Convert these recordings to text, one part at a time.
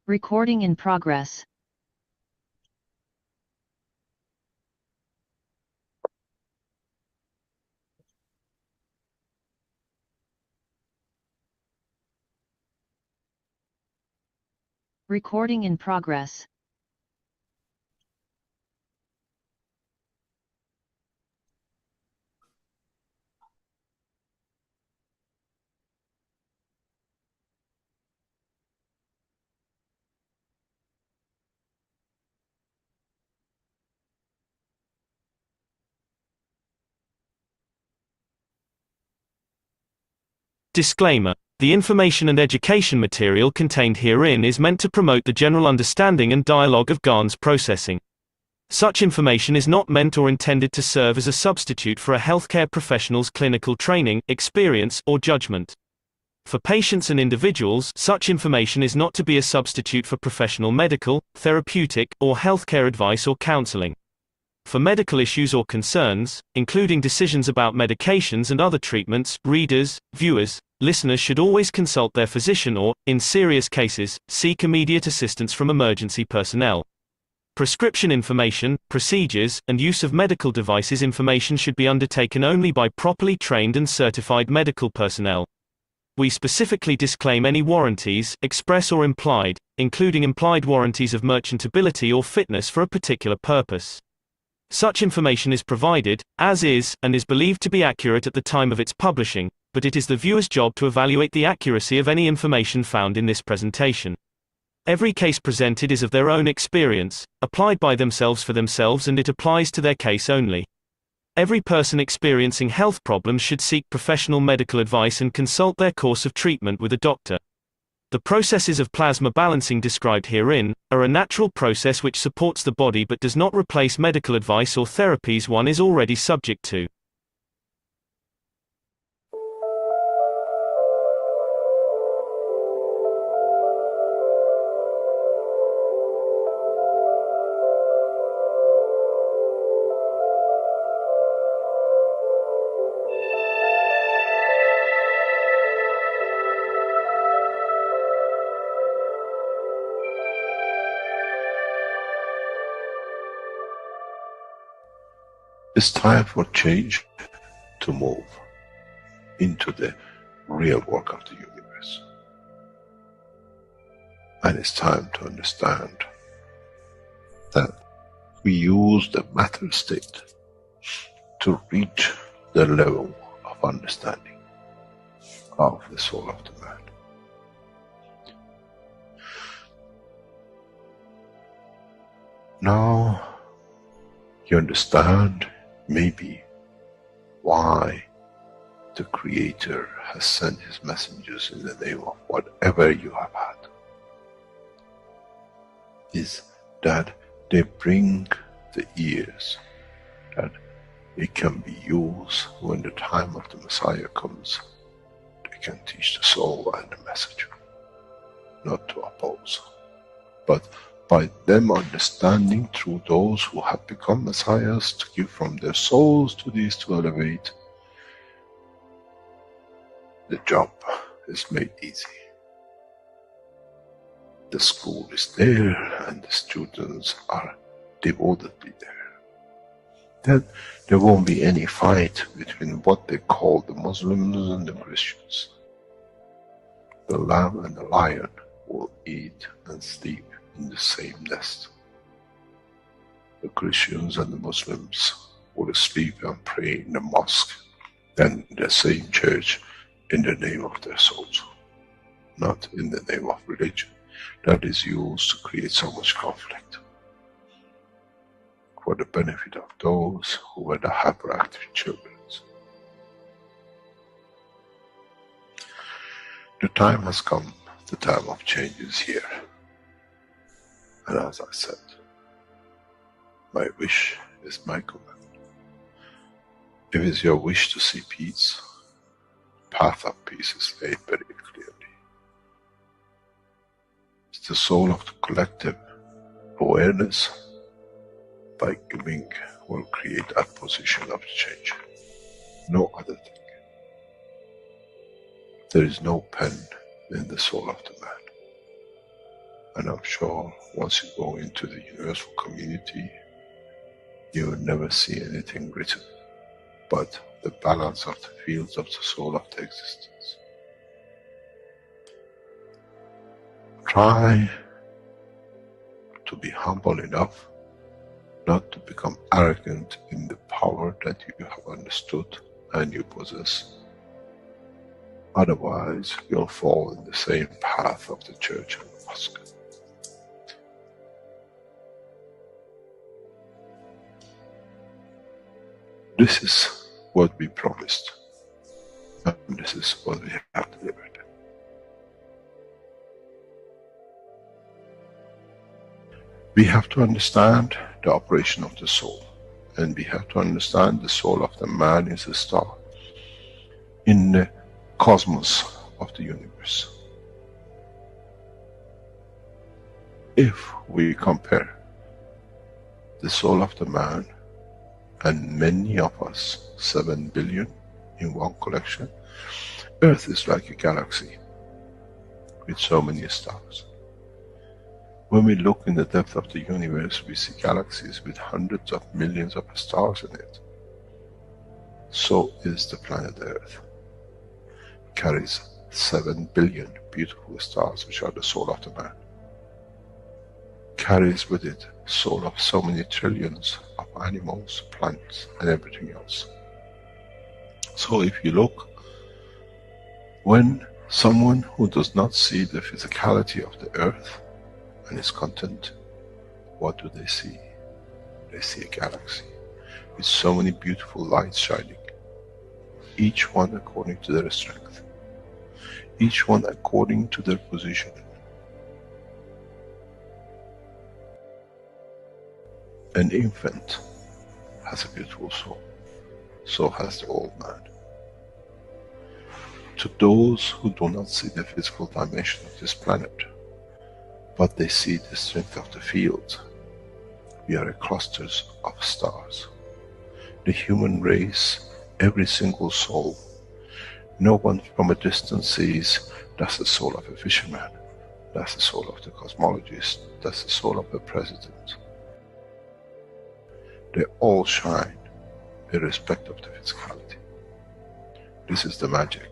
Recording in progress. Recording in progress. Disclaimer. The information and education material contained herein is meant to promote the general understanding and dialogue of GANs processing. Such information is not meant or intended to serve as a substitute for a healthcare professional's clinical training, experience, or judgment. For patients and individuals, such information is not to be a substitute for professional medical, therapeutic, or healthcare advice or counseling. For medical issues or concerns, including decisions about medications and other treatments, readers, viewers, listeners should always consult their physician or, in serious cases, seek immediate assistance from emergency personnel. Prescription information, procedures, and use of medical devices information should be undertaken only by properly trained and certified medical personnel. We specifically disclaim any warranties, express or implied, including implied warranties of merchantability or fitness for a particular purpose. Such information is provided, as is, and is believed to be accurate at the time of its publishing, but it is the viewer's job to evaluate the accuracy of any information found in this presentation. Every case presented is of their own experience, applied by themselves for themselves, and it applies to their case only. Every person experiencing health problems should seek professional medical advice and consult their course of treatment with a doctor. The processes of plasma balancing described herein are a natural process which supports the body but does not replace medical advice or therapies one is already subject to. It's time for change to move into the real work of the universe. And it's time to understand that we use the matter state to reach the level of understanding of the soul of the man. Now you understand maybe why the Creator has sent His messengers in the name of whatever you have had. Is that they bring the ears, that it can be used when the time of the Messiah comes. They can teach the soul and the message, not to oppose, but by them understanding through those who have become messiahs to give from their souls to these to elevate, the job is made easy. The school is there and the students are devotedly there. Then there won't be any fight between what they call the Muslims and the Christians. The lamb and the lion will eat and sleep in the same nest. The Christians and the Muslims will sleep and pray in the mosque and in the same church in the name of their souls, not in the name of religion that is used to create so much conflict for the benefit of those who were the hyperactive children. The time has come, the time of change is here. And as I said, my wish is my command. If it's your wish to see peace, path of peace is laid very clearly. It's the soul of the collective awareness by giving will create that position of change. No other thing. There is no pen in the soul of the man. And I'm sure once you go into the universal community, you will never see anything written but the balance of the fields of the soul of the existence. Try to be humble enough not to become arrogant in the power that you have understood and you possess. Otherwise, you'll fall in the same path of the church and the mosque. This is what we promised, and this is what we have delivered. We have to understand the operation of the soul, and we have to understand the soul of the man is a star in the cosmos of the universe. If we compare the soul of the man and many of us, 7 billion in one collection, Earth is like a galaxy with so many stars. When we look in the depth of the universe, we see galaxies with hundreds of millions of stars in it. So is the planet Earth. It carries 7 billion beautiful stars, which are the soul of the man. Carries with it soul of so many trillions of animals, plants, and everything else. So if you look, when someone who does not see the physicality of the earth and is content, what do they see? They see a galaxy with so many beautiful lights shining, each one according to their strength, each one according to their position. An infant has a beautiful soul, so has the old man. To those who do not see the physical dimension of this planet, but they see the strength of the field, we are clusters of stars. The human race, every single soul, no one from a distance sees that's the soul of a fisherman, that's the soul of the cosmologist, that's the soul of the president. They all shine irrespective of the physicality. This is the magic.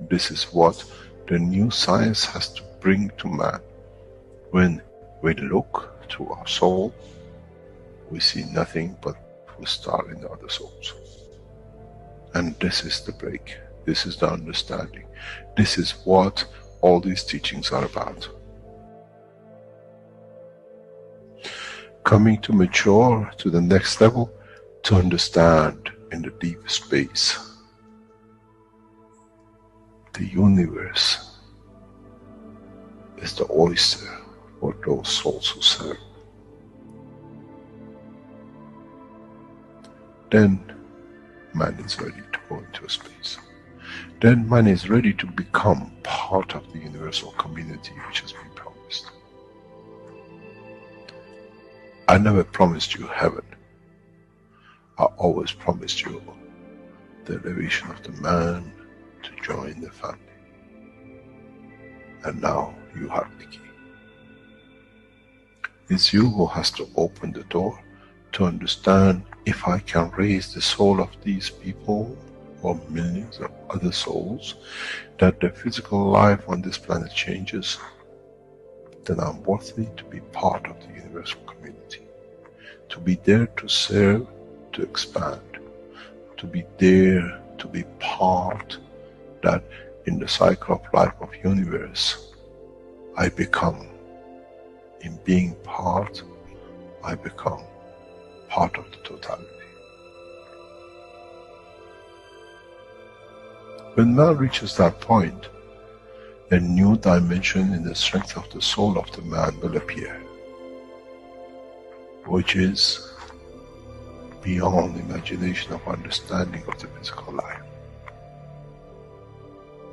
This is what the new science has to bring to man. When we look to our soul, we see nothing but a star in the other souls. And this is the break. This is the understanding. This is what all these teachings are about. Coming to mature to the next level, to understand in the deep space, the universe is the oyster for those souls who serve. Then man is ready to go into space. Then man is ready to become part of the universal community which has been promised. I never promised you heaven. I always promised you the elevation of the man to join the family. And now you have the key. It's you who has to open the door to understand, if I can raise the soul of these people or millions of other souls, that the physical life on this planet changes, then I'm worthy to be part of the universal community. To be there to serve, to expand. To be there to be part, that in the cycle of life of universe, I become, in being part, I become part of the totality. When man reaches that point, a new dimension in the strength of the soul of the man will appear, which is beyond imagination of understanding of the physical life.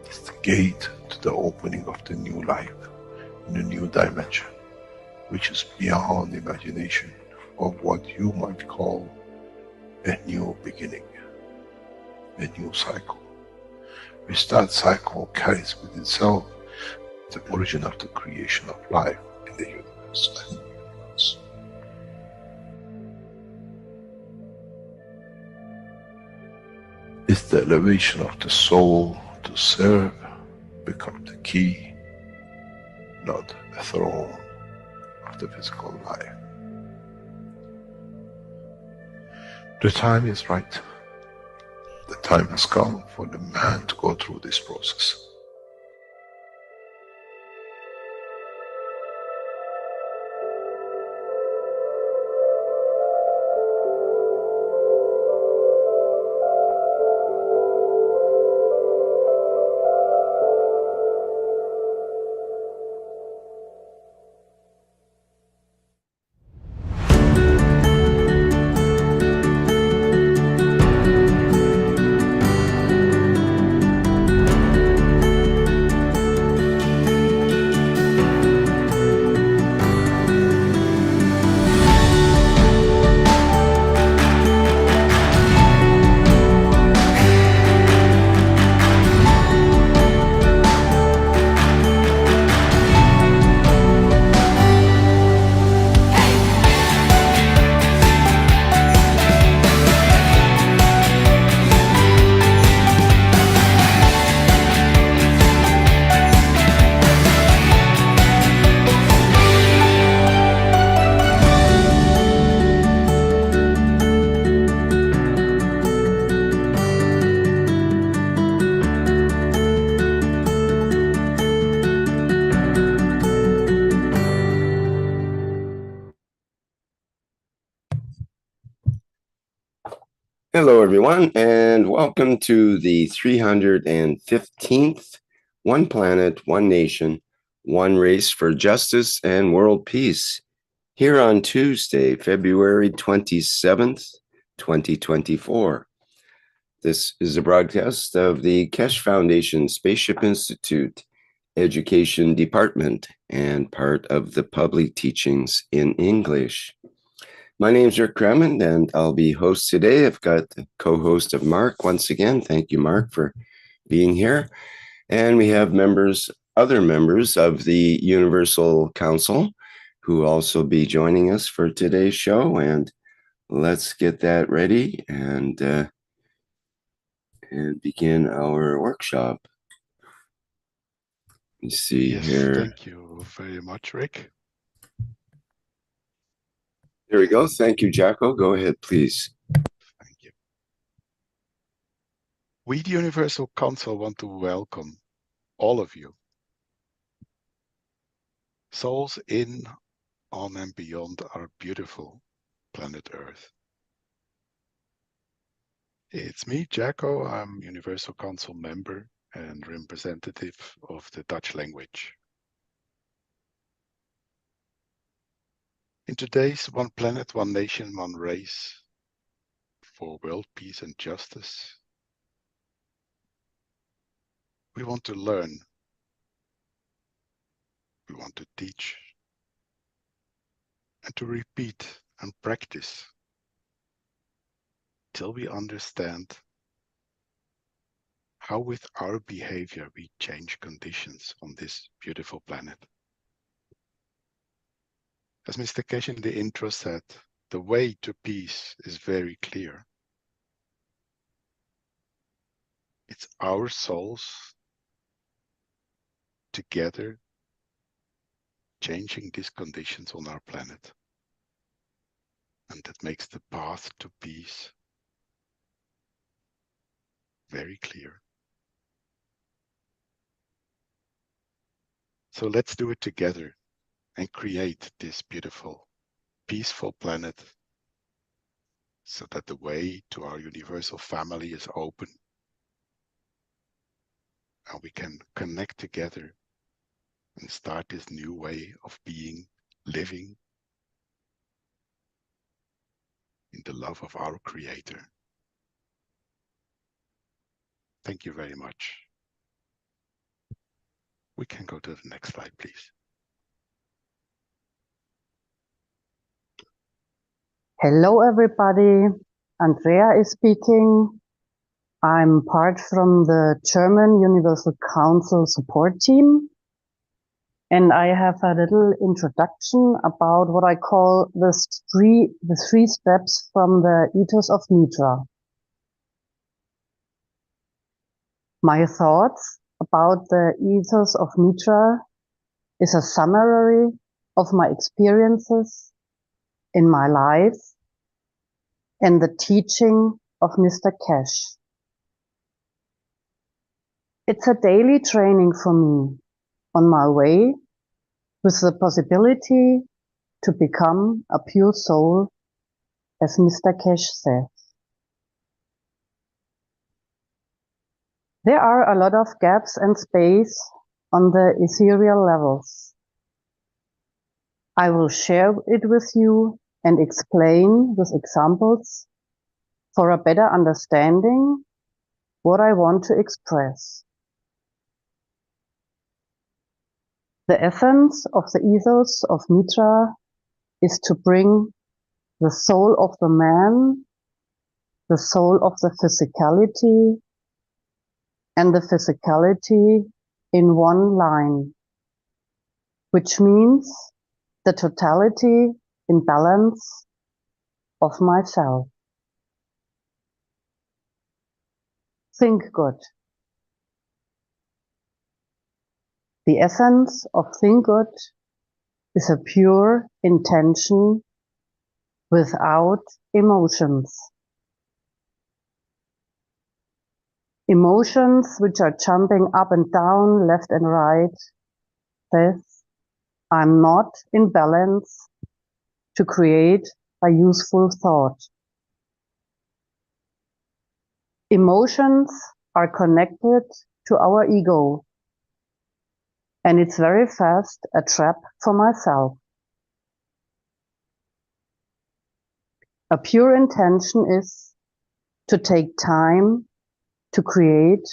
It's the gate to the opening of the new life, in a new dimension, which is beyond imagination of what you might call a new beginning, a new cycle. Which that cycle carries with itself the origin of the creation of life in the universe. It's the elevation of the soul to serve, become the key, not a throne of the physical life. The time is right. The time has come for the man to go through this process. Hello, everyone, and welcome to the 315th One Planet, One Nation, One Race for Justice and World Peace, here on Tuesday, February 27th, 2024. This is a broadcast of the Keshe Foundation Spaceship Institute Education Department and part of the Public Teachings in English. My name is Rick Cremond, and I'll be host today. I've got the co-host of Mark once again. Thank you, Mark, for being here. And we have other members of the Universal Council who will also be joining us for today's show. And let's get that ready and begin our workshop. Let me see here. Thank you very much, Rick. There we go. Thank you, Jacko. Go ahead, please. Thank you. We, the Universal Council, want to welcome all of you. Souls in, on, and beyond our beautiful planet Earth. It's me, Jacko. I'm Universal Council member and representative of the Dutch language. In today's One Planet, One Nation, One Race for world peace and justice, we want to learn, we want to teach, and to repeat and practice till we understand how with our behavior we change conditions on this beautiful planet. As Mr. Keshe in the intro said, the way to peace is very clear. It's our souls together changing these conditions on our planet. And that makes the path to peace very clear. So let's do it together and create this beautiful, peaceful planet so that the way to our universal family is open and we can connect together and start this new way of being, living in the love of our Creator. Thank you very much. We can go to the next slide, please. Hello, everybody. Andrea is speaking. I'm part from the German Universal Council support team. and I have a little introduction about what I call the three steps from the Ethos of MRA. My thoughts about the Ethos of MRA is a summary of my experiences in my life and the teaching of Mr. Keshe. It's a daily training for me on my way with the possibility to become a pure soul, as Mr. Keshe says. There are a lot of gaps and space on the ethereal levels. I will share it with you and explain with examples for a better understanding what I want to express. The essence of the ethos of MRA is to bring the soul of the man, the soul of the physicality, and the physicality in one line, which means the totality in balance of myself. Think good. The essence of think good is a pure intention without emotions. Emotions which are jumping up and down, left and right, says, I'm not in balance to create a useful thought. Emotions are connected to our ego, and it's very fast a trap for myself. A pure intention is to take time to create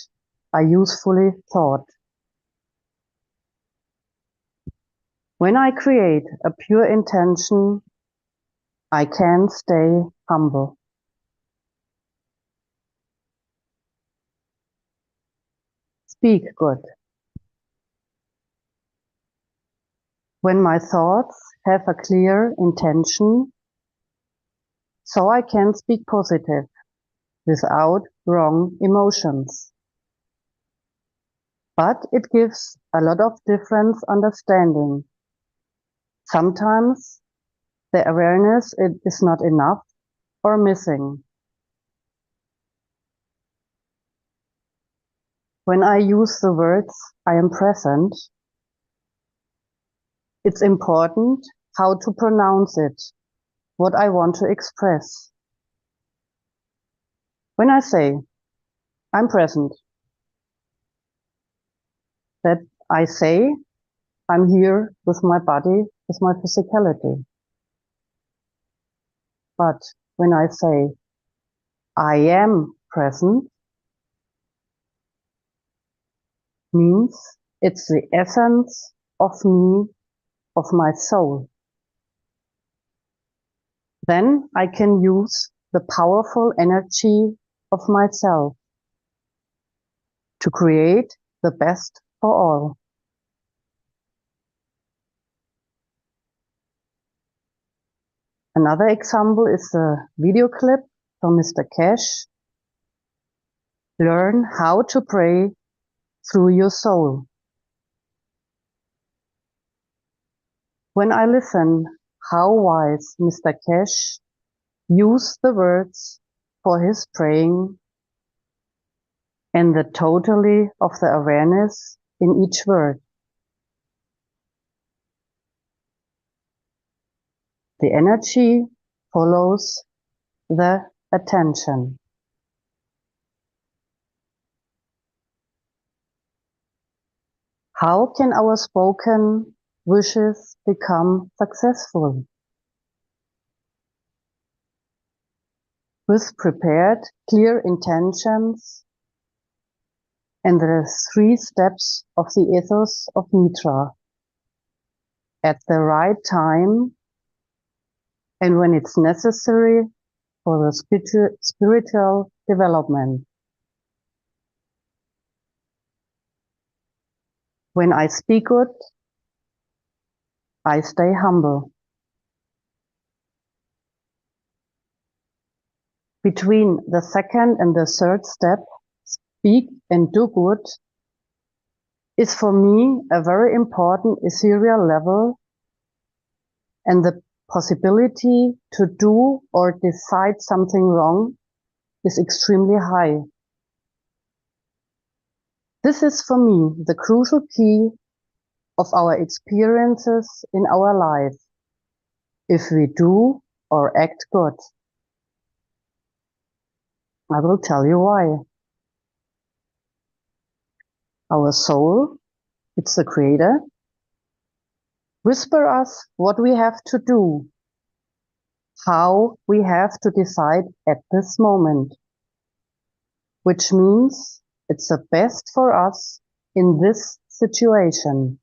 a useful thought. When I create a pure intention, I can stay humble. Speak good. When my thoughts have a clear intention, so I can speak positive without wrong emotions. But it gives a lot of different understanding. Sometimes the awareness is not enough or missing. When I use the words, I am present, it's important how to pronounce it, what I want to express. When I say, I'm present, that I say, I'm here with my body, with my physicality. But when I say, I am present, means it's the essence of me, of my soul. Then I can use the powerful energy of myself to create the best for all. Another example is the video clip from Mr. Keshe. Learn how to pray through your soul. When I listen how wise Mr. Keshe used the words for his praying and the totality of the awareness in each word, the energy follows the attention. How can our spoken wishes become successful? With prepared, clear intentions and the 3 steps of the Ethos of MRA at the right time and when it's necessary for the spiritual development. When I speak good, I stay humble. Between the second and the third step, speak and do good, is for me a very important ethereal level, and the possibility to do or decide something wrong is extremely high. This is for me the crucial key of our experiences in our life, if we do or act good. I will tell you why. Our soul, it's the creator, whisper us what we have to do, how we have to decide at this moment, which means it's the best for us in this situation.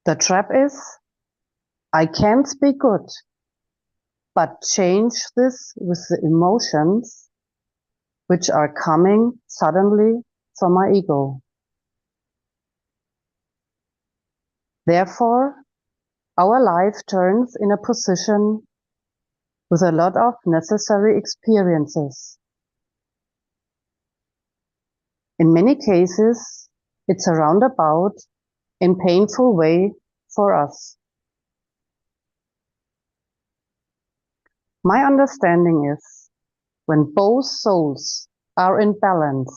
The trap is, I can't be good, but change this with the emotions which are coming suddenly from my ego. Therefore, our life turns in a position with a lot of necessary experiences. In many cases, it's a roundabout and painful way for us. My understanding is when both souls are in balance,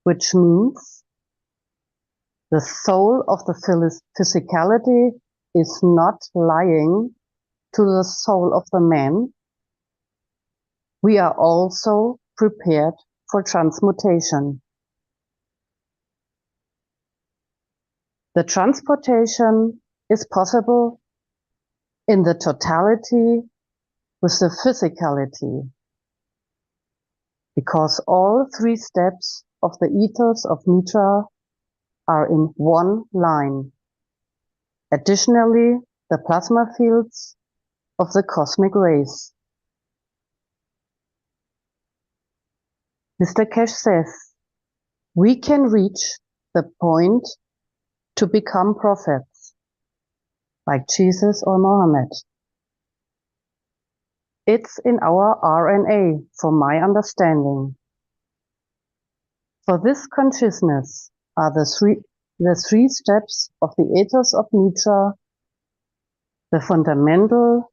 which means the soul of the physicality is not lying to the soul of the man, we are also prepared for transmutation. The transportation is possible in the totality with the physicality, because all three steps of the ethos of Mitra are in one line. Additionally, the plasma fields of the cosmic rays. Mr. Keshe says, we can reach the point to become prophets, like Jesus or Mohammed. It's in our RNA, from my understanding. For this consciousness are the three steps of the ethos of Mitra, the fundamental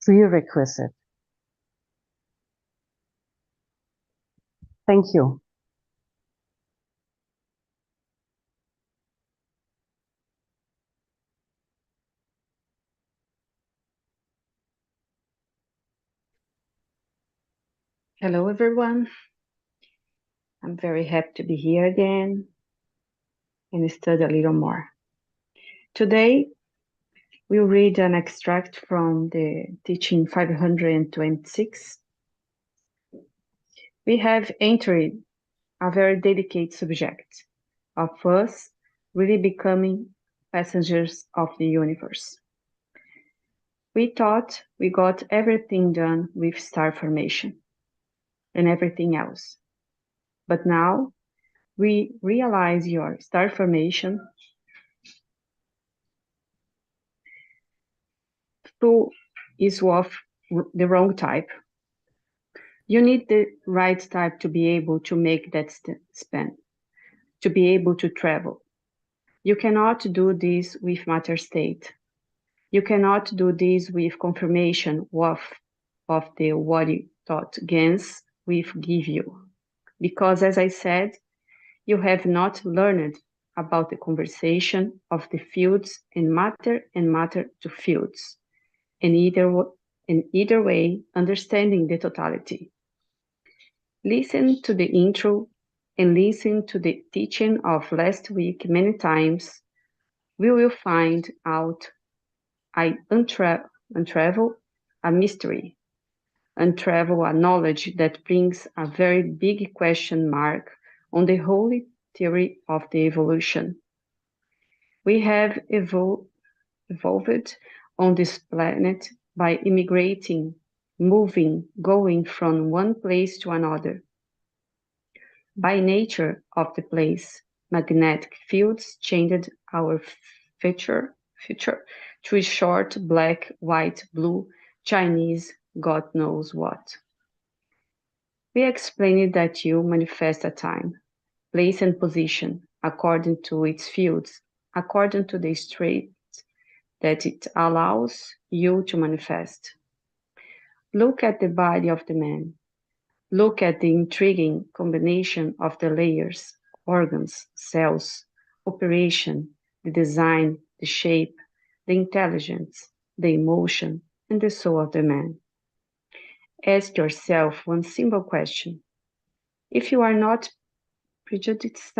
prerequisite. Thank you. Hello, everyone. I'm very happy to be here again and study a little more. Today, we'll read an extract from the teaching 526. We have entered a very delicate subject of us really becoming passengers of the universe. We thought we got everything done with star formation and everything else. But now we realize your star formation is of the wrong type. You need the right type to be able to make that span, to be able to travel. You cannot do this with matter state. You cannot do this with confirmation of the what you thought Gens will give you. Because as I said, you have not learned about the conversation of the fields and matter to fields. In either way, understanding the totality. Listen to the intro and listen to the teaching of last week many times. We will find out I untravel a mystery, untravel a knowledge that brings a very big question mark on the whole theory of the evolution. We have evolved on this planet by immigrating, moving, going from one place to another. By nature of the place, magnetic fields changed our future to a short, black, white, blue, Chinese, God knows what. We explained that you manifest a time, place, and position according to its fields, according to the state that it allows you to manifest. Look at the body of the man. Look at the intriguing combination of the layers, organs, cells, operation, the design, the shape, the intelligence, the emotion, and the soul of the man. Ask yourself one simple question. If you are not prejudiced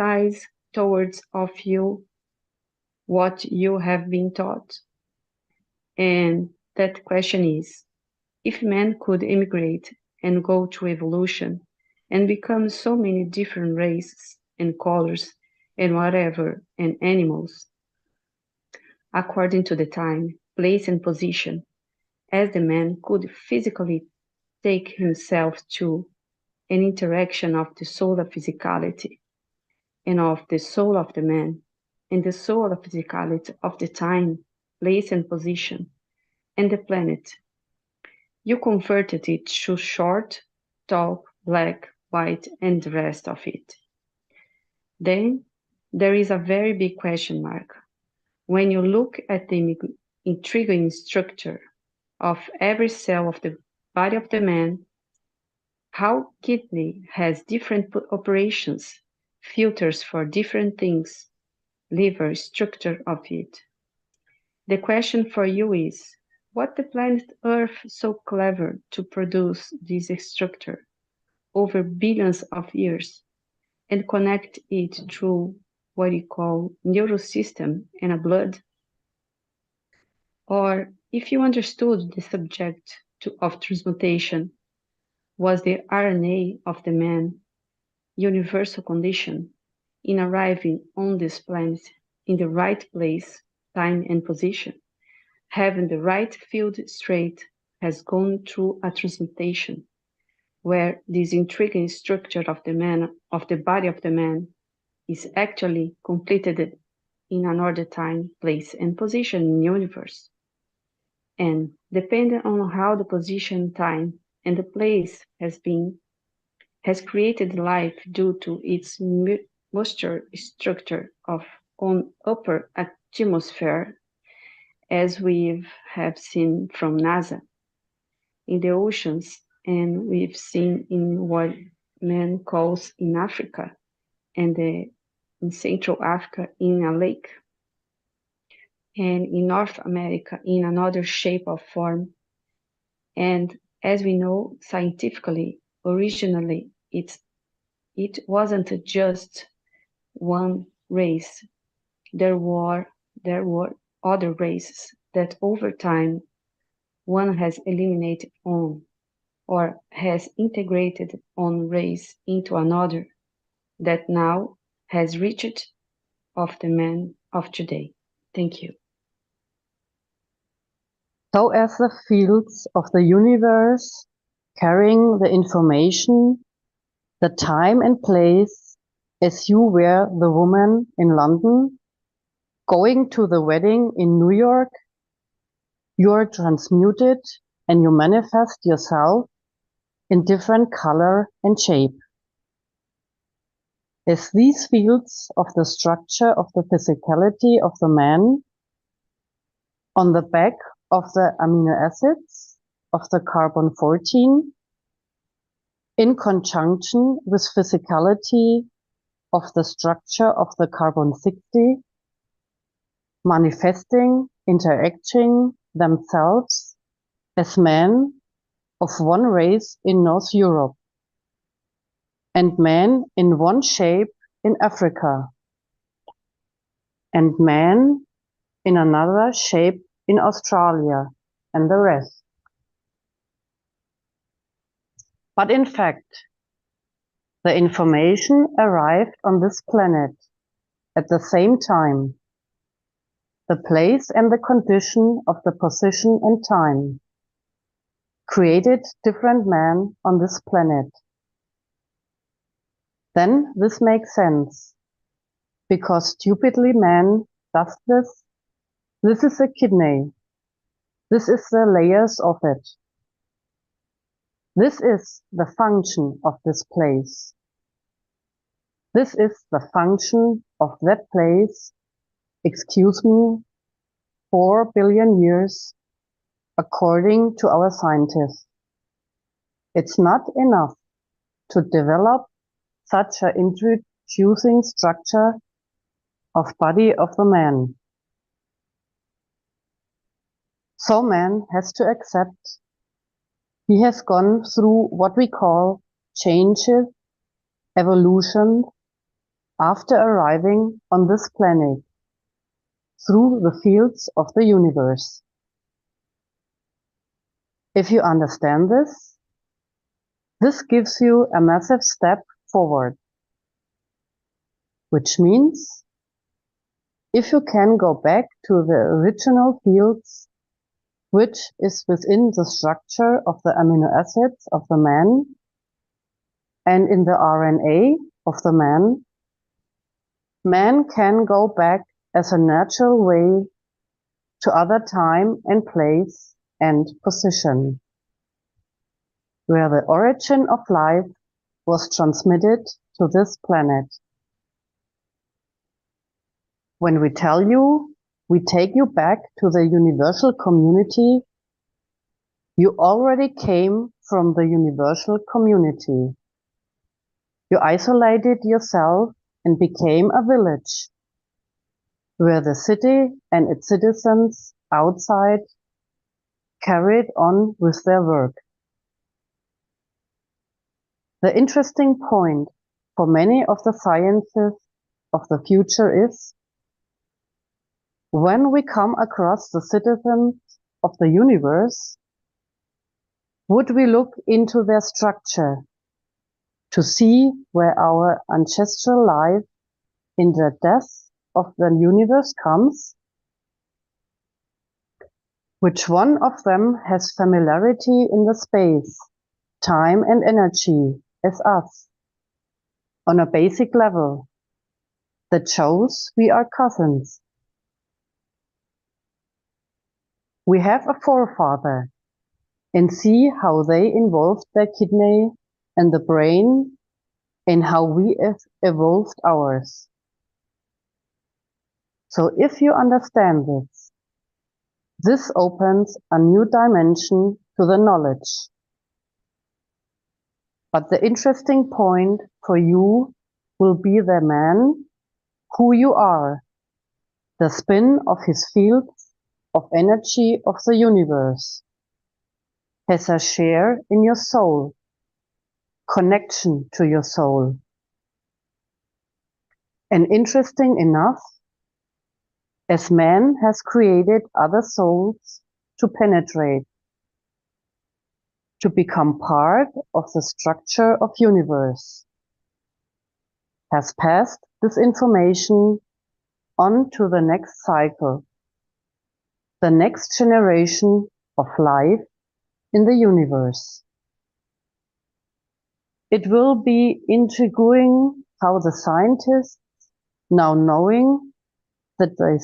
towards of you what you have been taught, and that question is, if man could immigrate and go to evolution and become so many different races and colors and whatever and animals, according to the time, place, and position, as the man could physically take himself to an interaction of the soul of physicality and of the soul of the man and the soul of physicality of the time, place, and position, and the planet. You converted it to short, tall, black, white, and the rest of it. Then there is a very big question mark. When you look at the intriguing structure of every cell of the body of the man, how kidney has different operations, filters for different things, liver structure of it. The question for you is, what the planet Earth so clever to produce this structure over billions of years and connect it through what you call neurosystem and a blood? Or if you understood the subject of transmutation was the RNA of the man, universal condition in arriving on this planet in the right place, time, and position, having the right field straight, has gone through a transmutation where this intriguing structure of the man, of the body of the man, is actually completed in another time, place, and position in the universe. And depending on how the position, time, and the place has created life due to its moisture structure of on upper atmosphere, as we have seen from NASA, in the oceans, and we've seen in what man calls in Africa, and in Central Africa in a lake, and in North America in another shape or form. And as we know scientifically, originally it wasn't just one race. There were other races that over time one has eliminated on or has integrated on race into another that now has reached of the man of today. Thank you. So as the fields of the universe carrying the information, the time and place, as you were the woman in London, going to the wedding in New York, you are transmuted and you manifest yourself in different color and shape. As these fields of the structure of the physicality of the man on the back of the amino acids of the carbon 14 in conjunction with physicality of the structure of the carbon 60 manifesting, interacting themselves as men of one race in North Europe and men in one shape in Africa and men in another shape in Australia and the rest. But in fact, the information arrived on this planet at the same time. The place and the condition of the position and time created different men on this planet. Then this makes sense. because stupidly man does this. This is a kidney. This is the layers of it. This is the function of this place. This is the function of that place, excuse me, 4 billion years, according to our scientists. It's not enough to develop such an introducing structure of body of the man. So man has to accept he has gone through what we call changes, evolution, after arriving on this planet through the fields of the universe. If you understand this, this gives you a massive step forward, which means if you can go back to the original fields, which is within the structure of the amino acids of the man and in the RNA of the man can go back as a natural way to other time and place and position, where the origin of life was transmitted to this planet. When we tell you, we take you back to the universal community, you already came from the universal community. You isolated yourself and became a village, where the city and its citizens outside carried on with their work. The interesting point for many of the sciences of the future is when we come across the citizens of the universe, would we look into their structure to see where our ancestral life in the death of the universe comes? Which one of them has familiarity in the space, time and energy as us, on a basic level, that shows we are cousins? We have a forefather and see how they involved their kidney and the brain and how we evolved ours. So if you understand this opens a new dimension to the knowledge. But the interesting point for you will be the man who you are, the spin of his field of energy of the universe, has a share in your soul, connection to your soul. And interesting enough, as man has created other souls to penetrate, to become part of the structure of universe, has passed this information on to the next cycle, the next generation of life in the universe. It will be intriguing how the scientists, now knowing that they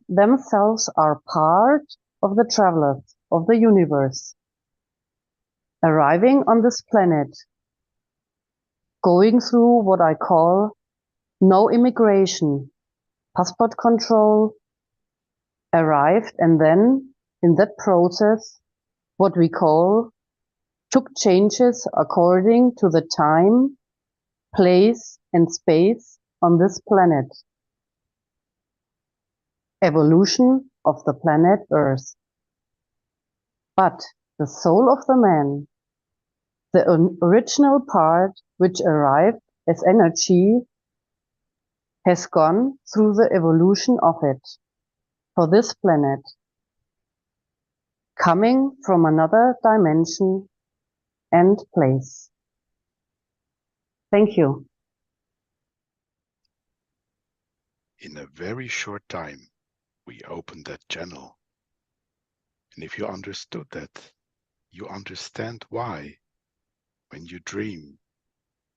themselves are part of the travelers of the universe, arriving on this planet, going through what I call no immigration, passport control, arrived, and then in that process, what we call took changes according to the time, place, and space on this planet. Evolution of the planet Earth. But the soul of the man, the original part which arrived as energy, has gone through the evolution of it for this planet, coming from another dimension and place. Thank you. In a very short time, we opened that channel. And if you understood that, you understand why, when you dream,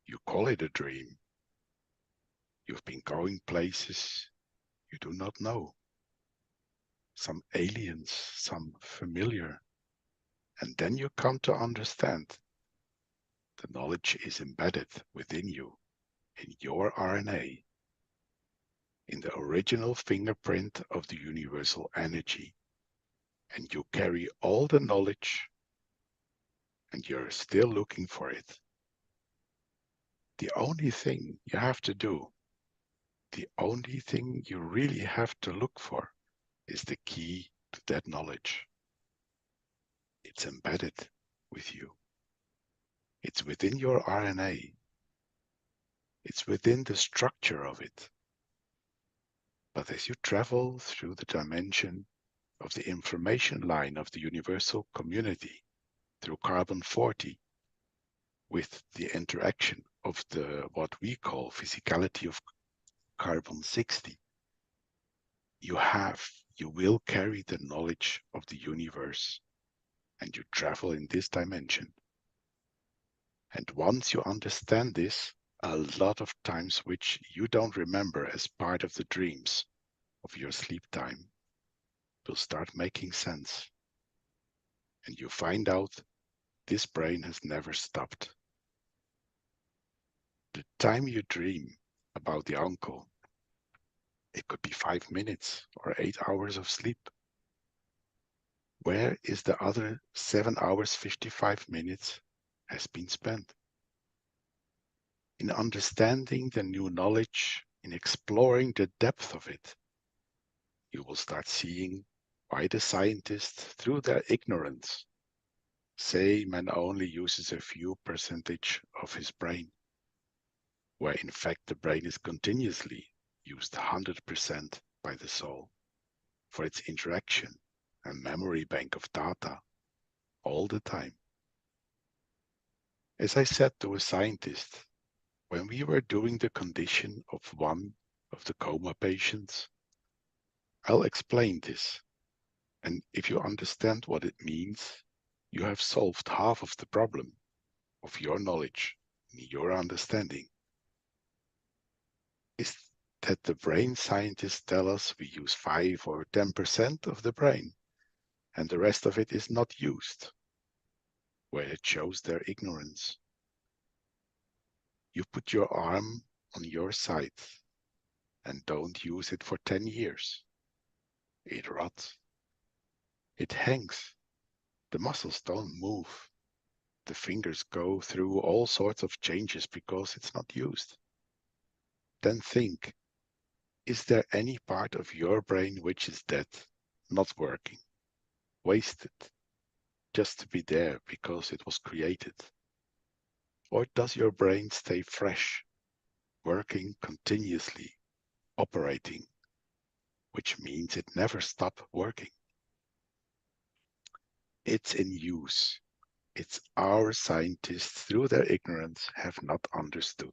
you call it a dream. You've been going places you do not know. Some aliens, some familiar. And then you come to understand the knowledge is embedded within you, in your RNA, in the original fingerprint of the universal energy. And you carry all the knowledge and you're still looking for it. The only thing you have to do, the only thing you really have to look for is the key to that knowledge. It's embedded with you. It's within your RNA. It's within the structure of it. But as you travel through the dimension of the information line of the universal community through carbon 40, with the interaction of the what we call physicality of carbon 60, you will carry the knowledge of the universe, and you travel in this dimension. And once you understand this, a lot of times which you don't remember as part of the dreams of your sleep time will start making sense. And you find out this brain has never stopped. The time you dream about the uncle, it could be 5 minutes or 8 hours of sleep. Where is the other 7 hours, 55 minutes has been spent? In understanding the new knowledge, in exploring the depth of it, you will start seeing why the scientists, through their ignorance, say man only uses a few percentage of his brain, where in fact the brain is continuously used 100% by the soul for its interaction and memory bank of data all the time. As I said to a scientist, when we were doing the condition of one of the coma patients, I'll explain this. And if you understand what it means, you have solved half of the problem of your knowledge, your understanding. Is that the brain scientists tell us we use 5 or 10% of the brain, and the rest of it is not used, where it shows their ignorance. You put your arm on your side and don't use it for 10 years. It rots. It hangs. The muscles don't move. The fingers go through all sorts of changes because it's not used. Then think, is there any part of your brain which is dead, not working, wasted, just to be there because it was created? Or does your brain stay fresh, working continuously, operating, which means it never stops working? It's in use. It's our scientists, through their ignorance, have not understood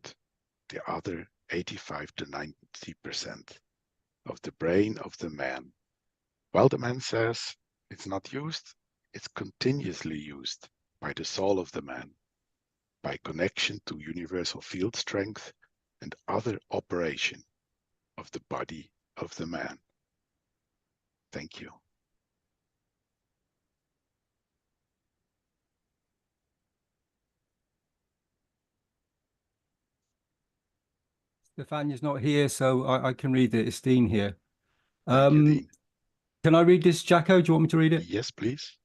the other 85 to 90% of the brain of the man. While the man says it's not used, it's continuously used by the soul of the man, by connection to universal field strength and other operation of the body of the man. Thank you. Stefania's not here, so I can read it. It's Dean here. Thank you, Dean. Can I read this, Jacko? Do you want me to read it? Yes, please.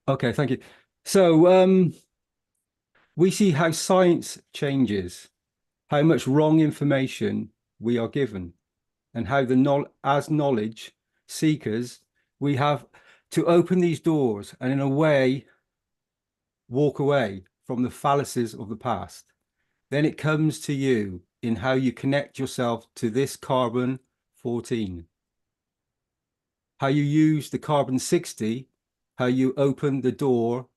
Okay, thank you. So we see how science changes, how much wrong information we are given, and how as knowledge seekers, we have to open these doors and in a way, walk away from the fallacies of the past. Then it comes to you in how you connect yourself to this carbon 14. How you use the carbon 60, how you open the door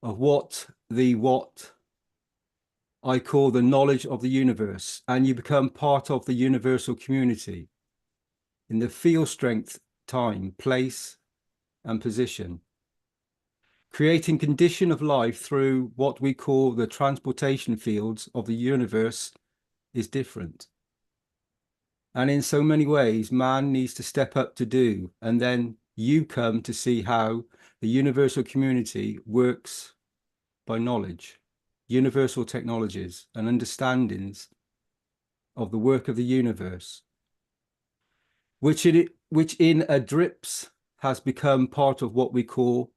of what I call the knowledge of the universe, and you become part of the universal community in the field strength, time, place, and position. Creating condition of life through what we call the transportation fields of the universe is different. And in so many ways, man needs to step up to do. And then you come to see how the universal community works by knowledge, universal technologies and understandings of the work of the universe, which in a drips has become part of what we call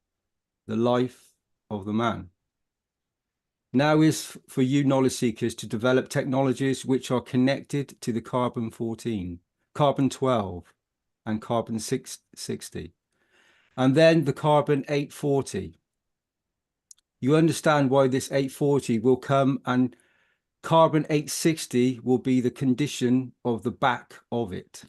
the life of the man. Now is for you knowledge seekers to develop technologies which are connected to the carbon-14, carbon-12 and carbon-60, and then the carbon-840. You understand why this 840 will come, and carbon-860 will be the condition of the back of it.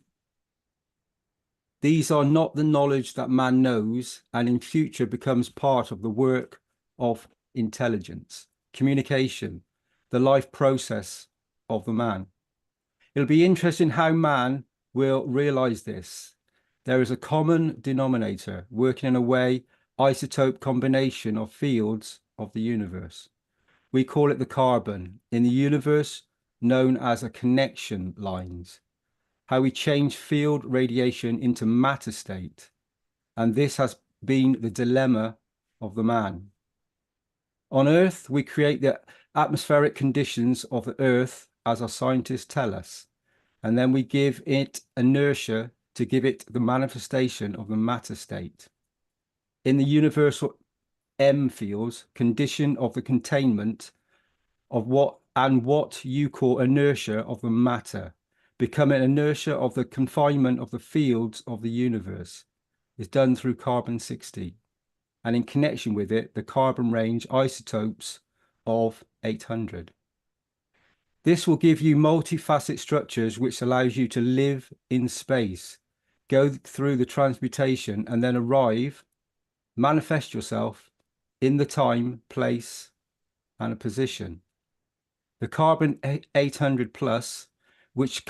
These are not the knowledge that man knows and in future becomes part of the work of intelligence, communication, the life process of the man. It'll be interesting how man will realize this. There is a common denominator working in a way isotope combination of fields of the universe. We call it the carbon in the universe, known as a connection lines. How we change field radiation into matter state. And this has been the dilemma of the man. On Earth, we create the atmospheric conditions of the Earth, as our scientists tell us, and then we give it inertia to give it the manifestation of the matter state. In the universal M fields, condition of the containment of what you call inertia of the matter, become an inertia of the confinement of the fields of the universe, is done through carbon-60, and in connection with it, the carbon range isotopes of 800. This will give you multifaceted structures which allows you to live in space, go through the transmutation, and then arrive, manifest yourself in the time, place, and a position. The carbon 800 plus, which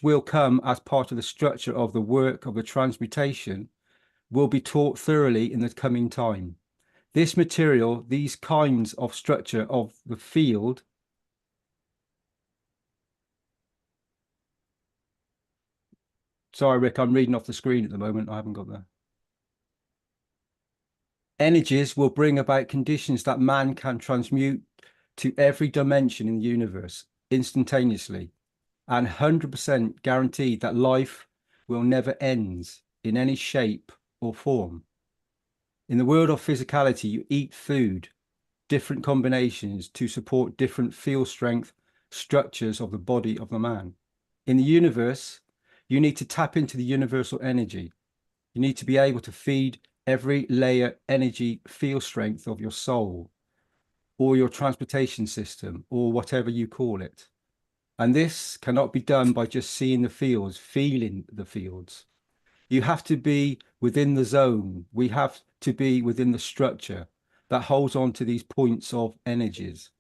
will come as part of the structure of the work of the transmutation, will be taught thoroughly in the coming time. This material, these kinds of structure of the field, sorry, Rick, I'm reading off the screen at the moment. I haven't got that. Energies will bring about conditions that man can transmute to every dimension in the universe instantaneously, and 100% guaranteed that life will never end in any shape or form. In the world of physicality, you eat food, different combinations to support different field strength structures of the body of the man. In the universe, you need to tap into the universal energy. You need to be able to feed every layer energy field strength of your soul or your transportation system or whatever you call it. And this cannot be done by just seeing the fields, feeling the fields. You have to be within the zone. We have to be within the structure that holds on to these points of energies.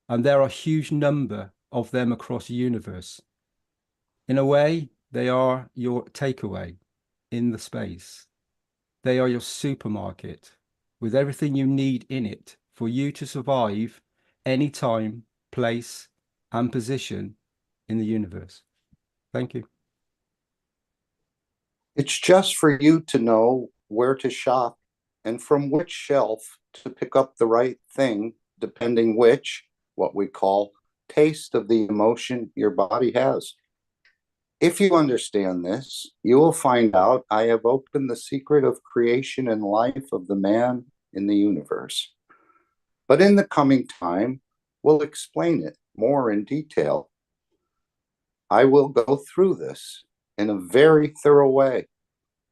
And there are a huge number of them across the universe. In a way, they are your takeaway in the space. They are your supermarket with everything you need in it for you to survive any time, place, and position in the universe. Thank you. It's just for you to know where to shop and from which shelf to pick up the right thing, depending which, what we call, taste of the emotion your body has. If you understand this, you will find out I have opened the secret of creation and life of the man in the universe. But in the coming time, we'll explain it more in detail. I will go through this in a very thorough way,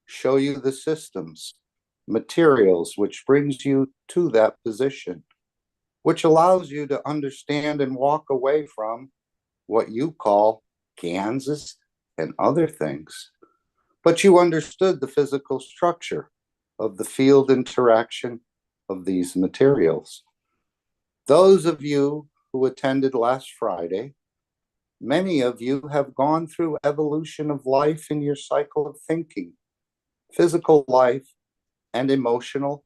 show you the systems, materials, which brings you to that position, which allows you to understand and walk away from what you call Kansas and other things. But you understood the physical structure of the field interaction of these materials. Those of you who attended last Friday, many of you have gone through evolution of life in your cycle of thinking, physical life and emotional,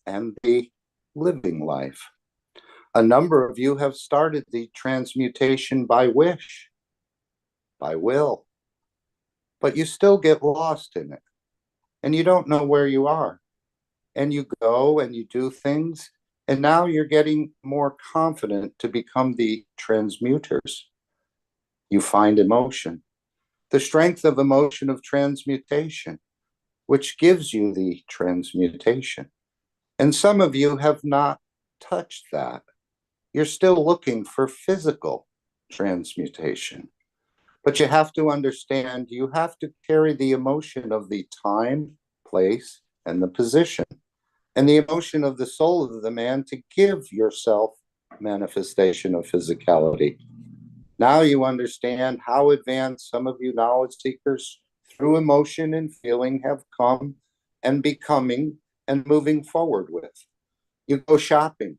and the living life. A number of you have started the transmutation by wish, by will. But you still get lost in it, and you don't know where you are. And you go and you do things, and now you're getting more confident to become the transmuters. You find emotion, the strength of emotion of transmutation, which gives you the transmutation. And some of you have not touched that. You're still looking for physical transmutation. But you have to understand, you have to carry the emotion of the time, place, and the position, and the emotion of the soul of the man to give yourself manifestation of physicality. Now you understand how advanced some of you knowledge seekers through emotion and feeling have come and becoming and moving forward with. You go shopping,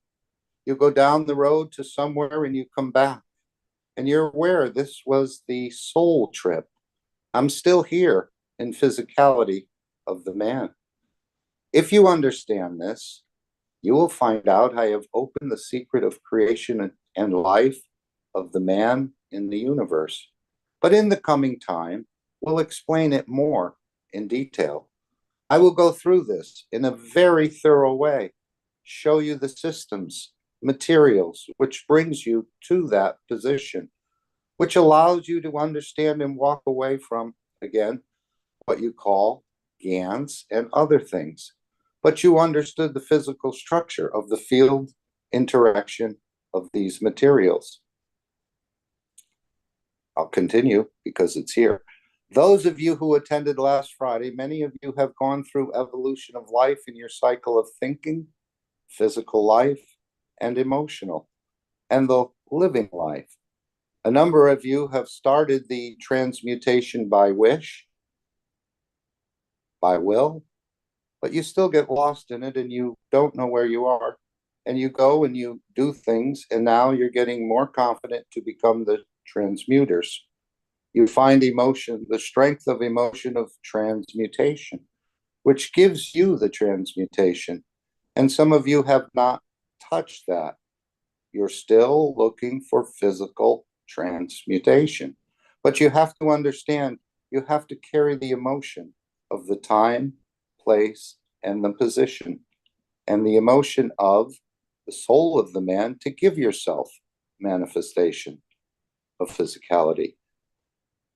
you go down the road to somewhere and you come back, and you're aware this was the soul trip. I'm still here in physicality of the man. If you understand this, you will find out I have opened the secret of creation and life of the man in the universe. But in the coming time, we'll explain it more in detail. I will go through this in a very thorough way, show you the systems, materials, which brings you to that position, which allows you to understand and walk away from, again, what you call GANs and other things. But you understood the physical structure of the field interaction of these materials. I'll continue because it's here. Those of you who attended last Friday, many of you have gone through evolution of life in your cycle of thinking, physical life, and emotional, and the living life. A number of you have started the transmutation by wish, by will, but you still get lost in it and you don't know where you are. And you go and you do things, and now you're getting more confident to become the transmuters. You find emotion, the strength of emotion of transmutation, which gives you the transmutation. And some of you have not touched that. You're still looking for physical transmutation. But you have to understand, you have to carry the emotion of the time, place, and the position, and the emotion of the soul of the man to give yourself manifestation of physicality.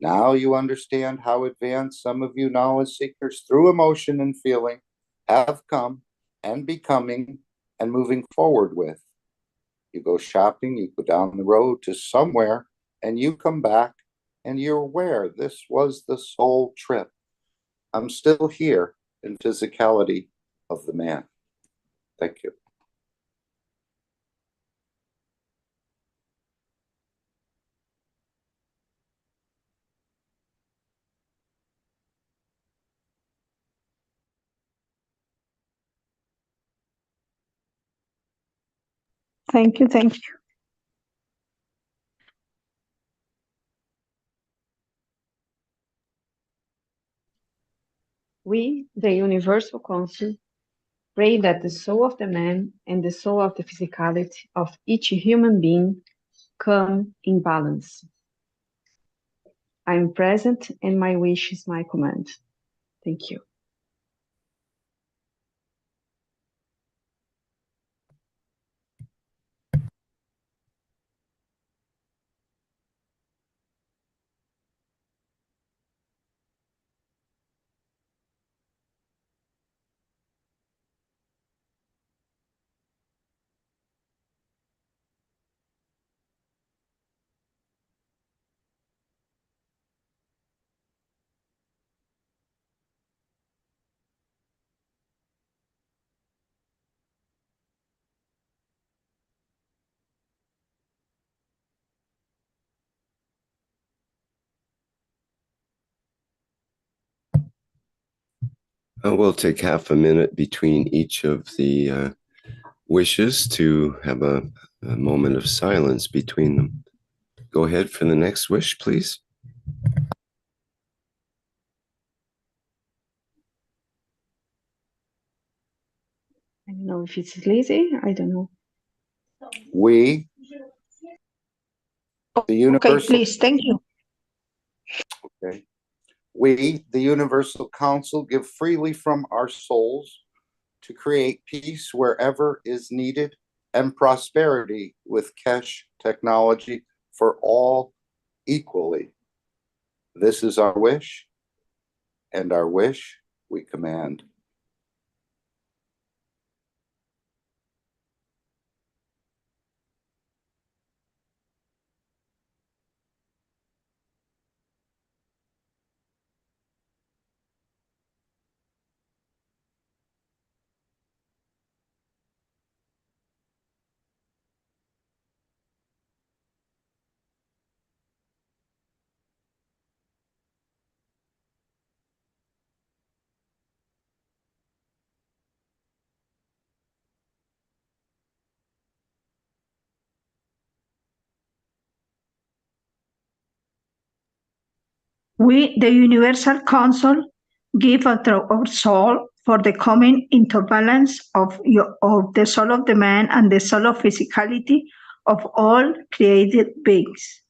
Now you understand how advanced some of you knowledge seekers through emotion and feeling have come and becoming and moving forward with. You go shopping, you go down the road to somewhere, and you come back and you're aware this was the soul trip. I'm still here in physicality of the man. Thank you. Thank you, thank you. We, the Universal Council, pray that the soul of the man and the soul of the physicality of each human being come in balance. I am present and my wish is my command. Thank you. We'll take half a minute between each of the wishes to have a moment of silence between them. Go ahead for the next wish, please. I don't know if it's Lizzie, I don't know. We, the universal, Okay, please, thank you. Okay. We, the Universal Council, give freely from our souls to create peace wherever is needed and prosperity with Keshe technology for all equally. This is our wish, and our wish we command. We, the Universal Council, give our soul for the coming into balance of the soul of the man and the soul of physicality of all created beings.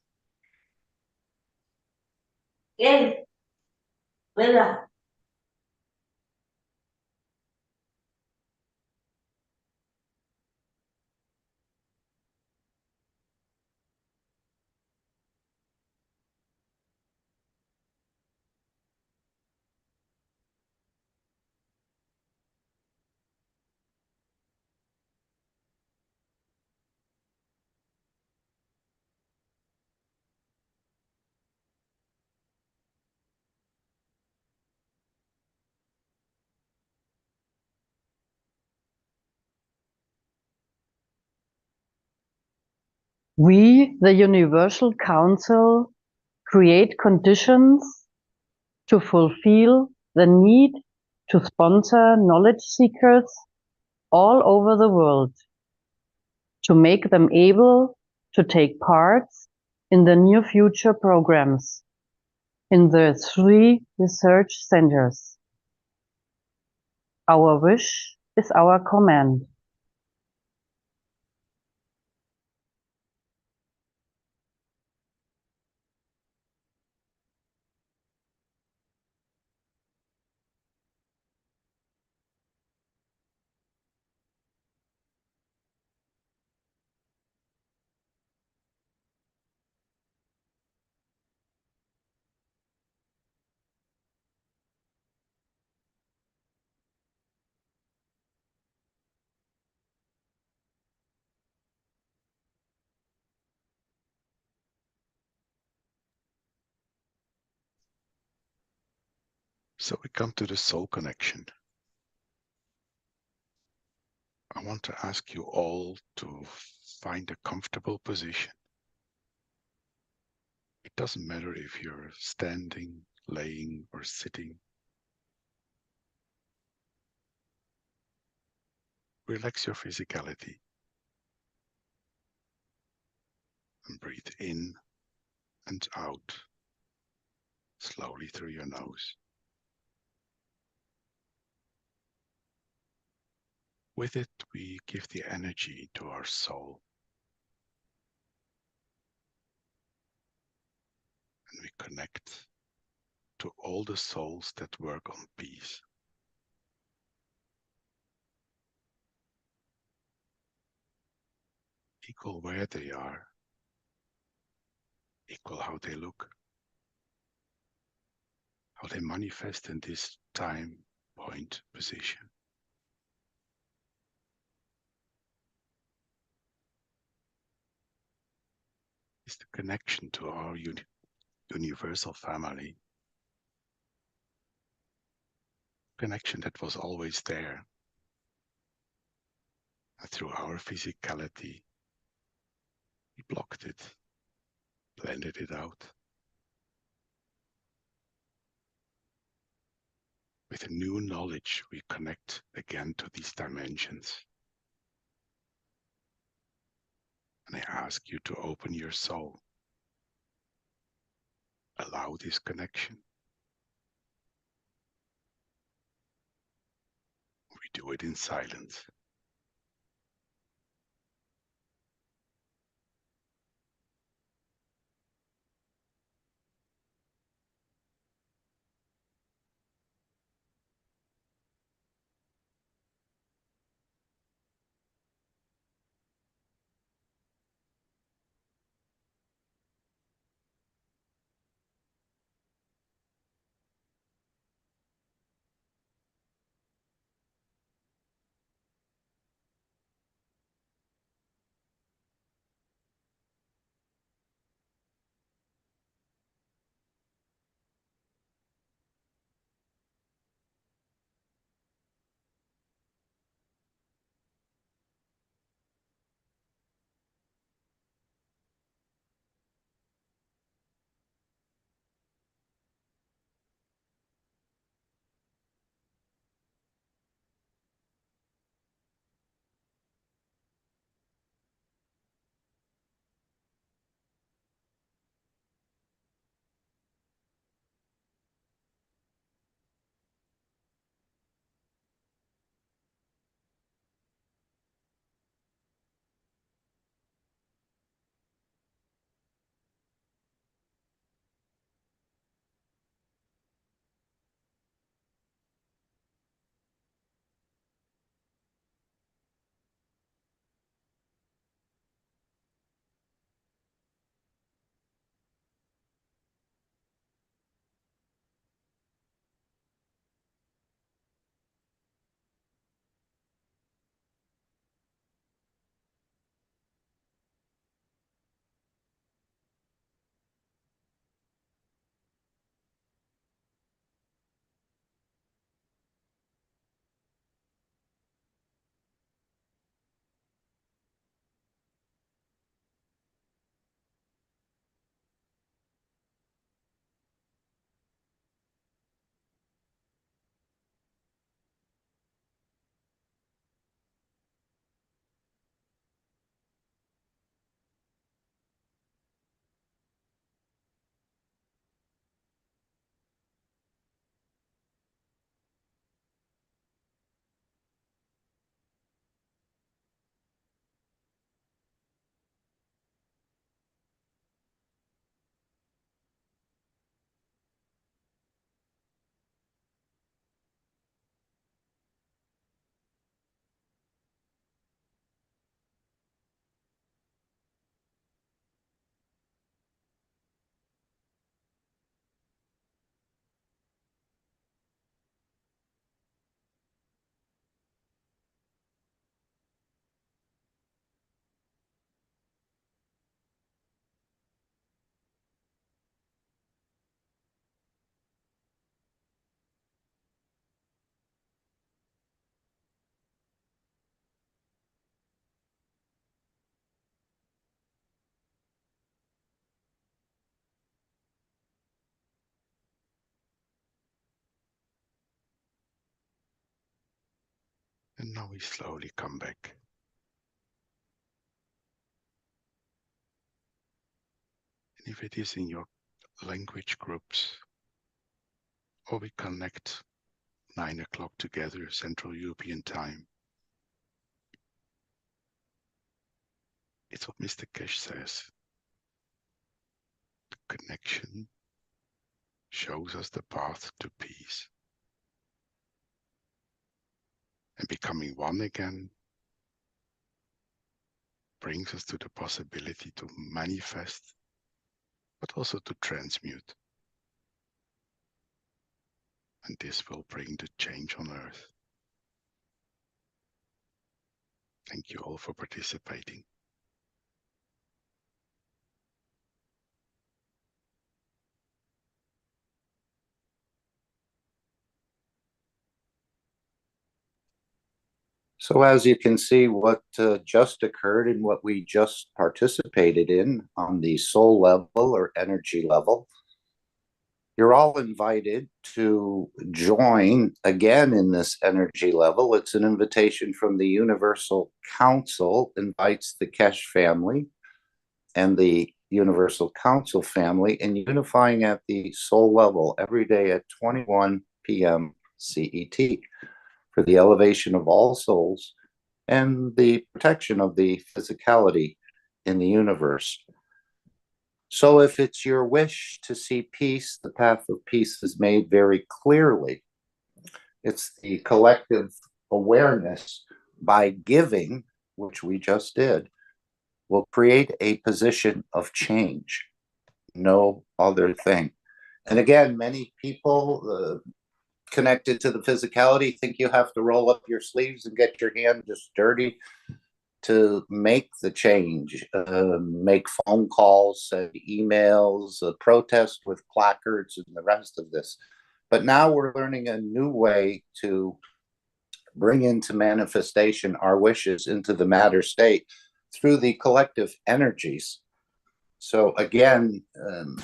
We, the Universal Council, create conditions to fulfill the need to sponsor knowledge seekers all over the world, to make them able to take part in the near future programs in the 3 research centers. Our wish is our command. So we come to the soul connection. I want to ask you all to find a comfortable position. It doesn't matter if you're standing, laying, or sitting. Relax your physicality and breathe in and out slowly through your nose. With it, we give the energy to our soul. And we connect to all the souls that work on peace. Equal where they are, equal how they look, how they manifest in this time point position. It's the connection to our universal family. Connection that was always there. And through our physicality, we blocked it, blended it out. With a new knowledge, we connect again to these dimensions. And I ask you to open your soul. Allow this connection. We do it in silence. And now we slowly come back. And if it is in your language groups, or we connect 9 o'clock together, Central European time. It's what Mr. Keshe says. The connection shows us the path to peace. And becoming one again brings us to the possibility to manifest, but also to transmute. And this will bring the change on earth. Thank you all for participating. So as you can see, what just occurred and what we just participated in on the soul level or energy level, you're all invited to join again in this energy level. It's an invitation from the Universal Council, invites the Keshe family and the Universal Council family in unifying at the soul level every day at 21 PM CET for the elevation of all souls and the protection of the physicality in the universe. So if it's your wish to see peace, the path of peace is made very clearly. It's the collective awareness by giving, which we just did, will create a position of change. No other thing. And again, many people connected to the physicality think you have to roll up your sleeves and get your hand just dirty to make the change, make phone calls, send emails, protest with placards and the rest of this. But now we're learning a new way to bring into manifestation our wishes into the matter state through the collective energies. So again,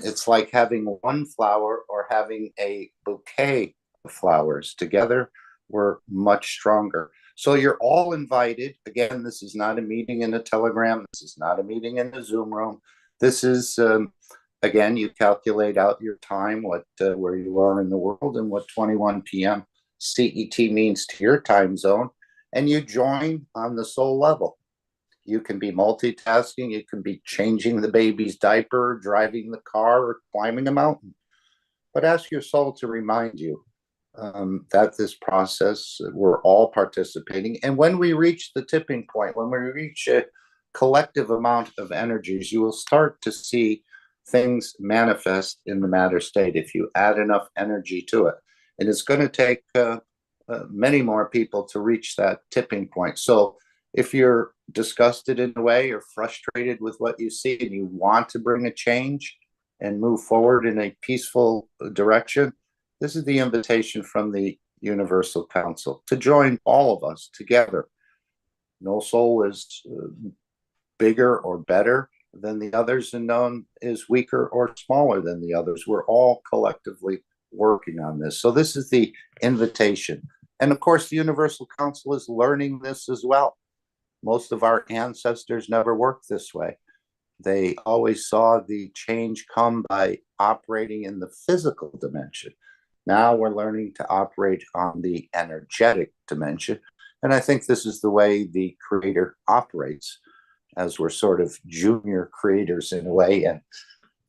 it's like having one flower or having a bouquet of flowers. Together, we're much stronger. So you're all invited. Again, this is not a meeting in a Telegram. This is not a meeting in a Zoom room. This is, again, you calculate out your time, where you are in the world and what 21 PM CET means to your time zone, and you join on the soul level. You can be multitasking. You can be changing the baby's diaper, driving the car, or climbing a mountain. But ask your soul to remind you that this process, we're all participating. And when we reach the tipping point, when we reach a collective amount of energies, you will start to see things manifest in the matter state if you add enough energy to it. And it's going to take many more people to reach that tipping point. So if you're disgusted in a way or frustrated with what you see and you want to bring a change and move forward in a peaceful direction, this is the invitation from the Universal Council to join all of us together. No soul is bigger or better than the others, and none is weaker or smaller than the others. We're all collectively working on this. So this is the invitation. And of course, the Universal Council is learning this as well. Most of our ancestors never worked this way. They always saw the change come by operating in the physical dimension. Now we're learning to operate on the energetic dimension. And I think this is the way the creator operates, as we're sort of junior creators in a way and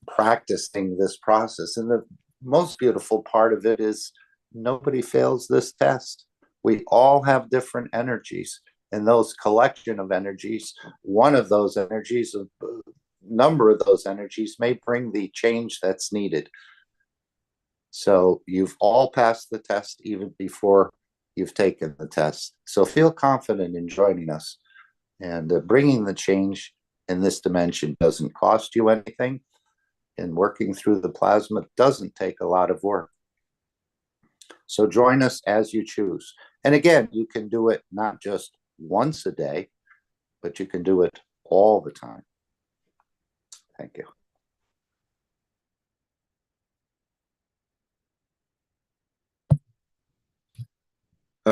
practicing this process. And the most beautiful part of it is nobody fails this test. We all have different energies. And those collection of energies, one of those energies, a number of those energies may bring the change that's needed. So you've all passed the test even before you've taken the test. So feel confident in joining us. And bringing the change in this dimension doesn't cost you anything. And working through the plasma doesn't take a lot of work. So join us as you choose. And again, you can do it not just once a day, but you can do it all the time. Thank you.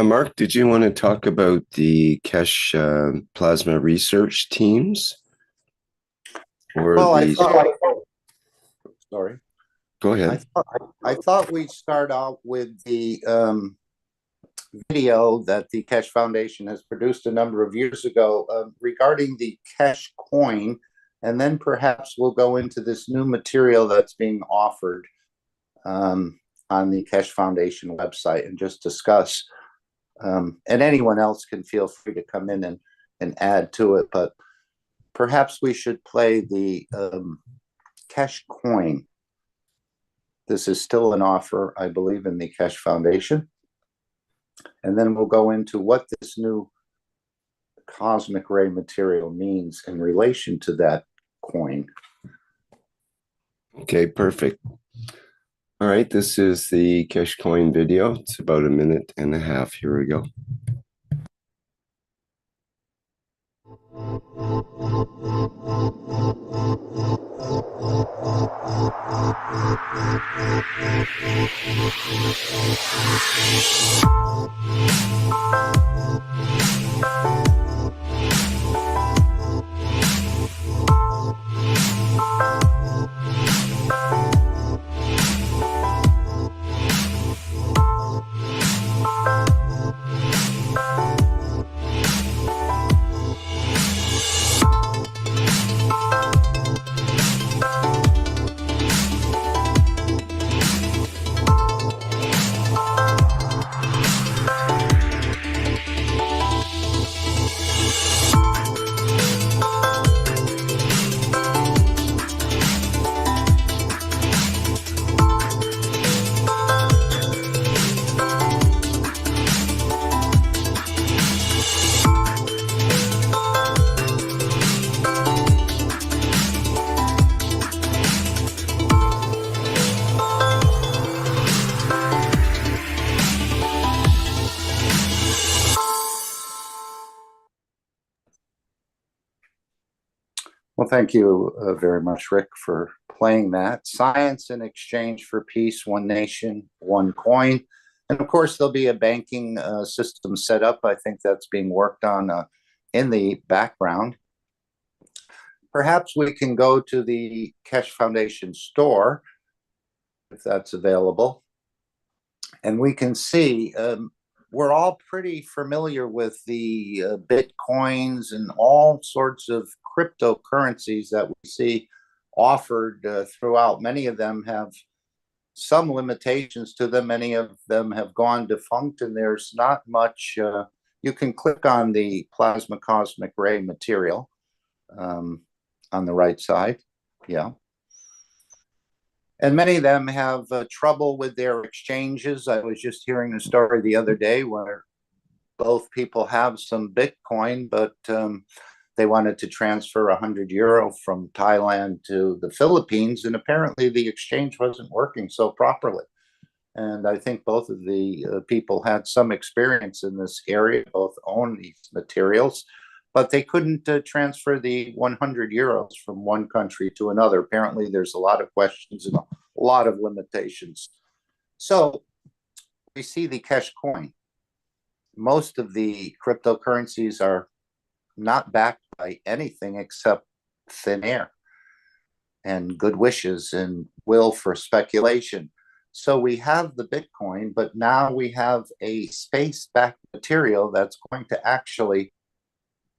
Mark, did you want to talk about the Keshe plasma research teams? Or Well, sorry. Go ahead. I thought we'd start out with the video that the Keshe Foundation has produced a number of years ago regarding the Keshe coin, and then perhaps we'll go into this new material that's being offered on the Keshe Foundation website and just discuss. And anyone else can feel free to come in and add to it, but perhaps we should play the Keshe coin. This is still an offer, I believe, in the Keshe Foundation. And then we'll go into what this new cosmic ray material means in relation to that coin. Okay, perfect. All right, this is the Keshe coin video. It's about 1.5 minutes. Here we go. Well, thank you very much, Rick, for playing that. Science in exchange for peace, one nation, one coin. And of course, there'll be a banking system set up. I think that's being worked on in the background. Perhaps we can go to the Keshe Foundation store, if that's available. And we can see we're all pretty familiar with the Bitcoins and all sorts of cryptocurrencies that we see offered throughout. Many of them have some limitations to them. Many of them have gone defunct, and there's not much. You can click on the plasma cosmic ray material on the right side. Yeah. And many of them have trouble with their exchanges. I was just hearing a story the other day where both people have some Bitcoin, but they wanted to transfer 100 euro from Thailand to the Philippines, and apparently the exchange wasn't working so properly. And I think both of the people had some experience in this area, both own these materials, but they couldn't transfer the 100 euros from one country to another. Apparently, there's a lot of questions and a lot of limitations. So we see the Keshe coin. Most of the cryptocurrencies are not backed by anything except thin air and good wishes and will for speculation. So we have the Bitcoin, but now we have a space-backed material that's going to actually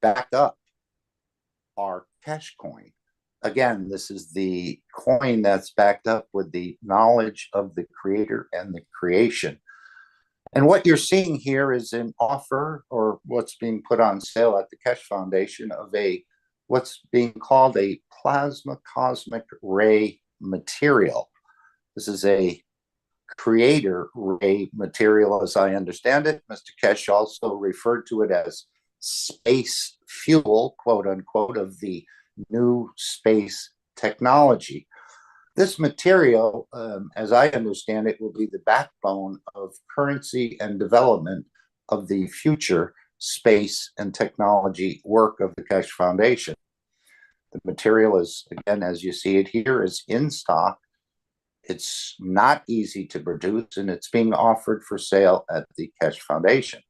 back up our Keshe coin. Again, this is the coin that's backed up with the knowledge of the creator and the creation. And what you're seeing here is an offer, or what's being put on sale at the Keshe Foundation, of what's being called a plasma cosmic ray material. This is a creator ray material, as I understand it. Mr. Keshe also referred to it as space fuel, quote unquote, of the new space technology. This material, as I understand it, will be the backbone of currency and development of the future space and technology work of the Keshe Foundation. The material is, again, as you see it here, is in stock. It's not easy to produce, and it's being offered for sale at the Keshe Foundation.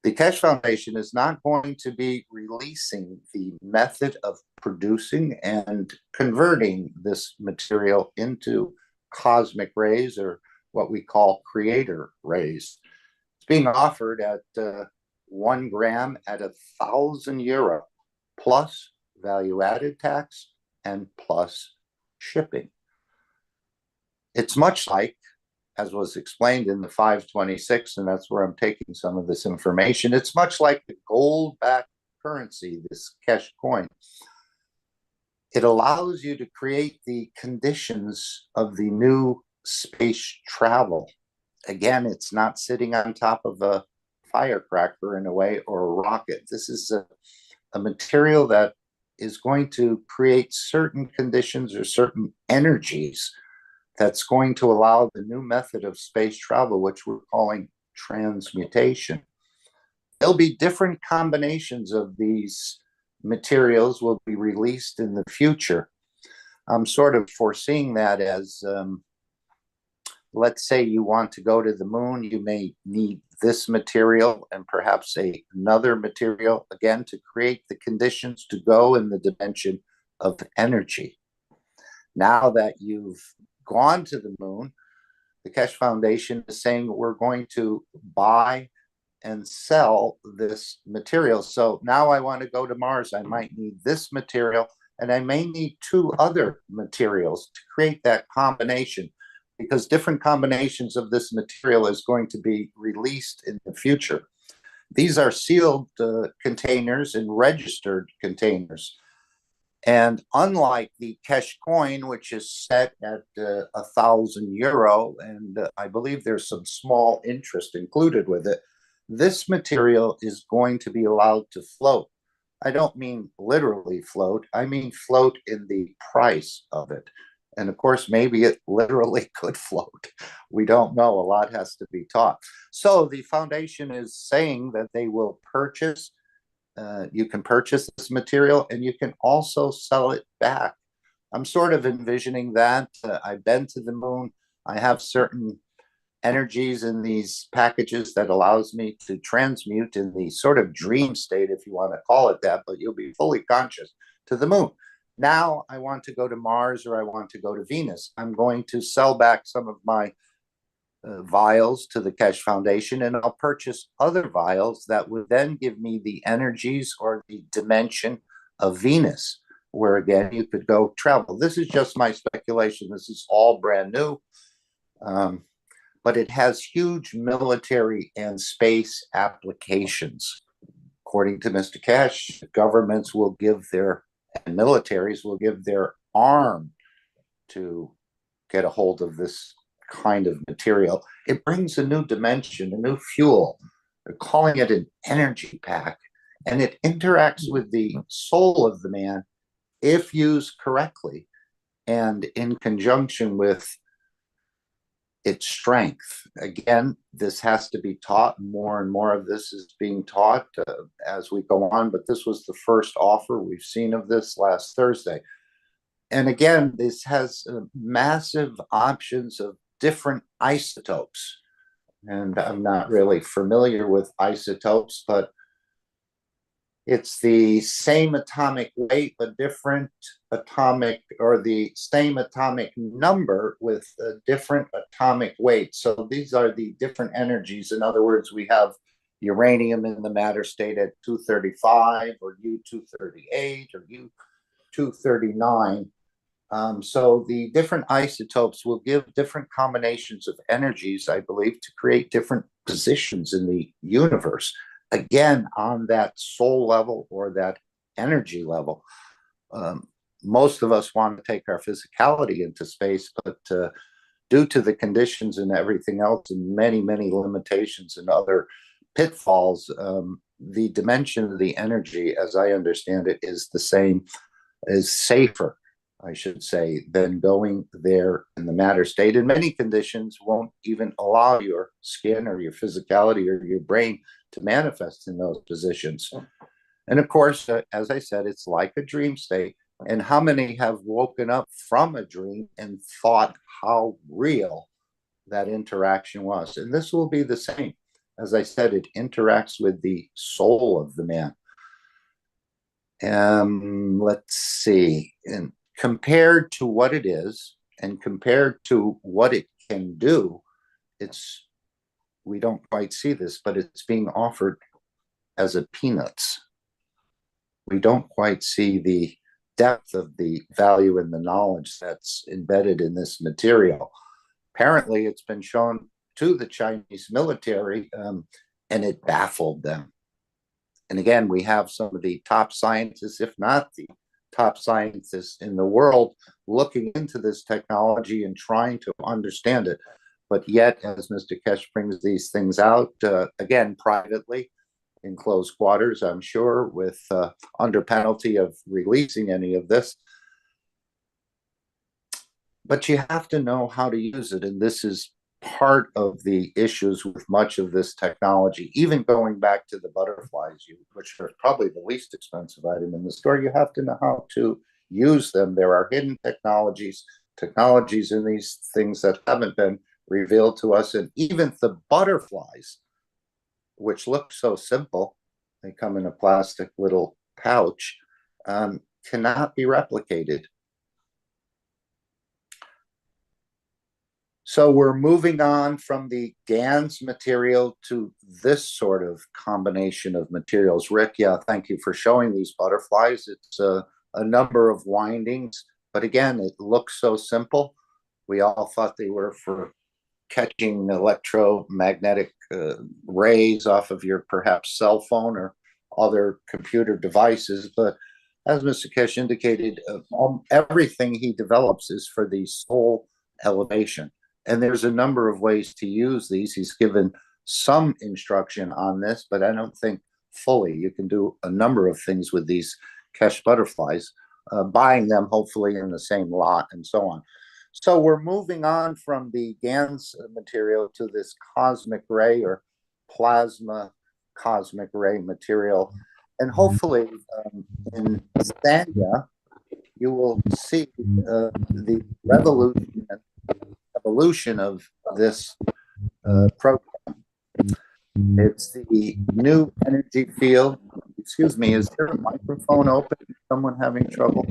The Keshe Foundation is not going to be releasing the method of producing and converting this material into cosmic rays, or what we call creator rays. It's being offered at 1 gram at €1,000 plus value-added tax and plus shipping. It's much like, as was explained in the 526, and that's where I'm taking some of this information, it's much like the gold-backed currency, this Keshe coin. It allows you to create the conditions of the new space travel. Again, it's not sitting on top of a firecracker in a way, or a rocket. This is a material that is going to create certain conditions or certain energies that's going to allow the new method of space travel, which we're calling transmutation. There'll be different combinations of these materials will be released in the future. I'm sort of foreseeing that as, let's say you want to go to the moon, you may need this material and perhaps another material, again, to create the conditions to go in the dimension of energy. Now that you've gone to the moon, the Keshe Foundation is saying we're going to buy and sell this material. So now I want to go to Mars. I might need this material, and I may need 2 other materials to create that combination, because different combinations of this material is going to be released in the future. These are sealed containers and registered containers. And unlike the Keshe coin, which is set at €1,000, and I believe there's some small interest included with it, this material is going to be allowed to float. I don't mean literally float, I mean float in the price of it. And of course, maybe it literally could float. We don't know. A lot has to be taught. So the foundation is saying that they will purchase, you can purchase this material, and you can also sell it back. I'm sort of envisioning that. I've been to the moon. I have certain energies in these packages that allows me to transmute in the sort of dream state, if you want to call it that, but you'll be fully conscious to the moon. Now I want to go to Mars, or I want to go to Venus. I'm going to sell back some of my vials to the Keshe Foundation, and I'll purchase other vials that would then give me the energies or the dimension of Venus, where again you could go travel. This is just my speculation. This is all brand new, but it has huge military and space applications. According to Mr. Keshe, governments will give their, and militaries will give their arm to get a hold of this kind of material. It brings a new dimension, a new fuel. They're calling it an energy pack, and it interacts with the soul of the man if used correctly and in conjunction with its strength. Again, this has to be taught. More and more of this is being taught as we go on, but this was the first offer we've seen of this last Thursday. And again, this has massive options of different isotopes. And I'm not really familiar with isotopes, but it's the same atomic weight, but different atomic, or the same atomic number with a different atomic weight. So these are the different energies. In other words, we have uranium in the matter state at 235, or U-238, or U-239. So the different isotopes will give different combinations of energies, I believe, to create different positions in the universe. Again, on that soul level or that energy level. Most of us want to take our physicality into space, but due to the conditions and everything else, and many, many limitations and other pitfalls, the dimension of the energy, as I understand it, is the same, is safer, I should say, than going there in the matter state. And many conditions won't even allow your skin or your physicality or your brain to manifest in those positions. And of course, as I said, it's like a dream state. And how many have woken up from a dream and thought how real that interaction was? And this will be the same. as I said, it interacts with the soul of the man. Let's see. And compared to what it is and compared to what it can do, we don't quite see this, but it's being offered as a peanuts. We don't quite see the depth of the value and the knowledge that's embedded in this material. Apparently, it's been shown to the Chinese military, and it baffled them. And again, we have some of the top scientists, if not the top scientists in the world, looking into this technology and trying to understand it. But yet, as Mr. Keshe brings these things out, again, privately, in close quarters, I'm sure, with under penalty of releasing any of this. But you have to know how to use it. And this is part of the issues with much of this technology, even going back to the butterflies, which are probably the least expensive item in the store. You have to know how to use them. There are hidden technologies in these things that haven't been revealed to us. And even the butterflies, which look so simple, they come in a plastic little pouch, cannot be replicated. So we're moving on from the GANS material to this sort of combination of materials. Rick, yeah, thank you for showing these butterflies. It's a number of windings, but again, it looks so simple. We all thought they were for catching electromagnetic rays off of your perhaps cell phone or other computer devices. But as Mr. Keshe indicated, everything he develops is for the soul elevation. And there's a number of ways to use these. He's given some instruction on this, but I don't think fully. You can do a number of things with these Keshe butterflies, buying them hopefully in the same lot and so on. So we're moving on from the GANS material to this cosmic ray or plasma cosmic ray material. And hopefully in Sanya, you will see the evolution of this program. It's the new energy field. Excuse me, is there a microphone open? Is someone having trouble?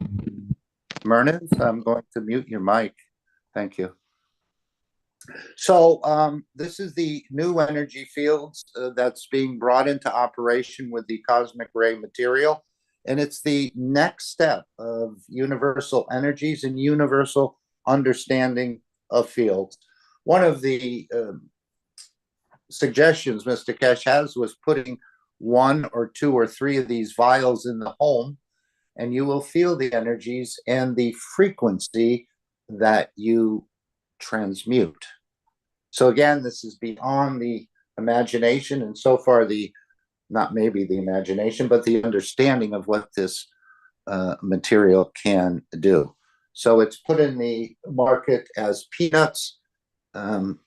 Mehran, I'm going to mute your mic. Thank you. So this is the new energy fields that's being brought into operation with the cosmic ray material. And it's the next step of universal energies and universal understanding of fields. One of the suggestions Mr. Keshe has was putting 1 or 2 or 3 of these vials in the home, and you will feel the energies and the frequency that you transmute. So again, this is beyond the imagination, and so far not maybe the imagination, but the understanding of what this material can do. So it's put in the market as peanuts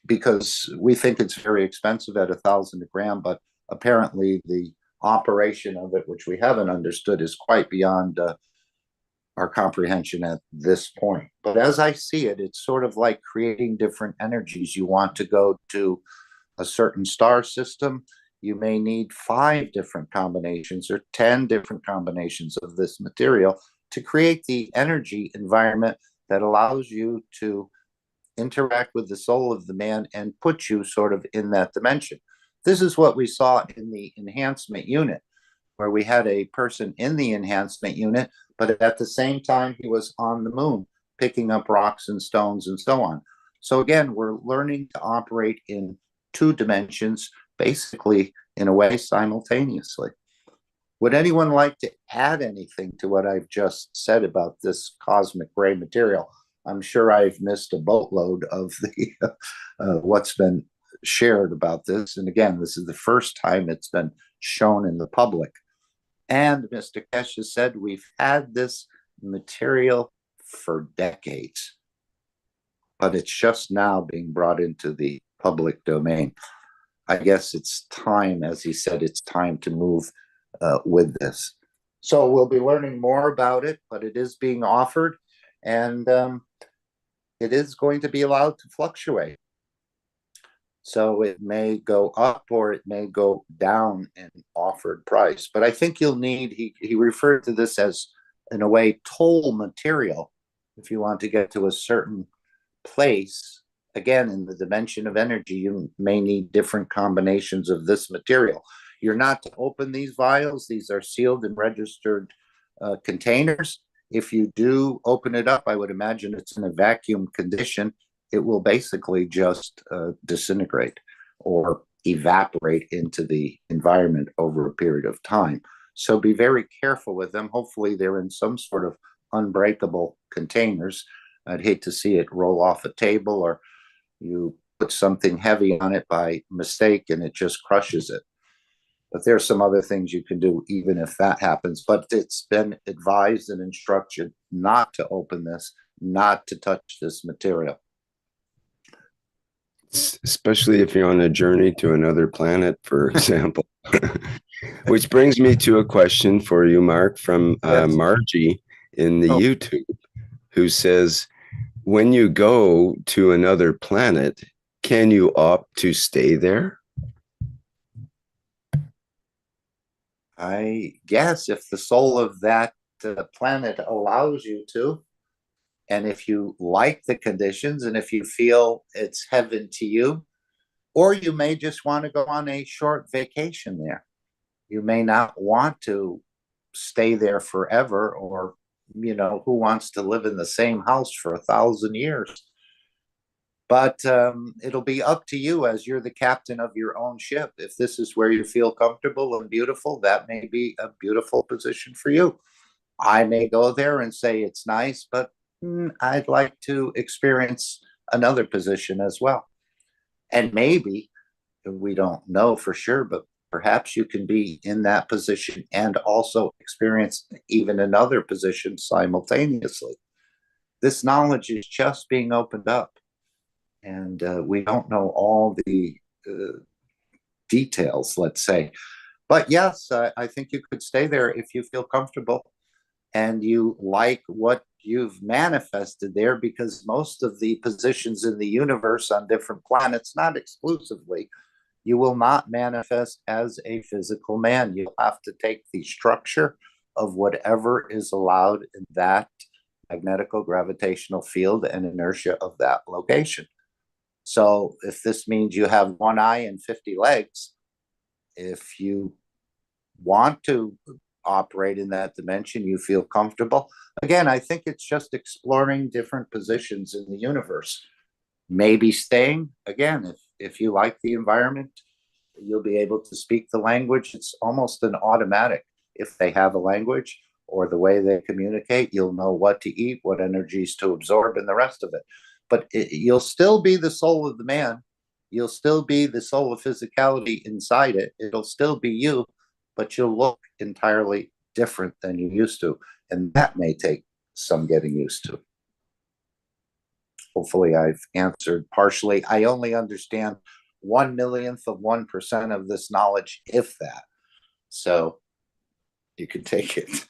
because we think it's very expensive at $1,000 a gram, but apparently the operation of it, which we haven't understood, is quite beyond our comprehension at this point. But as I see it, it's sort of like creating different energies. You want to go to a certain star system, you may need 5 different combinations or 10 different combinations of this material to create the energy environment that allows you to interact with the soul of the man and put you sort of in that dimension. This is what we saw in the enhancement unit, where we had a person in the enhancement unit, but at the same time, he was on the moon, picking up rocks and stones and so on. So again, we're learning to operate in 2 dimensions, basically, in a way, simultaneously. Would anyone like to add anything to what I've just said about this cosmic ray material? I'm sure I've missed a boatload of the what's been shared about this. And again, this is the first time it's been shown in the public. And Mr. Keshe said we've had this material for decades, but it's just now being brought into the public domain. I guess it's time, as he said, it's time to move with this. So we'll be learning more about it, but it is being offered, and it is going to be allowed to fluctuate. So it may go up or it may go down in offered price. But I think you'll need, he referred to this as, in a way, toll material. If you want to get to a certain place, again, in the dimension of energy, you may need different combinations of this material. You're not to open these vials. These are sealed and registered containers. If you do open it up, I would imagine it's in a vacuum condition. It will basically just disintegrate or evaporate into the environment over a period of time. So be very careful with them. Hopefully they're in some sort of unbreakable containers. I'd hate to see it roll off a table, or you put something heavy on it by mistake and it just crushes it. But there's some other things you can do even if that happens. But it's been advised and instructed not to open this, not to touch this material. Especially if you're on a journey to another planet, for example. Which brings me to a question for you, Mark, from Yes. Margie in the YouTube, who says, when you go to another planet, can you opt to stay there? I guess if the soul of that planet allows you to, and if you like the conditions, and if you feel it's heaven to you, or you may just want to go on a short vacation there. You may not want to stay there forever, or, you know, who wants to live in the same house for 1,000 years? But it'll be up to you, as you're the captain of your own ship. If this is where you feel comfortable and beautiful, that may be a beautiful position for you. I may go there and say it's nice, but I'd like to experience another position as well. And maybe, we don't know for sure, but perhaps you can be in that position and also experience even another position simultaneously. This knowledge is just being opened up. And we don't know all the details, let's say. But yes, I think you could stay there if you feel comfortable and you like what you've manifested there, because most of the positions in the universe on different planets, not exclusively, you will not manifest as a physical man. You'll have to take the structure of whatever is allowed in that magnetical gravitational field and inertia of that location. So if this means you have one eye and 50 legs, if you want to operate in that dimension, you feel comfortable. Again, I think it's just exploring different positions in the universe. Maybe staying, again, if you like the environment, you'll be able to speak the language. It's almost an automatic. If they have a language or the way they communicate, you'll know what to eat, what energies to absorb, and the rest of it. But you'll still be the soul of the man. You'll still be the soul of physicality inside it. It'll still be you, but you'll look entirely different than you used to. And that may take some getting used to. Hopefully I've answered partially. I only understand 1/1,000,000% of this knowledge, if that. So you can take it.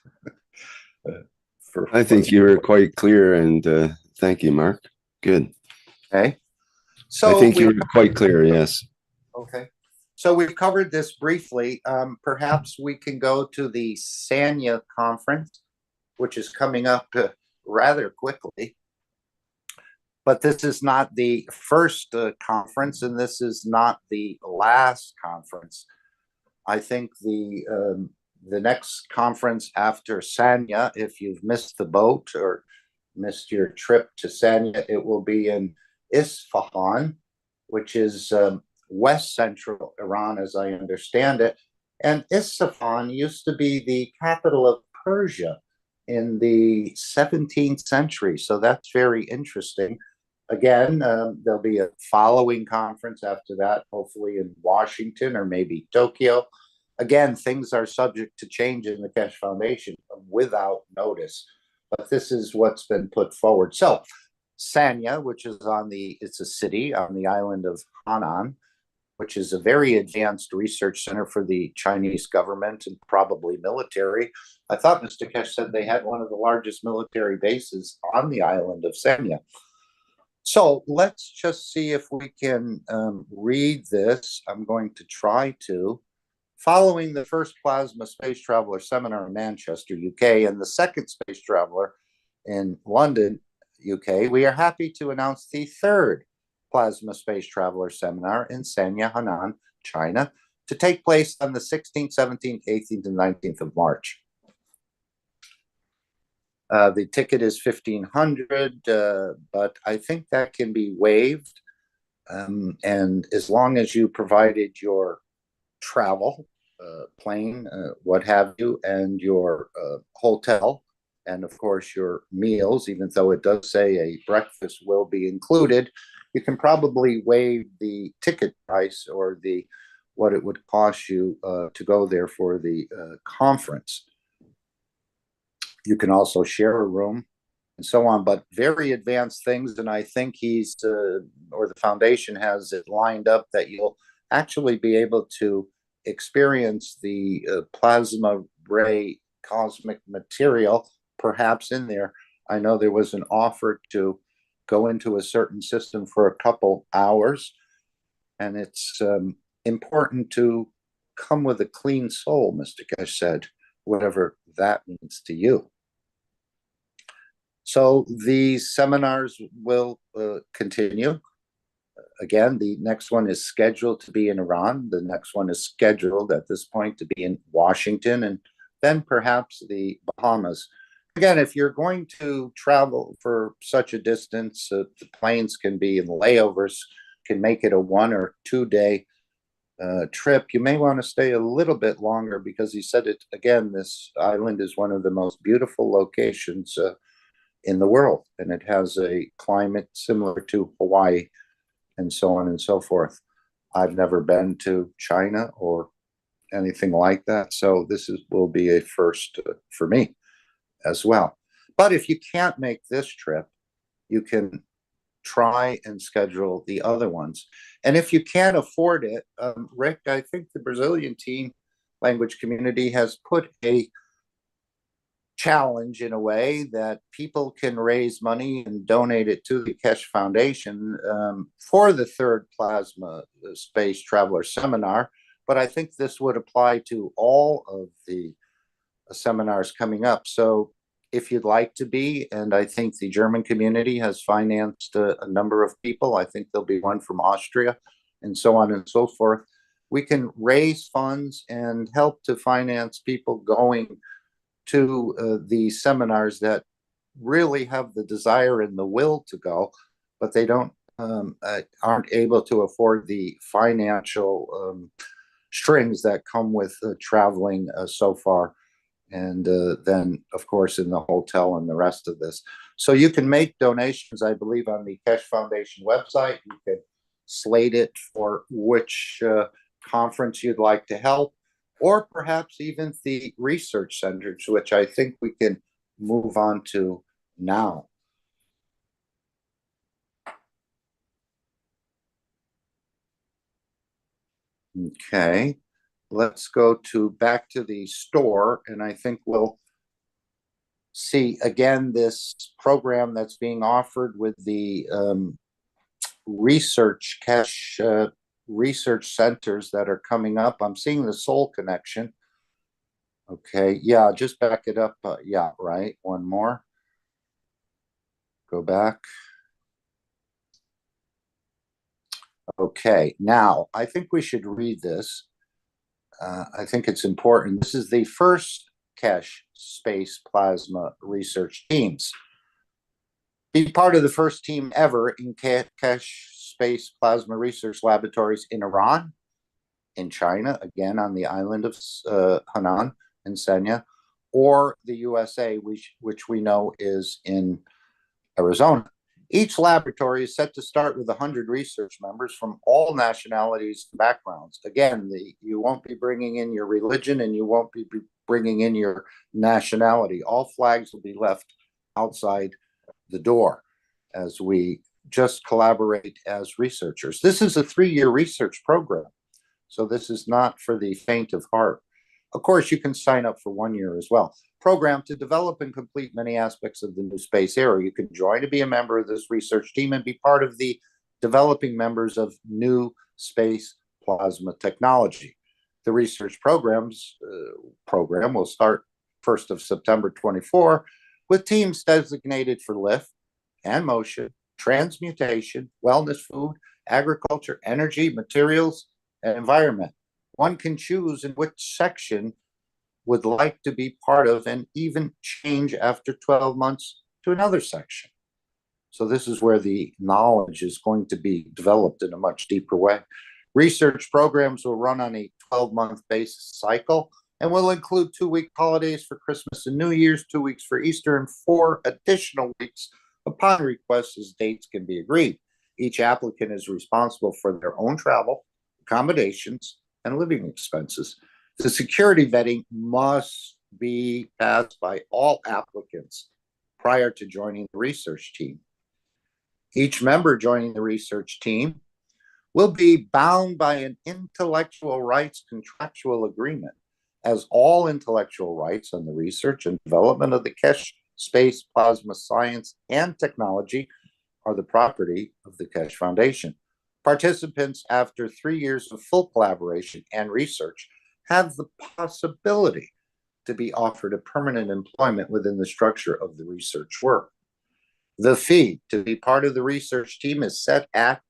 I think you were quite clear, and thank you, Mark. Good. Okay. So I think you were quite clear, yes. Okay. So we've covered this briefly. Perhaps we can go to the Sanya conference, which is coming up rather quickly. But this is not the first conference, and this is not the last conference. I think the next conference after Sanya, if you've missed the boat or missed your trip to Sanya, it will be in Isfahan, which is west central Iran, as I understand it. And Isfahan used to be the capital of Persia in the 17th century. So that's very interesting. Again, there'll be a following conference after that, hopefully in Washington or maybe Tokyo. Again, things are subject to change in the Keshe Foundation without notice. But this is what's been put forward. So Sanya, which is it's a city on the island of Hainan, which is a very advanced research center for the Chinese government and probably military. I thought Mr. Keshe said they had one of the largest military bases on the island of Sanya. So let's just see if we can read this. I'm going to try to. Following the first Plasma Space Traveler seminar in Manchester, UK, and the second Space Traveler in London, UK, we are happy to announce the third Plasma Space Traveler seminar in Sanya, Henan, China, to take place on the 16th, 17th, 18th, and 19th of March. The ticket is $1,500, but I think that can be waived. And as long as you provided your travel, plane, what have you, and your hotel, and of course your meals, even though it does say a breakfast will be included, you can probably waive the ticket price or the what it would cost you to go there for the conference. You can also share a room and so on, but very advanced things. And I think he's, or the foundation has it lined up that you'll actually be able to experience the plasma ray cosmic material perhaps in there. I know there was an offer to go into a certain system for a couple hours, and it's important to come with a clean soul, Mr. Keshe said, whatever that means to you. So these seminars will continue. Again, the next one is scheduled to be in Iran. The next one is scheduled at this point to be in Washington, and then perhaps the Bahamas. Again, if you're going to travel for such a distance, the planes can be in layovers, can make it a 1 or 2 day trip. You may want to stay a little bit longer because he said it again, this island is one of the most beautiful locations in the world, and it has a climate similar to Hawaii and so on and so forth. I've never been to China or anything like that, so this will be a first for me as well. But if you can't make this trip, you can try and schedule the other ones. And if you can't afford it, Rick, I think the Brazilian team language community has put a challenge in a way that people can raise money and donate it to the Keshe Foundation for the third Plasma Space Traveler Seminar. But I think this would apply to all of the seminars coming up. So if you'd like to be, and I think the German community has financed a number of people, I think there'll be one from Austria and so on and so forth. We can raise funds and help to finance people going to the seminars that really have the desire and the will to go, but they don't aren't able to afford the financial strings that come with traveling so far, and then of course in the hotel and the rest of this. So you can make donations, I believe, on the Keshe Foundation website. You can slate it for which conference you'd like to help, or perhaps even the research centers, which I think we can move on to now. Okay, let's go back to the store, and I think we'll see again this program that's being offered with the research Keshe research centers that are coming up. I'm seeing the Soul Connection. Okay, yeah, just back it up. Yeah, right. One more. Go back. Okay, now I think we should read this. I think it's important. This is the first Keshe Space Plasma Research Teams. Be part of the first team ever in Keshe Space Plasma Research Laboratories in Iran, in China, again on the island of Henan and Sanya, or the USA, which we know is in Arizona. Each laboratory is set to start with 100 research members from all nationalities and backgrounds. Again, you won't be bringing in your religion, and you won't be bringing in your nationality. All flags will be left outside the door as we just collaborate as researchers. This is a 3-year research program, so this is not for the faint of heart. Of course, you can sign up for 1 year as well. program to develop and complete many aspects of the new space era. You can join to be a member of this research team and be part of the developing members of new space plasma technology. The research program will start 1st of September 24 with teams designated for lift and motion, transmutation, wellness, food, agriculture, energy, materials, and environment. One can choose in which section would like to be part of and even change after 12 months to another section. So this is where the knowledge is going to be developed in a much deeper way. Research programs will run on a 12-month basis cycle and will include 2-week holidays for Christmas and New Year's, 2 weeks for Easter, and 4 additional weeks upon request as dates can be agreed. Each applicant is responsible for their own travel, accommodations, and living expenses. The security vetting must be passed by all applicants prior to joining the research team. Each member joining the research team will be bound by an intellectual rights contractual agreement, as all intellectual rights on the research and development of the Keshe space plasma science and technology are the property of the Keshe Foundation. Participants, after 3 years of full collaboration and research, have the possibility to be offered a permanent employment within the structure of the research work. The fee to be part of the research team is set at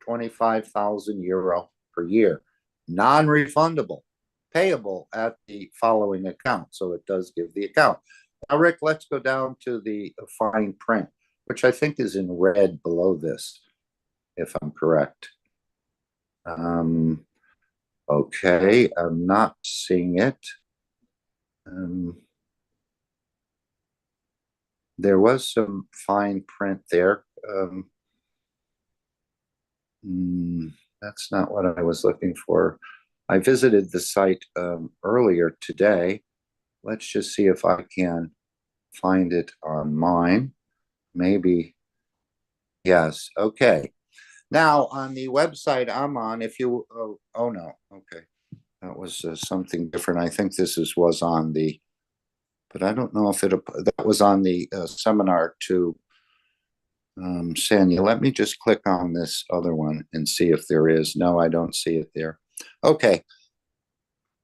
€25,000 per year, non-refundable, payable at the following account. So it does give the account. Now, Rick, let's go down to the fine print, which I think is in red below this, if I'm correct. Okay, I'm not seeing it. There was some fine print there. That's not what I was looking for. I visited the site earlier today. Let's just see if I can find it on mine. Maybe, yes, okay. Now, on the website I'm on, if you, oh no, okay. That was something different. I think this was on the, but I don't know if that was on the seminar to Sanya. Let me just click on this other one and see if there is. No, I don't see it there. Okay.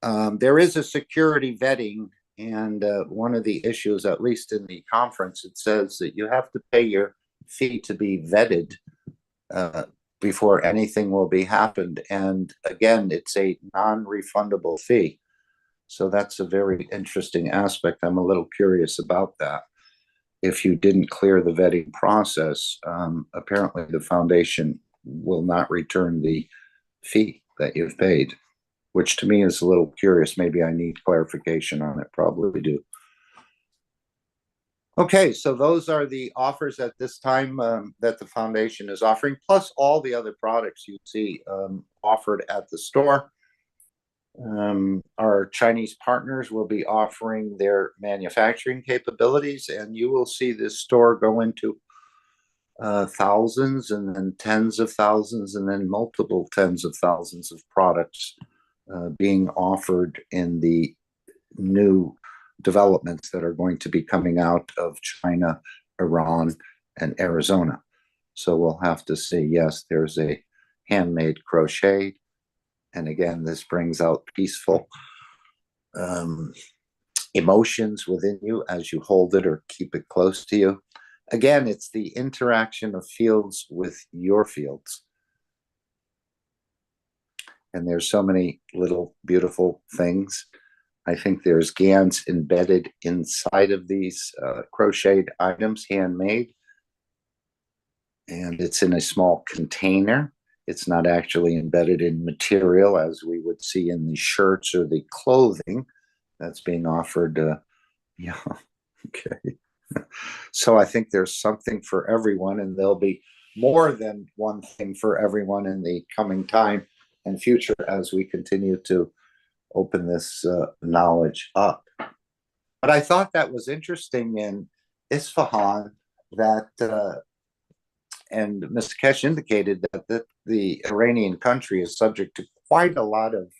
There is a security vetting, and one of the issues, at least in the conference, it says that you have to pay your fee to be vetted before anything will be happened. And again, it's a non-refundable fee. So that's a very interesting aspect. I'm a little curious about that. If you didn't clear the vetting process, apparently the foundation will not return the fee that you've paid, which to me is a little curious. Maybe I need clarification on it, probably do. Okay, so those are the offers at this time that the foundation is offering, plus all the other products you see offered at the store. Our Chinese partners will be offering their manufacturing capabilities, and you will see this store go into thousands and then tens of thousands and then multiple tens of thousands of products being offered in the new developments that are going to be coming out of China, Iran, and Arizona. So we'll have to see. Yes, there's a handmade crochet. And again, this brings out peaceful emotions within you as you hold it or keep it close to you. Again, it's the interaction of fields with your fields. And there's so many little beautiful things. I think there's GANs embedded inside of these crocheted items, handmade. And it's in a small container. It's not actually embedded in material as we would see in the shirts or the clothing that's being offered. Yeah, okay. So I think there's something for everyone, and there'll be more than one thing for everyone in the coming time and future as we continue to open this knowledge up. But I thought that was interesting in Isfahan that, and Mr. Keshe indicated that the Iranian country is subject to quite a lot of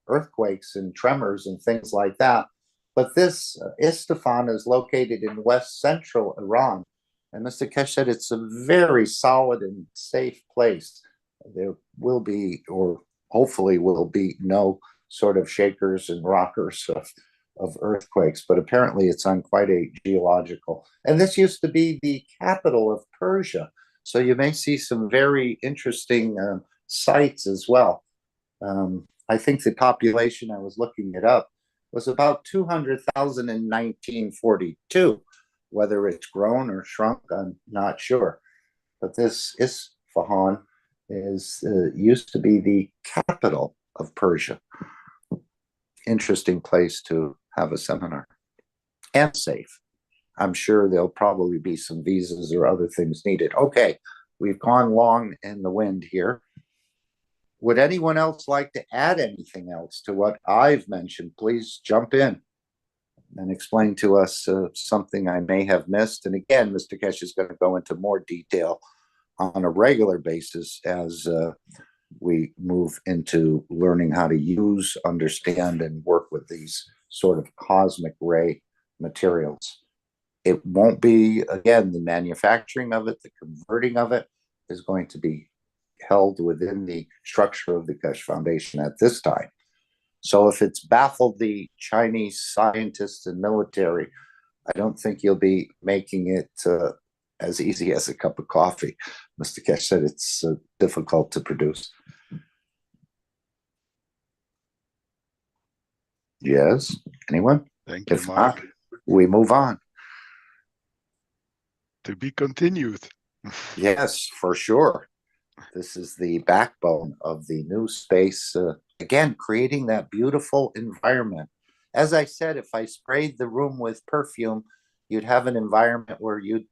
earthquakes and tremors and things like that. But this Isfahan is located in west central Iran. And Mr. Keshe said it's a very solid and safe place. There will be, or hopefully will be, no sort of shakers and rockers of earthquakes, but apparently it's on quite a geological. And this used to be the capital of Persia. So you may see some very interesting sites as well. I think the population, I was looking it up, was about 200,000 in 1942. Whether it's grown or shrunk, I'm not sure. But this Isfahan used to be the capital of Persia. Interesting place to have a seminar. And safe. I'm sure there'll probably be some visas or other things needed. Okay, we've gone long in the wind here. Would anyone else like to add anything else to what I've mentioned? Please jump in and explain to us something I may have missed. And again, Mr. Keshe is going to go into more detail on a regular basis as we move into learning how to use, understand, and work with these sort of cosmic ray materials. It won't be, again, the manufacturing of it, the converting of it is going to be held within the structure of the Keshe Foundation at this time. So if it's baffled the Chinese scientists and military, I don't think you'll be making it as easy as a cup of coffee. Mr. Keshe said it's difficult to produce. Yes, anyone? Thank you, If Mark. not, we move on. To be continued. Yes, for sure. This is the backbone of the new space. Again, creating that beautiful environment. As I said, if I sprayed the room with perfume, you'd have an environment where you'd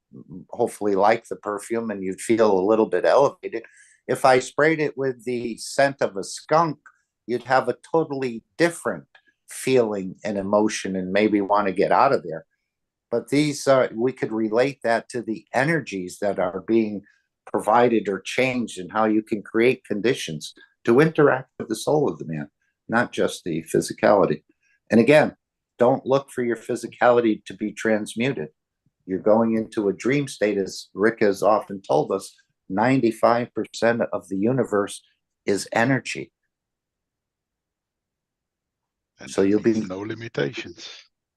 hopefully like the perfume and you'd feel a little bit elevated. If I sprayed it with the scent of a skunk, you'd have a totally different feeling and emotion and maybe want to get out of there. But these, we could relate that to the energies that are being provided or changed and how you can create conditions to interact with the soul of the man, not just the physicality. And again, don't look for your physicality to be transmuted. You're going into a dream state, as Rick has often told us, 95% of the universe is energy. And so you'll be no limitations.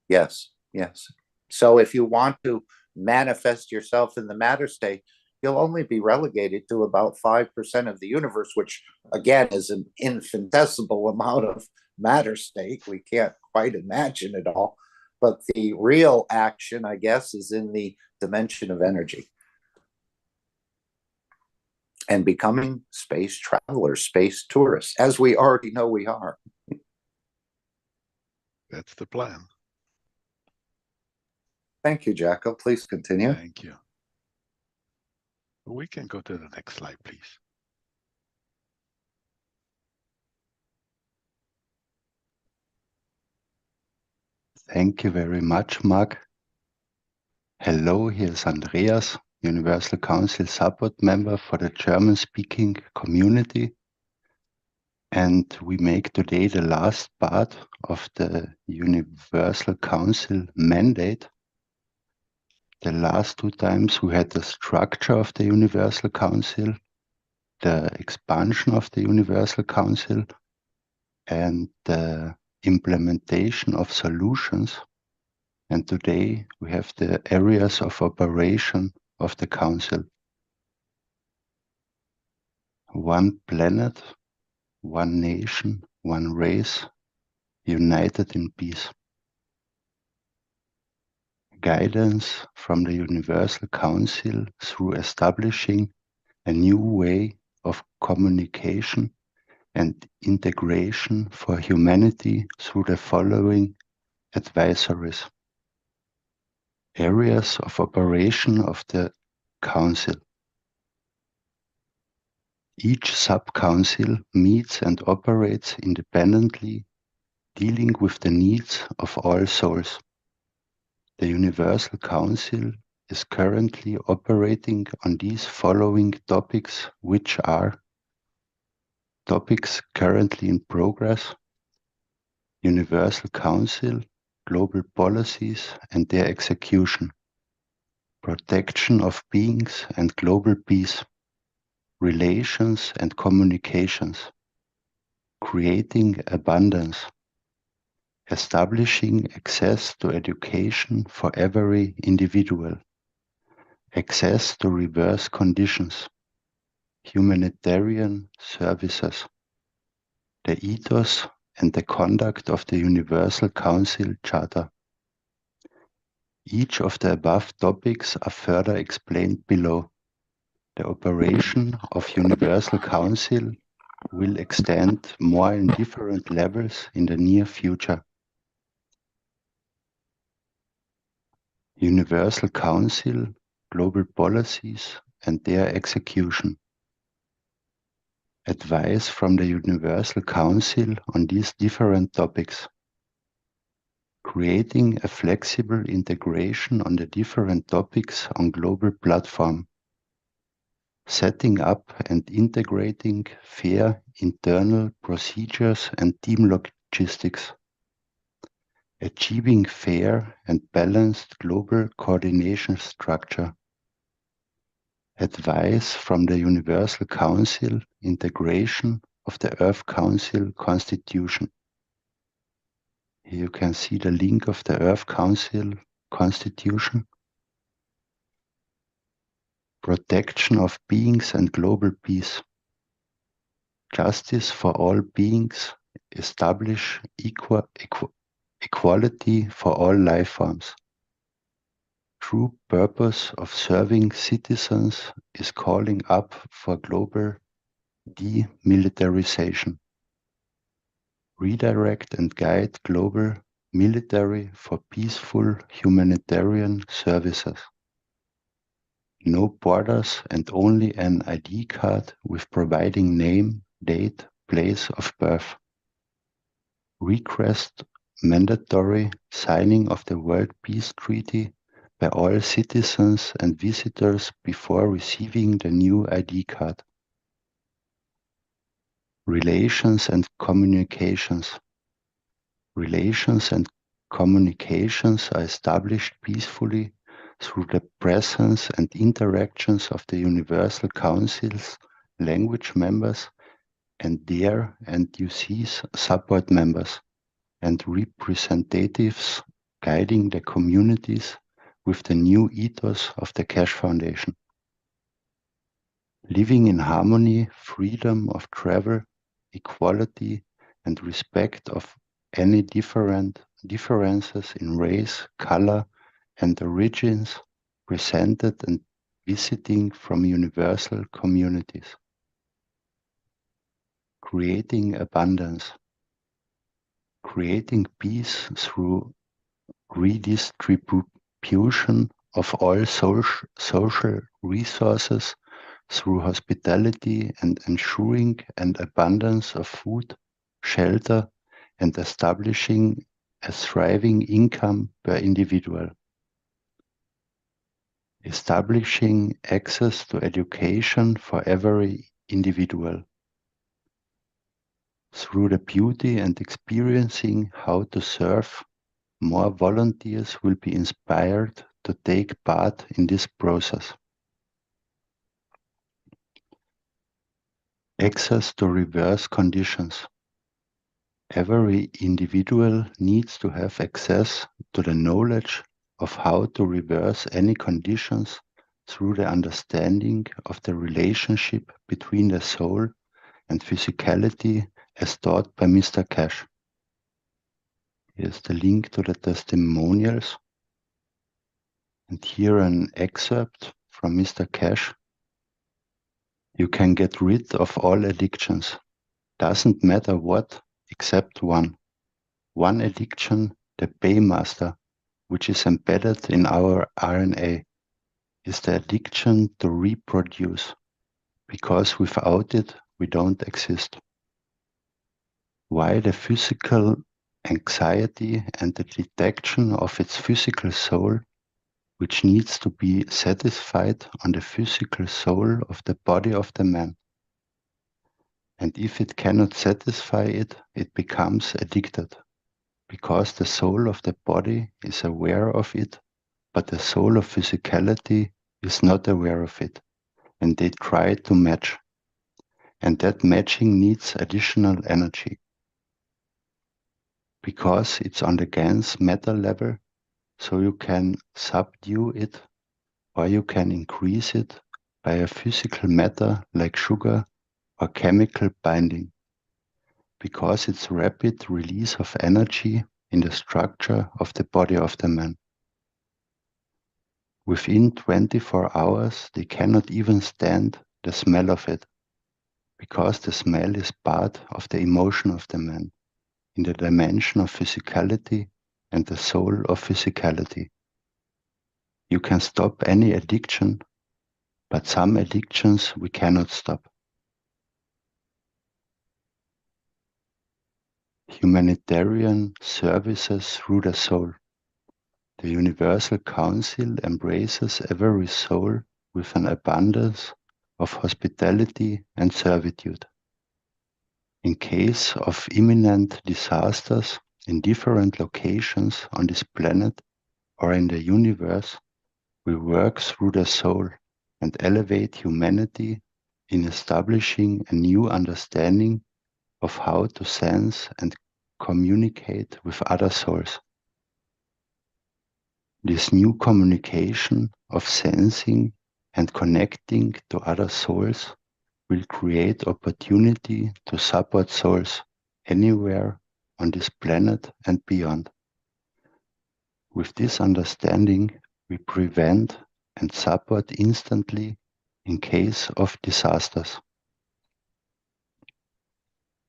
Yes, yes. So if you want to manifest yourself in the matter state, you'll only be relegated to about 5% of the universe, which again is an infinitesimal amount of matter state. We can't quite imagine it all. But the real action, I guess, is in the dimension of energy. And becoming space travelers, space tourists, as we already know we are. That's the plan. Thank you, Jacko. Please continue. Thank you. We can go to the next slide, please. Thank you very much, Mark. Hello, here's Andreas, Universal Council support member for the German-speaking community. And we make today the last part of the Universal Council mandate. The last two times we had the structure of the Universal Council, the expansion of the Universal Council, and the implementation of solutions. And today we have the areas of operation of the Council. One planet, one nation, one race, united in peace. Guidance from the Universal Council through establishing a new way of communication and integration for humanity through the following advisories. Areas of operation of the Council. Each sub-council meets and operates independently, dealing with the needs of all souls. The Universal Council is currently operating on these following topics, which are topics currently in progress. Universal Council global policies and their execution, protection of beings and global peace, relations and communications, creating abundance, establishing access to education for every individual, access to reverse conditions, humanitarian services, the ethos and the conduct of the Universal Council Charter. Each of the above topics are further explained below. The operation of Universal Council will extend more in different levels in the near future. Universal Council, global policies and their execution. Advice from the Universal Council on these different topics. Creating a flexible integration on the different topics on global platform. Setting up and integrating fair internal procedures and team logistics. Achieving fair and balanced global coordination structure. Advice from the Universal Council, integration of the Earth Council Constitution. Here you can see the link of the Earth Council Constitution. Protection of beings and global peace. Justice for all beings. Establish equality for all life forms. True purpose of serving citizens is calling up for global demilitarization. Redirect and guide global military for peaceful humanitarian services. No borders and only an ID card with providing name, date, place of birth. Request mandatory signing of the World Peace Treaty by all citizens and visitors before receiving the new ID card. Relations and communications. Relations and communications are established peacefully through the presence and interactions of the Universal Council's language members and their NUC's support members and representatives guiding the communities with the new ethos of the Keshe Foundation. Living in harmony, freedom of travel, equality and respect of any differences in race, color and origins presented and visiting from universal communities. Creating abundance. Creating peace through redistribution of all social resources through hospitality and ensuring an abundance of food, shelter, and establishing a thriving income per individual. Establishing access to education for every individual. Through the beauty and experiencing how to serve, more volunteers will be inspired to take part in this process. Access to reverse conditions. Every individual needs to have access to the knowledge of how to reverse any conditions through the understanding of the relationship between the soul and physicality as taught by Mr. Keshe. Here's the link to the testimonials. And here an excerpt from Mr. Keshe. You can get rid of all addictions. Doesn't matter what, except one. One addiction, the paymaster, which is embedded in our RNA, is the addiction to reproduce, because without it, we don't exist. Why the physical anxiety and the detection of its physical soul, which needs to be satisfied on the physical soul of the body of the man. And if it cannot satisfy it, it becomes addicted. because the soul of the body is aware of it, but the soul of physicality is not aware of it, and they try to match. And that matching needs additional energy. Because it's on the dense matter level, so you can subdue it or you can increase it by a physical matter like sugar or chemical binding. Because it's rapid release of energy in the structure of the body of the man. Within 24 hours, they cannot even stand the smell of it, because the smell is part of the emotion of the man, in the dimension of physicality and the soul of physicality. You can stop any addiction, but some addictions we cannot stop. Humanitarian services through the soul. The Universal Council embraces every soul with an abundance of hospitality and servitude. In case of imminent disasters in different locations on this planet or in the universe, we work through the soul and elevate humanity in establishing a new understanding of how to sense and communicate with other souls. This new communication of sensing and connecting to other souls will create opportunity to support souls anywhere on this planet and beyond. With this understanding, we prevent and support instantly in case of disasters.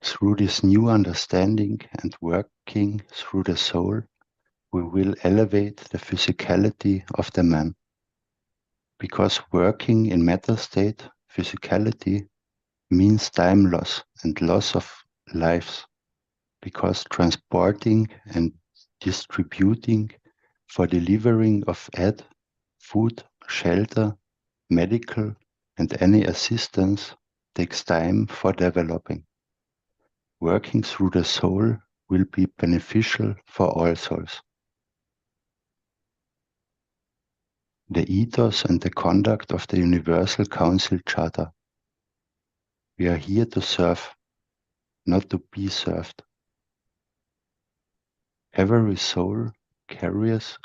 Through this new understanding and working through the soul, we will elevate the physicality of the man. Because working in matter state, physicality means time loss and loss of lives. Because transporting and distributing for delivering of aid, food, shelter, medical, and any assistance takes time for developing. Working through the soul will be beneficial for all souls. The ethos and the conduct of the Universal Council Charter. We are here to serve, not to be served. Every soul carries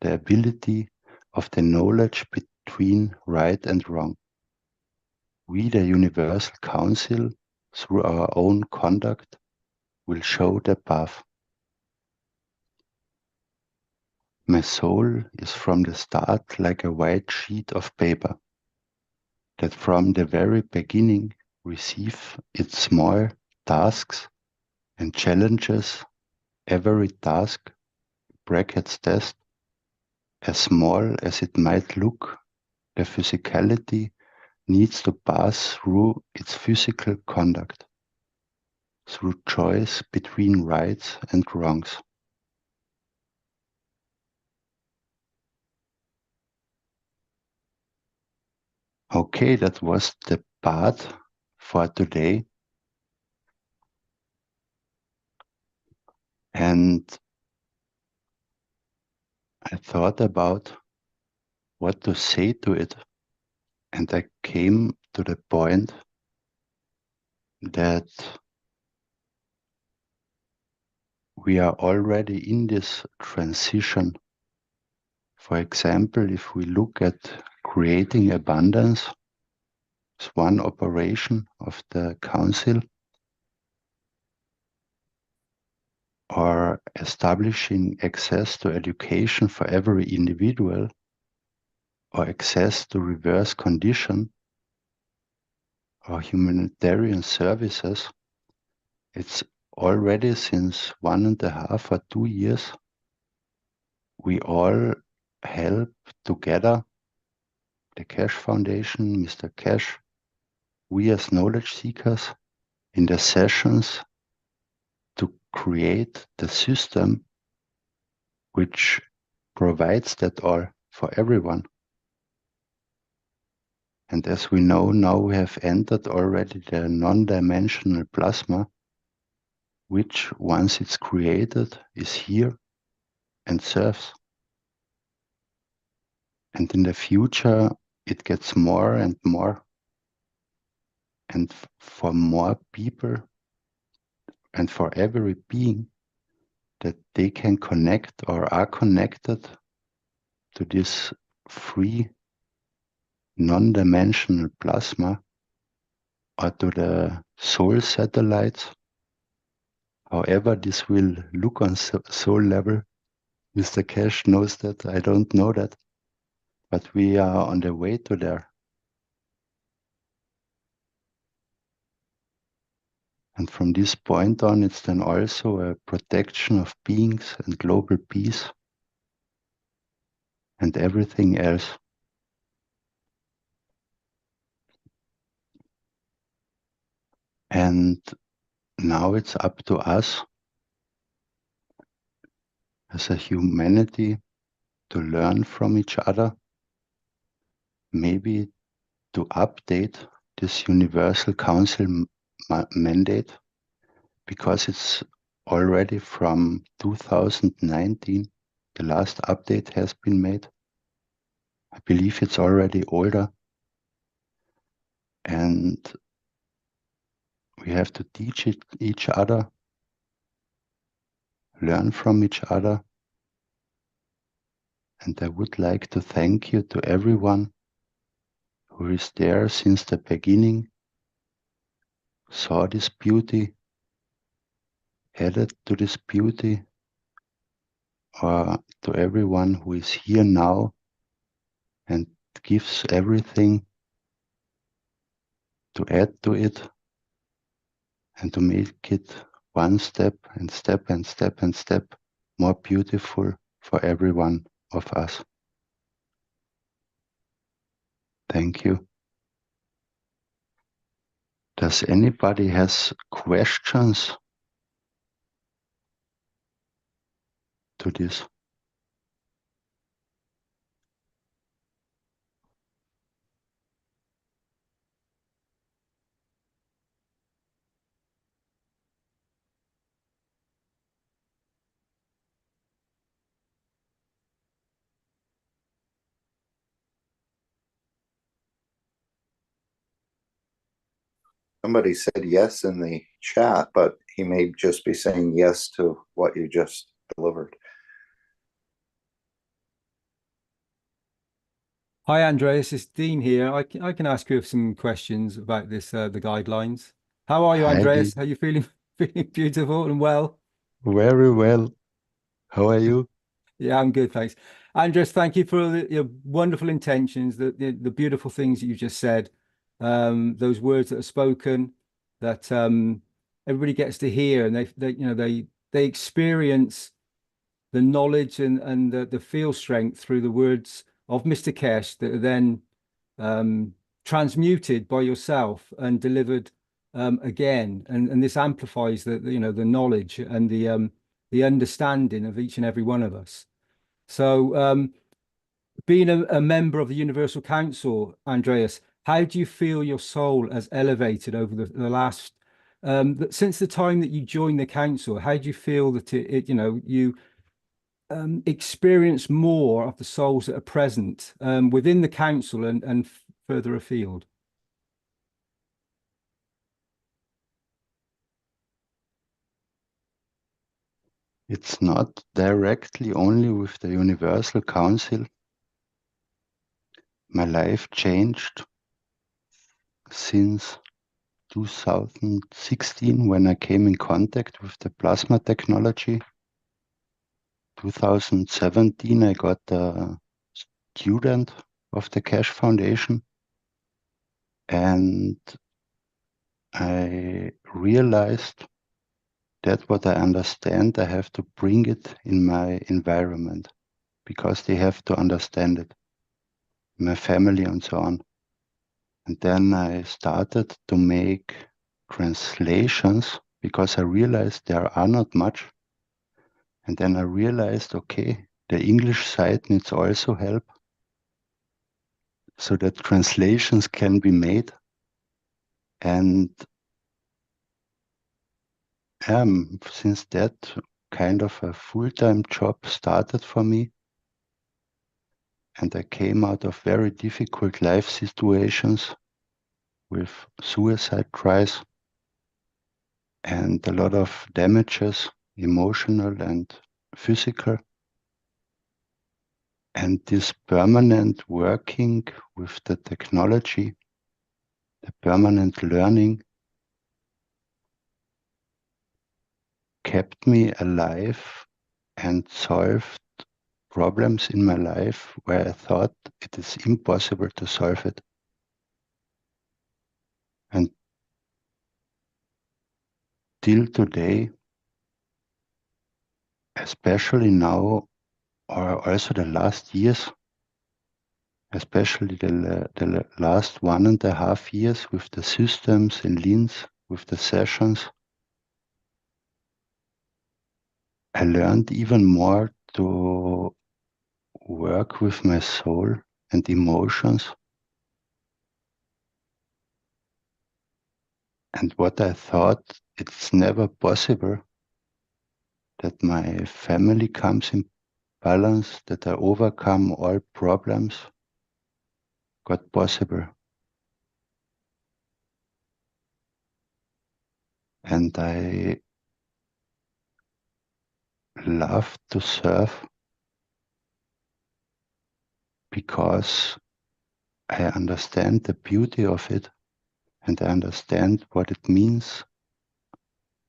the ability of the knowledge between right and wrong. We, the Universal Council, through our own conduct, will show the path. My soul is from the start like a white sheet of paper, that from the very beginning receive its small tasks and challenges. Every task, brackets test, as small as it might look, the physicality needs to pass through its physical conduct, through choice between rights and wrongs. Okay, that was the part for today. And I thought about what to say to it. And I came to the point that we are already in this transition. For example, if we look at creating abundance, it's one operation of the council, or establishing access to education for every individual, or access to reverse condition, or humanitarian services. It's already since 1.5 or 2 years, we all help together, the Keshe Foundation, Mr. Keshe, we as knowledge seekers, in the sessions to create the system which provides that all for everyone. And as we know, now we have entered already the non-dimensional plasma. which once it's created is here and serves. And in the future, it gets more and more. And for more people and for every being that they can connect or are connected to this free non-dimensional plasma or to the soul satellites, however this will look on soul level. Mr. Keshe knows that, I don't know that, but we are on the way to there. And from this point on, it's then also a protection of beings and global peace and everything else. And now it's up to us as a humanity to learn from each other, maybe to update this Universal Council mandate, because it's already from 2019, the last update has been made. I believe it's already older. And we have to teach each other, learn from each other. And I would like to thank you to everyone who is there since the beginning, saw this beauty, added to this beauty, or to everyone who is here now and gives everything to add to it and to make it one step and step and step and step more beautiful for every one of us. Thank you. Does anybody has questions to this? Somebody said yes in the chat, but he may just be saying yes to what you just delivered. Hi, Andreas. It's Dean here. I can ask you some questions about this, the guidelines. How are you, Hi, Andreas? Dean. Are you feeling feeling beautiful and well? Very well. How are you? Yeah, I'm good, thanks. Andres, thank you for your wonderful intentions, the beautiful things that you just said, those words that are spoken, that everybody gets to hear, and they experience the knowledge and the feel strength through the words of Mr. Keshe that are then transmuted by yourself and delivered again, and this amplifies the knowledge and the understanding of each and every one of us. So, being a member of the Universal Council, Andreas, how do you feel your soul has elevated over the last, since the time that you joined the council? How do you feel that you experience more of the souls that are present within the council and further afield? It's not directly only with the Universal Council. My life changed since 2016 when I came in contact with the plasma technology. 2017 I got a student of the Keshe Foundation, and I realized that what I understand, I have to bring it in my environment, because they have to understand it, my family and so on. And then I started to make translations, because I realized there are not much. And then I realized, okay, the English side needs also help, so that translations can be made. And Since that kind of a full-time job started for me, and I came out of very difficult life situations with suicide tries and a lot of damages, emotional and physical. And this permanent working with the technology, the permanent learning, kept me alive and solved problems in my life where I thought it is impossible to solve it. And till today, especially now, or also the last years, especially the last 1.5 years with the systems in Linz, with the sessions, I learned even more to work with my soul and emotions. And what I thought it's never possible, that my family comes in balance, that I overcome all problems, got possible. And I love to serve because I understand the beauty of it, and I understand what it means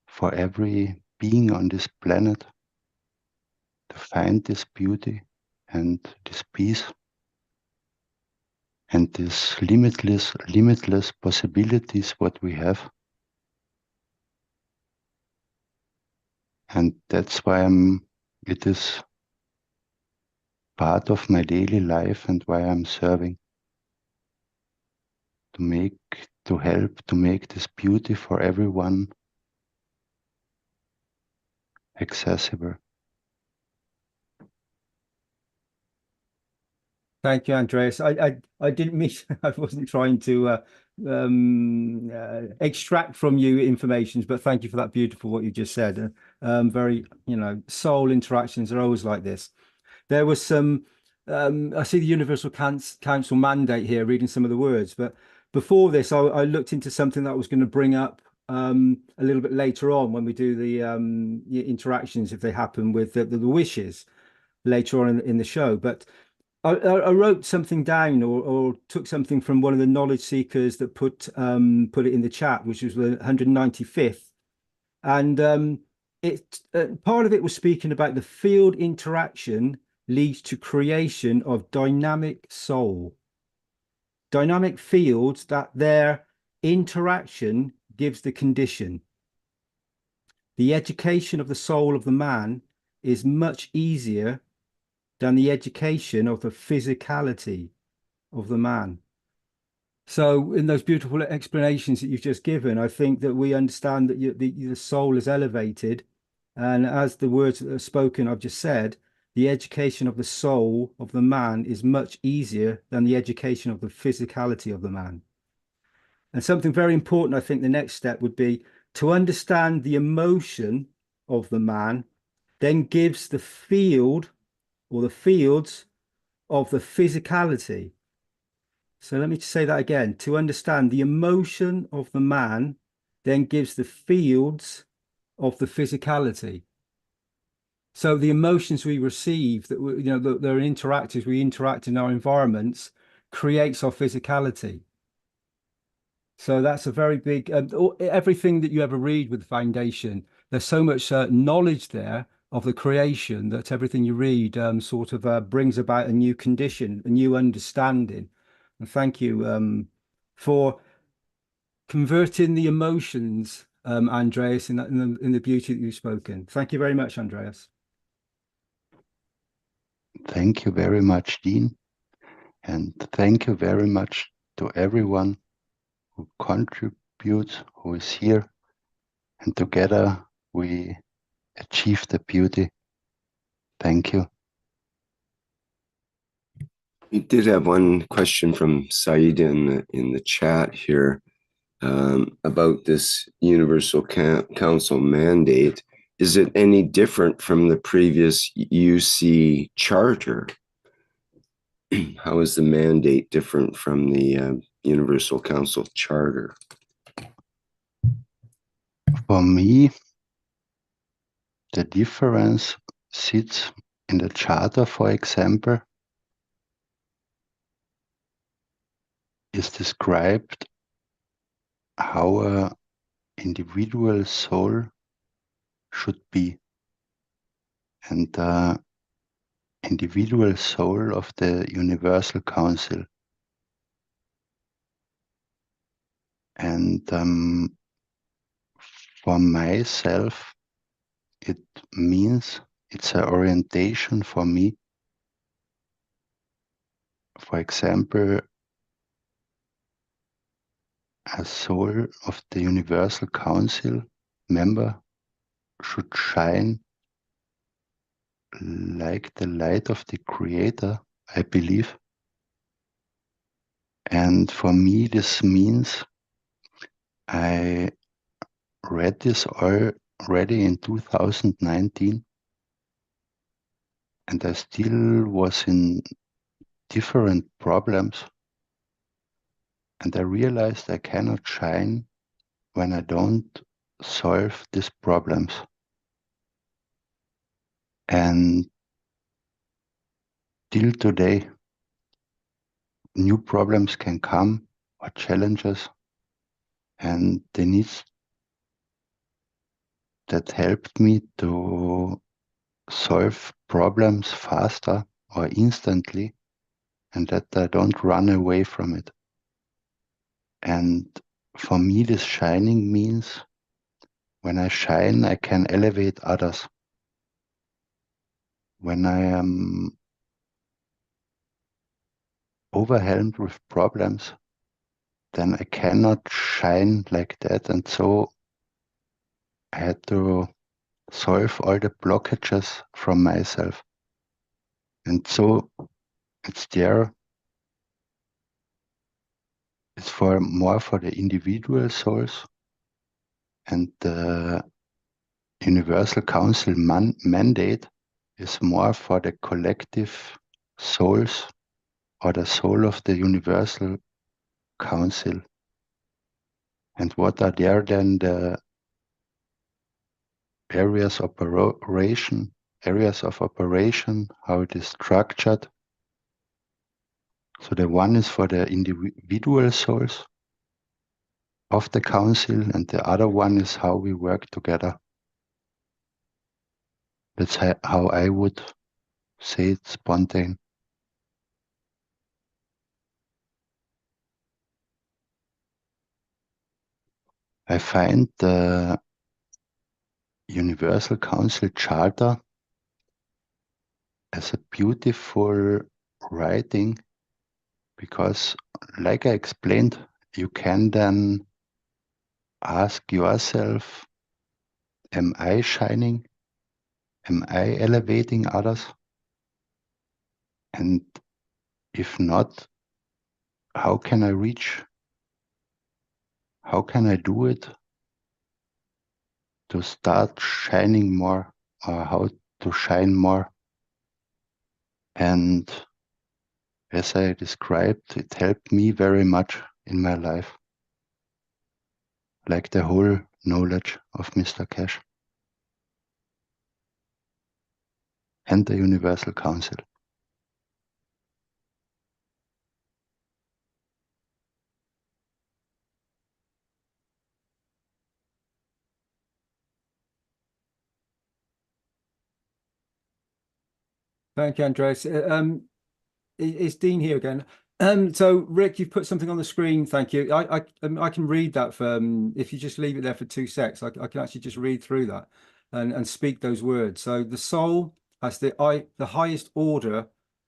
for every being on this planet to find this beauty and this peace and these limitless possibilities what we have. And that's why it is part of my daily life and why I'm serving, to help to make this beauty for everyone accessible. Thank you, Andreas. I didn't mean, I wasn't trying to extract from you information, but thank you for that beautiful what you just said. Very, soul interactions are always like this. There was some, I see the Universal Council mandate here, reading some of the words, but before this, I looked into something that I was going to bring up a little bit later on when we do the interactions, if they happen, with the wishes later on in the show. But I wrote something down or took something from one of the knowledge seekers that put it in the chat, which was the 195th. And part of it was speaking about the field interaction leads to creation of dynamic soul. Dynamic fields, that their interaction gives the condition. The education of the soul of the man is much easier than the education of the physicality of the man. So in those beautiful explanations that you've just given, I think that we understand that the soul is elevated. And as the words that are spoken, I've just said, the education of the soul of the man is much easier than the education of the physicality of the man. And something very important, I think the next step would be to understand the emotion of the man, then gives the field or the fields of the physicality. So let me just say that again. To understand the emotion of the man, then gives the fields of the physicality. So the emotions we receive, that they're interactive, we interact in our environments, creates our physicality. So that's a very big, everything that you ever read with the foundation, there's so much knowledge there of the creation that everything you read sort of brings about a new condition, a new understanding. And thank you for converting the emotions, Andreas, in the beauty that you've spoken. Thank you very much, Andreas. Thank you very much, Dean. And thank you very much to everyone who contributes, who is here. And together we achieve the beauty. Thank you. We did have one question from Said in the chat here. about this Universal Council mandate. Is it any different from the previous UC charter? How is the mandate different from the Universal Council charter? For me, the difference sits in the charter, for example, is described how an individual soul should be. And the individual soul of the Universal Council. And for myself, it means it's an orientation for me. For example, a soul of the Universal Council member should shine like the light of the Creator, I believe. And for me, this means I read this already in 2019, and I still was in different problems. And I realized I cannot shine when I don't solve these problems. And till today, new problems can come or challenges, and the needs that helped me to solve problems faster or instantly, and that I don't run away from it. And for me, this shining means when I shine, I can elevate others. When I am overwhelmed with problems, then I cannot shine like that. And so I had to solve all the blockages from myself. And so it's there. It's more for the individual souls, and the Universal Council mandate is more for the collective souls, or the soul of the Universal Council. And what are there then the areas of operation, how it is structured? So the one is for the individual souls of the council, and the other one is how we work together. That's how I would say it spontaneously. I find the Universal Council Charter as a beautiful writing, because, like I explained, you can then ask yourself, am I shining? Am I elevating others? And if not, how can I reach? How can I do it to start shining more, or how to shine more? And as I described, it helped me very much in my life, like the whole knowledge of Mr. Keshe and the Universal Council. Thank you, Andreas. It's Dean here again. So Rick, you've put something on the screen. Thank you. I can read that for, if you just leave it there for 2 seconds. I can actually just read through that and speak those words. So the soul has the highest order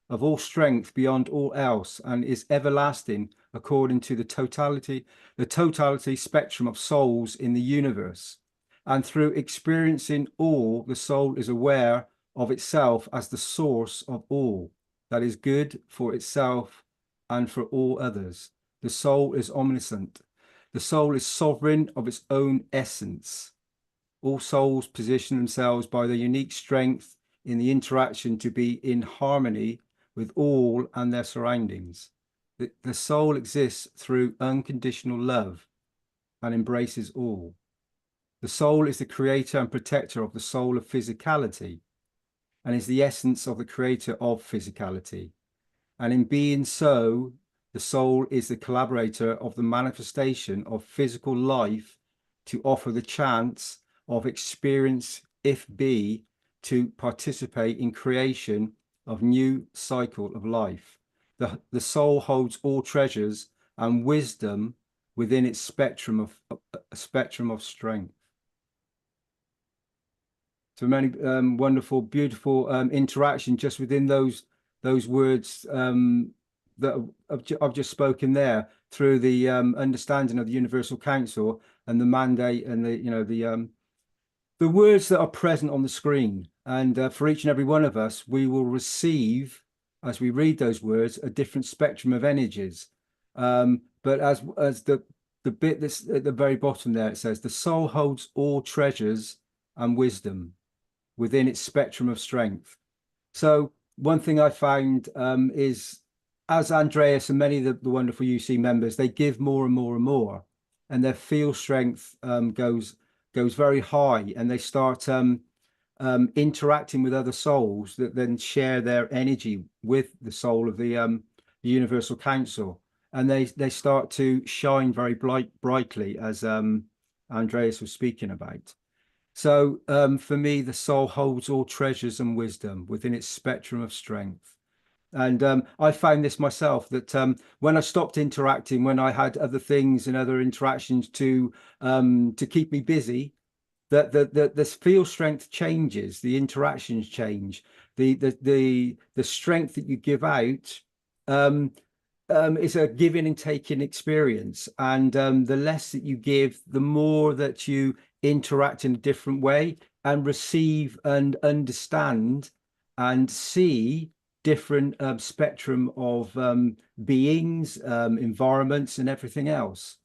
of all strength beyond all else, and is everlasting according to the totality spectrum of souls in the universe. And through experiencing all, the soul is aware of itself as the source of all that is good for itself and for all others. The soul is omniscient. The soul is sovereign of its own essence. All souls position themselves by their unique strength in the interaction to be in harmony with all and their surroundings. The soul exists through unconditional love and embraces all. The soul is the creator and protector of the soul of physicality and is the essence of the creator of physicality. And in being so, the soul is the collaborator of the manifestation of physical life to offer the chance of experience, if be, to participate in creation of new cycle of life. The soul holds all treasures and wisdom within its spectrum of strength. So many wonderful, beautiful interaction just within those words that I've just spoken there, through the understanding of the Universal Council and the mandate and the words that are present on the screen. And for each and every one of us, we will receive, as we read those words, a different spectrum of energies. But as the bit that's at the very bottom there, it says, the soul holds all treasures and wisdom within its spectrum of strength. So one thing I found is, as Andreas and many of the wonderful UC members, they give more and more and more, and their field strength goes very high, and they start interacting with other souls that then share their energy with the soul of the Universal Council, and they start to shine very brightly, as Andreas was speaking about. So for me, the soul holds all treasures and wisdom within its spectrum of strength. And I found this myself, that when I stopped interacting, when I had other things and other interactions to keep me busy, that the field strength changes, the interactions change, the strength that you give out is a giving and taking experience. And the less that you give, the more that you interact in a different way and receive and understand and see different spectrum of beings, environments, and everything else.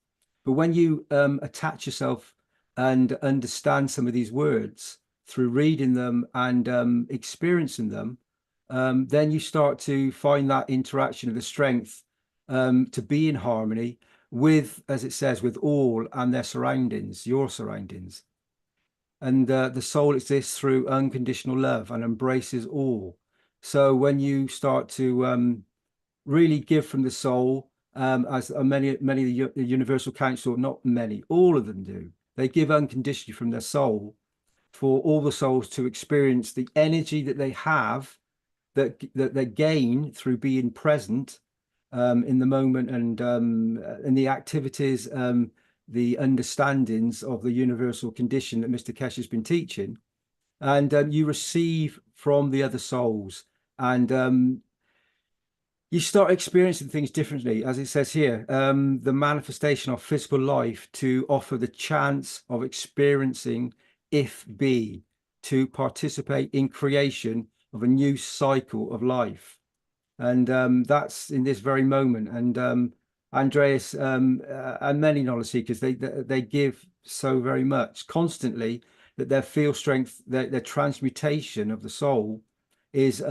But when you attach yourself and understand some of these words through reading them and experiencing them, then you start to find that interaction of the strength to be in harmony with, as it says, with all and their surroundings, your surroundings. And the soul exists through unconditional love and embraces all. So when you start to really give from the soul, as many of the Universal Council, not many, all of them do, they give unconditionally from their soul for all the souls to experience the energy that they have, that they gain through being present in the moment, and in the activities, the understandings of the universal condition that Mr. Keshe has been teaching. And you receive from the other souls, and you start experiencing things differently, as it says here, the manifestation of physical life to offer the chance of experiencing, if be, to participate in creation of a new cycle of life. And that's in this very moment. And Andreas and many knowledge seekers, they give so very much constantly, that their field strength, their transmutation of the soul is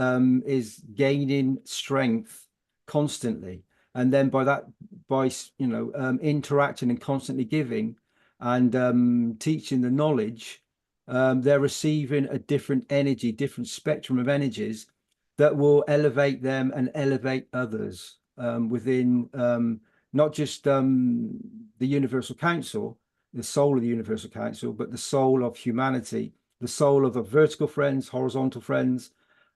gaining strength constantly. And then by interacting and constantly giving and teaching the knowledge, they're receiving a different energy, different spectrum of energies that will elevate them and elevate others within not just the Universal Council, the soul of the Universal Council, but the soul of humanity, the soul of the vertical friends, horizontal friends,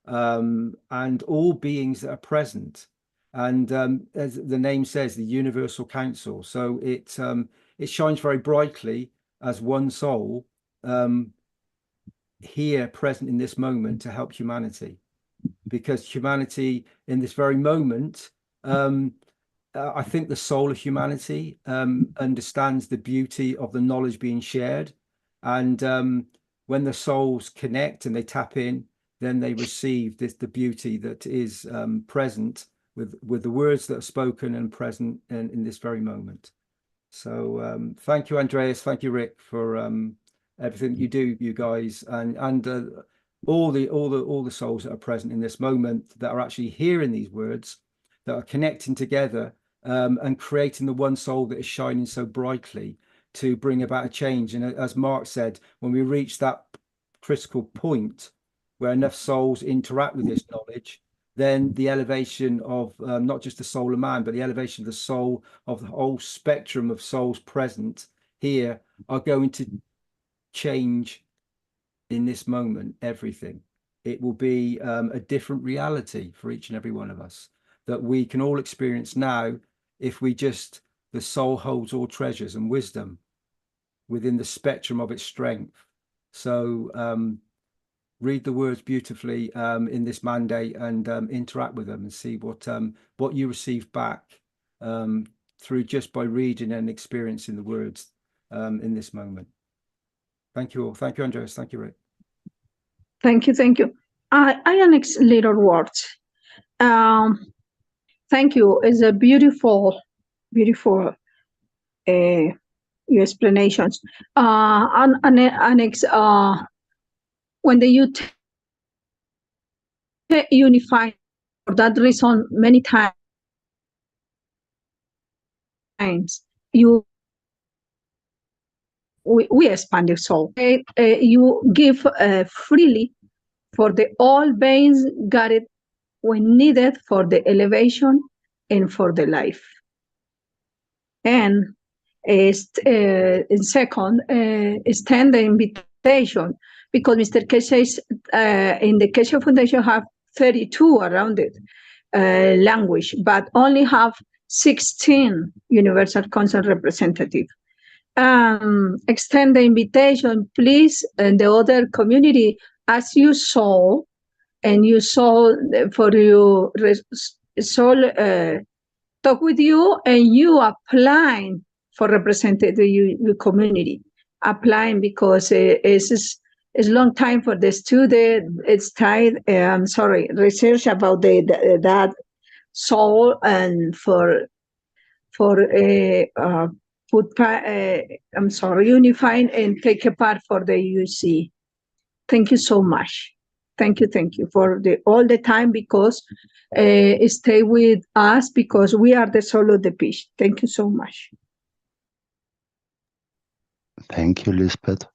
and all beings that are present. And as the name says, the Universal Council. So it shines very brightly as one soul here present in this moment to help humanity. Because humanity in this very moment, I think the soul of humanity understands the beauty of the knowledge being shared. And when the souls connect and they tap in, then they receive the beauty that is present with the words that are spoken and present in this very moment. So thank you, Andreas. Thank you, Rick, for everything you do, you guys, and all the souls that are present in this moment that are actually hearing these words, that are connecting together and creating the one soul that is shining so brightly to bring about a change. And as Mark said, when we reach that critical point where enough souls interact with this knowledge, then the elevation of not just the soul of man, but the elevation of the soul of the whole spectrum of souls present here are going to change in this moment everything. It will be a different reality for each and every one of us that we can all experience now if we just, the soul holds all treasures and wisdom within the spectrum of its strength. So read the words beautifully in this mandate and interact with them and see what you receive back through just by reading and experiencing the words in this moment. Thank you all. Thank you, Andreas. Thank you, Rick. Thank you, thank you. I annex little words. Thank you. It's a beautiful, beautiful your explanations. Annex when the youth unify for that reason many times we expand the soul. You give freely for the all beings got it when needed for the elevation and for the life. And second, extend the invitation, because Mr. Keshe in the Keshe Foundation have 32 around it language, but only have 16 Universal Council representatives. Extend the invitation, please, and the other community, as you saw, and you saw for your soul talk with you, and you applying for representing the community, applying because it's long time for the student. It's time, research about that soul and for unifying and take a part for the UC. Thank you so much. Thank you for all the time, because stay with us, because we are the soul of the peace. Thank you so much. Thank you, Lisbeth.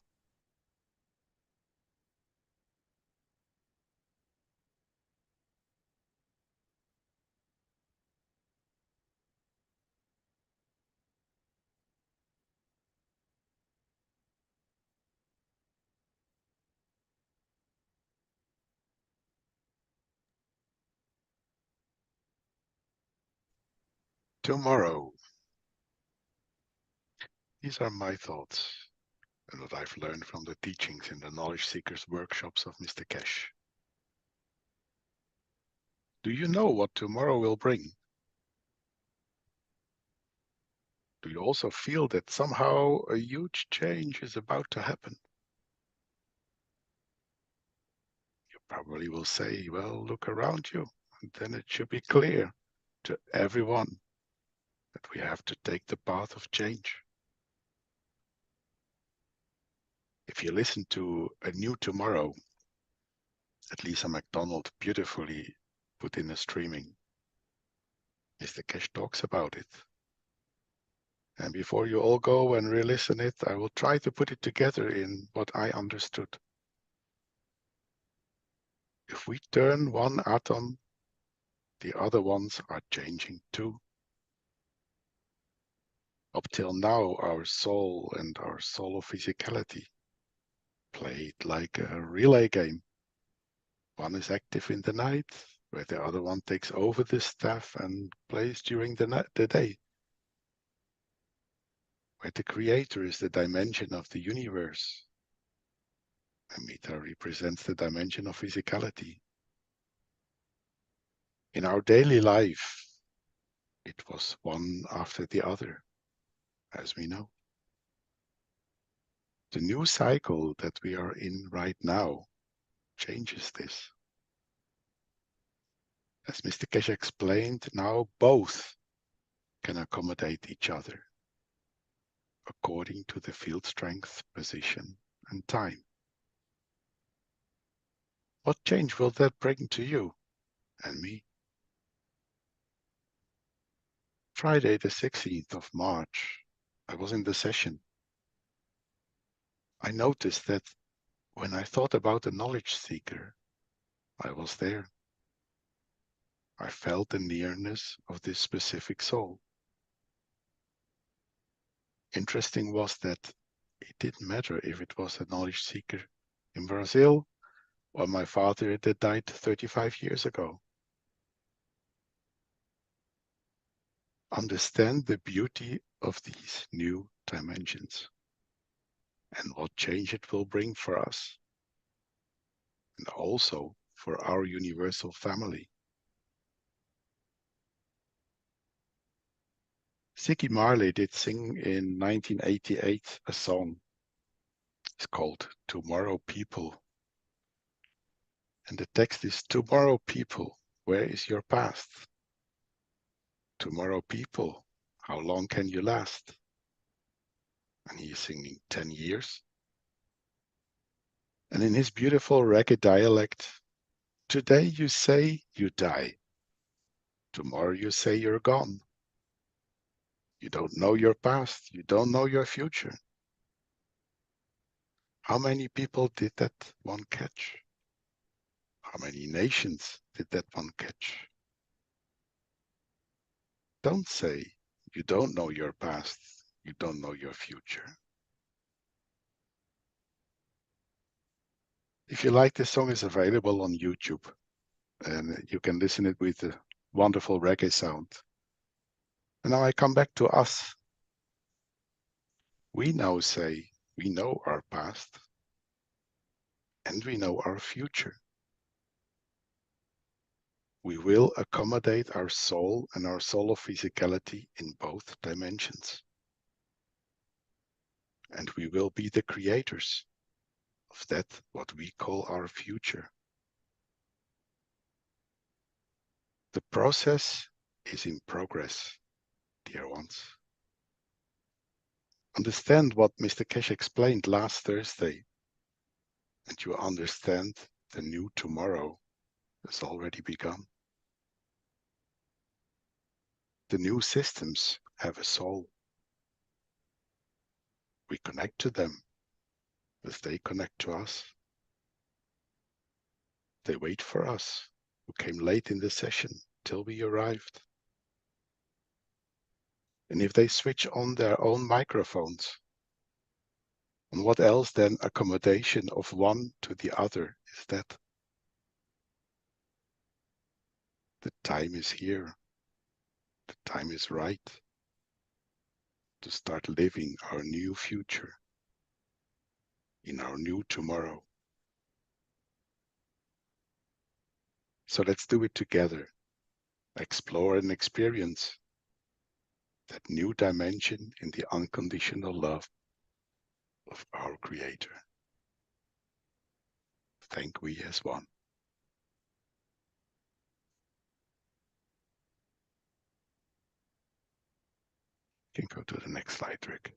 Tomorrow. These are my thoughts and what I've learned from the teachings in the Knowledge Seekers workshops of Mr. Keshe. Do you know what tomorrow will bring? Do you also feel that somehow a huge change is about to happen? You probably will say, well, look around you, and then it should be clear to everyone that we have to take the path of change. If you listen to A New Tomorrow that Lisa MacDonald beautifully put in a streaming, Mr. Keshe talks about it. And before you all go and re-listen it, I will try to put it together in what I understood. If we turn one atom, the other ones are changing too. Up till now, our soul and our soul physicality played like a relay game. One is active in the night, where the other one takes over the staff and plays during the day. Where the creator is the dimension of the universe. And Mita represents the dimension of physicality. In our daily life, it was one after the other, as we know. The new cycle that we are in right now changes this. As Mr. Keshe explained, now both can accommodate each other. according to the field strength, position, and time. What change will that bring to you and me? Friday, the 16th of March, I was in the session. I noticed that when I thought about the knowledge seeker, I was there. I felt the nearness of this specific soul. Interesting was that it didn't matter if it was a knowledge seeker in Brazil or my father that died 35 years ago. Understand the beauty of these new dimensions and what change it will bring for us and also for our universal family. Ziggy Marley did sing in 1988 a song. It's called Tomorrow People. And the text is, tomorrow people, where is your past? Tomorrow people, how long can you last? And he is singing 10 years. And in his beautiful reggae dialect, today you say you die. Tomorrow you say you're gone. You don't know your past. You don't know your future. How many people did that one catch? How many nations did that one catch? Don't say you don't know your past. You don't know your future. If you like, this song is available on YouTube and you can listen it with a wonderful reggae sound. And now I come back to us. We now say we know our past and we know our future. We will accommodate our soul and our soul of physicality in both dimensions. And we will be the creators of that, what we call our future. The process is in progress, dear ones. Understand what Mr. Keshe explained last Thursday, and you understand the new tomorrow has already begun. The new systems have a soul. We connect to them as they connect to us. They wait for us, who came late in the session, till we arrived. And if they switch on their own microphones, and what else than accommodation of one to the other is that? The time is here. The time is right to start living our new future in our new tomorrow. So let's do it together. Explore and experience that new dimension in the unconditional love of our Creator. Thank we as one. You can go to the next slide, Rick.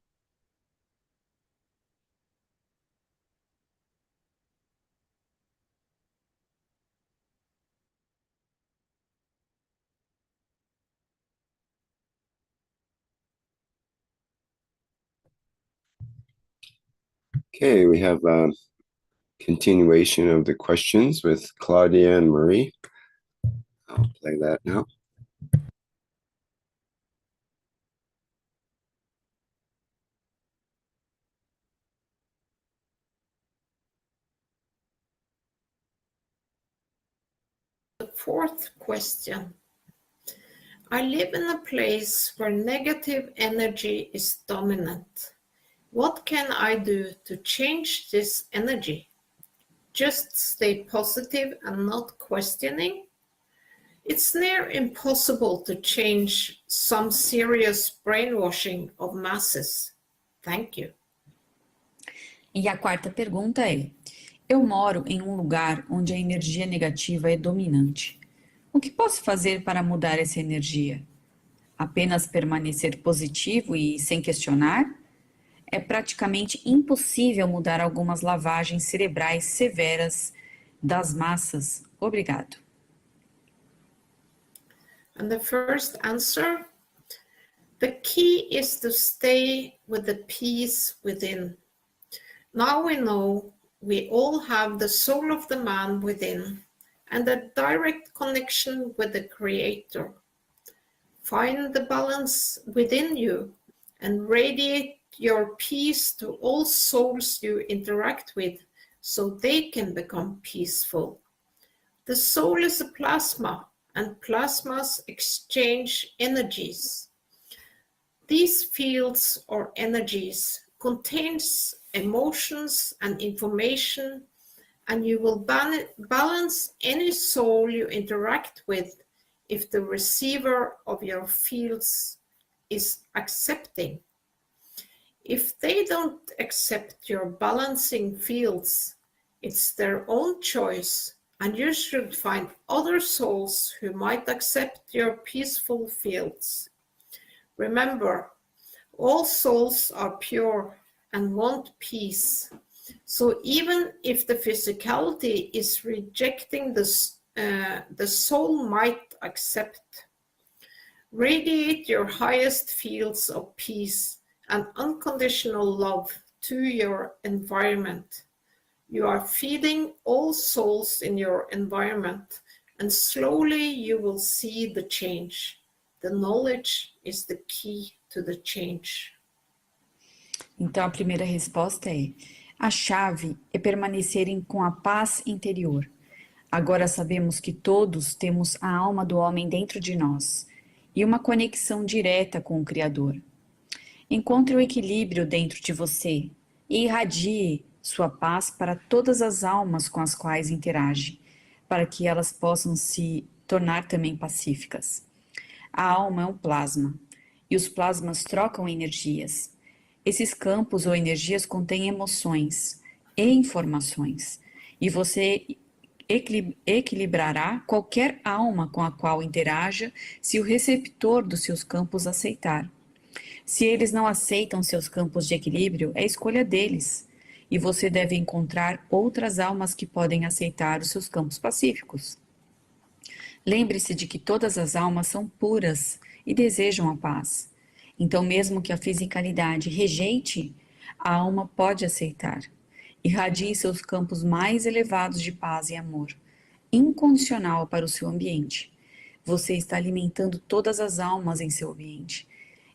Okay, we have a continuation of the questions with Claudia and Marie. I'll play that now. The fourth question. I live in a place where negative energy is dominant. What can I do to change this energy? Just stay positive and not questioning? It's near impossible to change some serious brainwashing of masses. Thank you. E a quarta pergunta é: eu moro em um lugar onde a energia negativa é dominante. O que posso fazer para mudar essa energia? Apenas permanecer positivo e sem questionar? é praticamente impossível mudar algumas lavagens cerebrais severas das massas. Obrigado. And the first answer, the key is to stay with the peace within. Now we know we all have the soul of the man within and a direct connection with the Creator. Find the balance within you and radiate your peace to all souls you interact with so they can become peaceful. The soul is a plasma, and plasmas exchange energies. These fields or energies contains emotions and information, and you will balance any soul you interact with if the receiver of your fields is accepting. If they don't accept your balancing fields, it's their own choice, and you should find other souls who might accept your peaceful fields. Remember, all souls are pure and want peace. So even if the physicality is rejecting the soul might accept. Radiate your highest fields of peace and unconditional love to your environment. You are feeding all souls in your environment, and slowly you will see the change. The knowledge is the key to the change. Então, a primeira resposta é: a chave é permanecerem com a paz interior. Agora sabemos que todos temos a alma do homem dentro de nós e uma conexão direta com o Criador. Encontre o equilíbrio dentro de você e irradie sua paz para todas as almas com as quais interage, para que elas possam se tornar também pacíficas. A alma é um plasma e os plasmas trocam energias. Esses campos ou energias contêm emoções e informações, e você equilibrará qualquer alma com a qual interaja se o receptor dos seus campos aceitar. Se eles não aceitam seus campos de equilíbrio, é escolha deles, e você deve encontrar outras almas que podem aceitar os seus campos pacíficos. Lembre-se de que todas as almas são puras e desejam a paz. Então, mesmo que a fisicalidade rejeite, a alma pode aceitar. Irradie seus campos mais elevados de paz e amor, incondicional para o seu ambiente. Você está alimentando todas as almas em seu ambiente,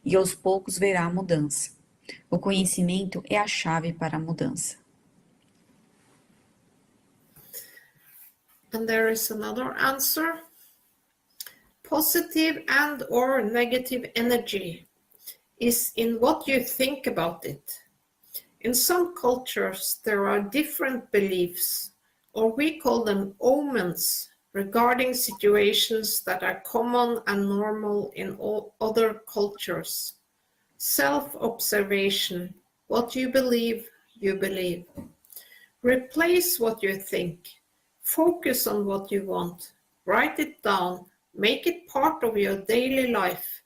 e aos poucos verá a mudança. O conhecimento é a chave para a mudança. And there is another answer. Positive and or negative energy is in what you think about it. In some cultures, there are different beliefs, or we call them omens, regarding situations that are common and normal in all other cultures. Self-observation, what you believe, you believe. Replace what you think. Focus on what you want. Write it down. Make it part of your daily life.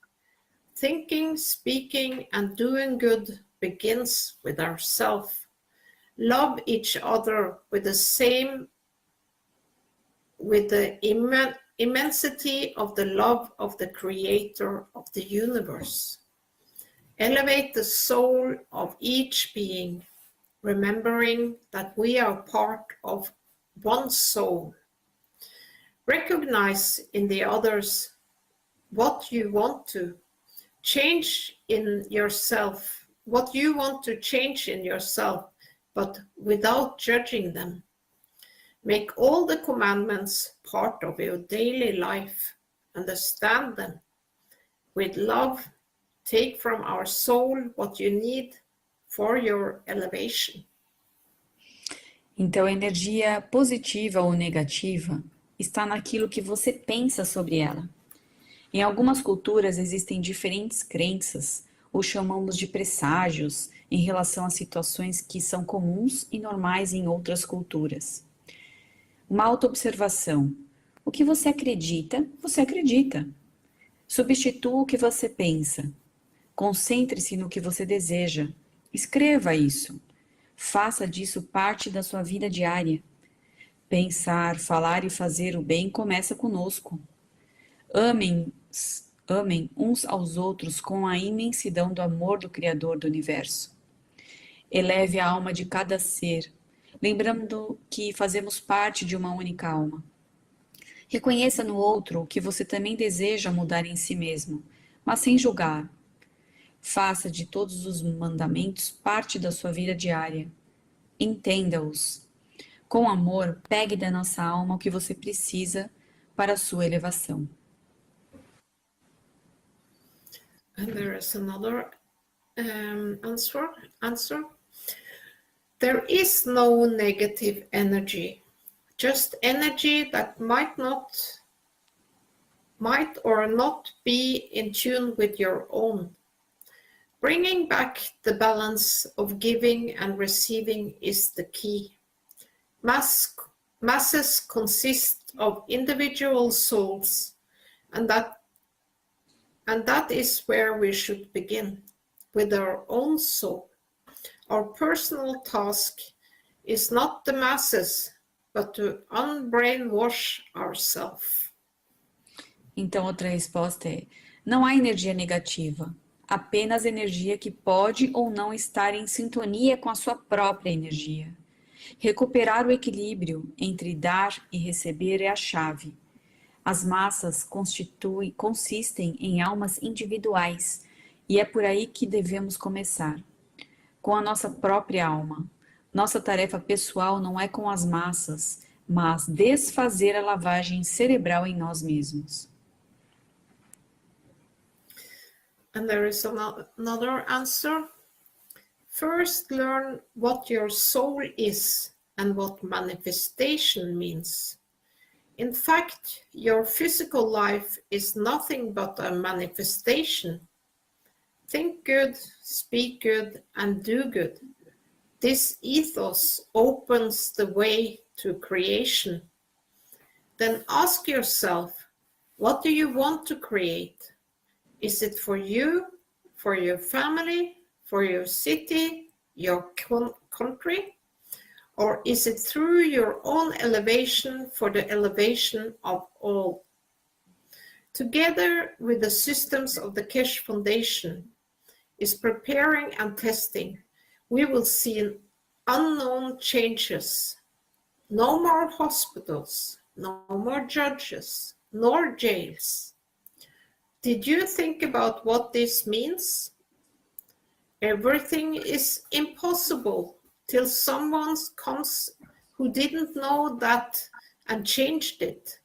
Thinking, speaking, and doing good begins with ourselves. Love each other with the immensity of the love of the Creator of the universe. Elevate the soul of each being, remembering that we are part of one soul. Recognize in the others what you want to change in yourself, what you want to change in yourself, but without judging them. Make all the commandments part of your daily life. Understand them. With love, take from our soul what you need for your elevation. Então, a energia positiva ou negativa está naquilo que você pensa sobre ela. Em algumas culturas existem diferentes crenças, ou chamamos de presságios, em relação a situações que são comuns e normais em outras culturas. Uma autoobservação. O que você acredita, você acredita. Substitua o que você pensa. Concentre-se no que você deseja. Escreva isso. Faça disso parte da sua vida diária. Pensar, falar e fazer o bem começa conosco. Amem uns aos outros com a imensidão do amor do Criador do Universo. Eleve a alma de cada ser, lembrando que fazemos parte de uma única alma. Reconheça no outro o que você também deseja mudar em si mesmo, mas sem julgar. Faça de todos os mandamentos parte da sua vida diária. Entenda-os. Com amor, pegue da nossa alma o que você precisa para a sua elevação. And there is another answer. There is no negative energy, just energy that might or not be in tune with your own. Bringing back the balance of giving and receiving is the key. Masses consist of individual souls, and that is where we should begin, with our own soul. Our personal task is not the masses, but to unbrainwash ourselves. Então, outra resposta é: não há energia negativa, apenas energia que pode ou não estar em sintonia com a sua própria energia. Recuperar o equilíbrio entre dar e receber é a chave. As massas consistem em almas individuais, e é por aí que devemos começar, com a nossa própria alma. Nossa tarefa pessoal não é com as massas, mas desfazer a lavagem cerebral em nós mesmos. And there is another answer. First, learn what your soul is and what manifestation means. In fact, your physical life is nothing but a manifestation. Think good, speak good, and do good. This ethos opens the way to creation. Then ask yourself, what do you want to create? Is it for you, for your family, for your city, your country? Or is it through your own elevation for the elevation of all? Together with the systems of the Keshe Foundation is preparing and testing, we will see unknown changes. No more hospitals, no more judges, nor jails. Did you think about what this means? Everything is impossible till someone comes who didn't know that and changed it.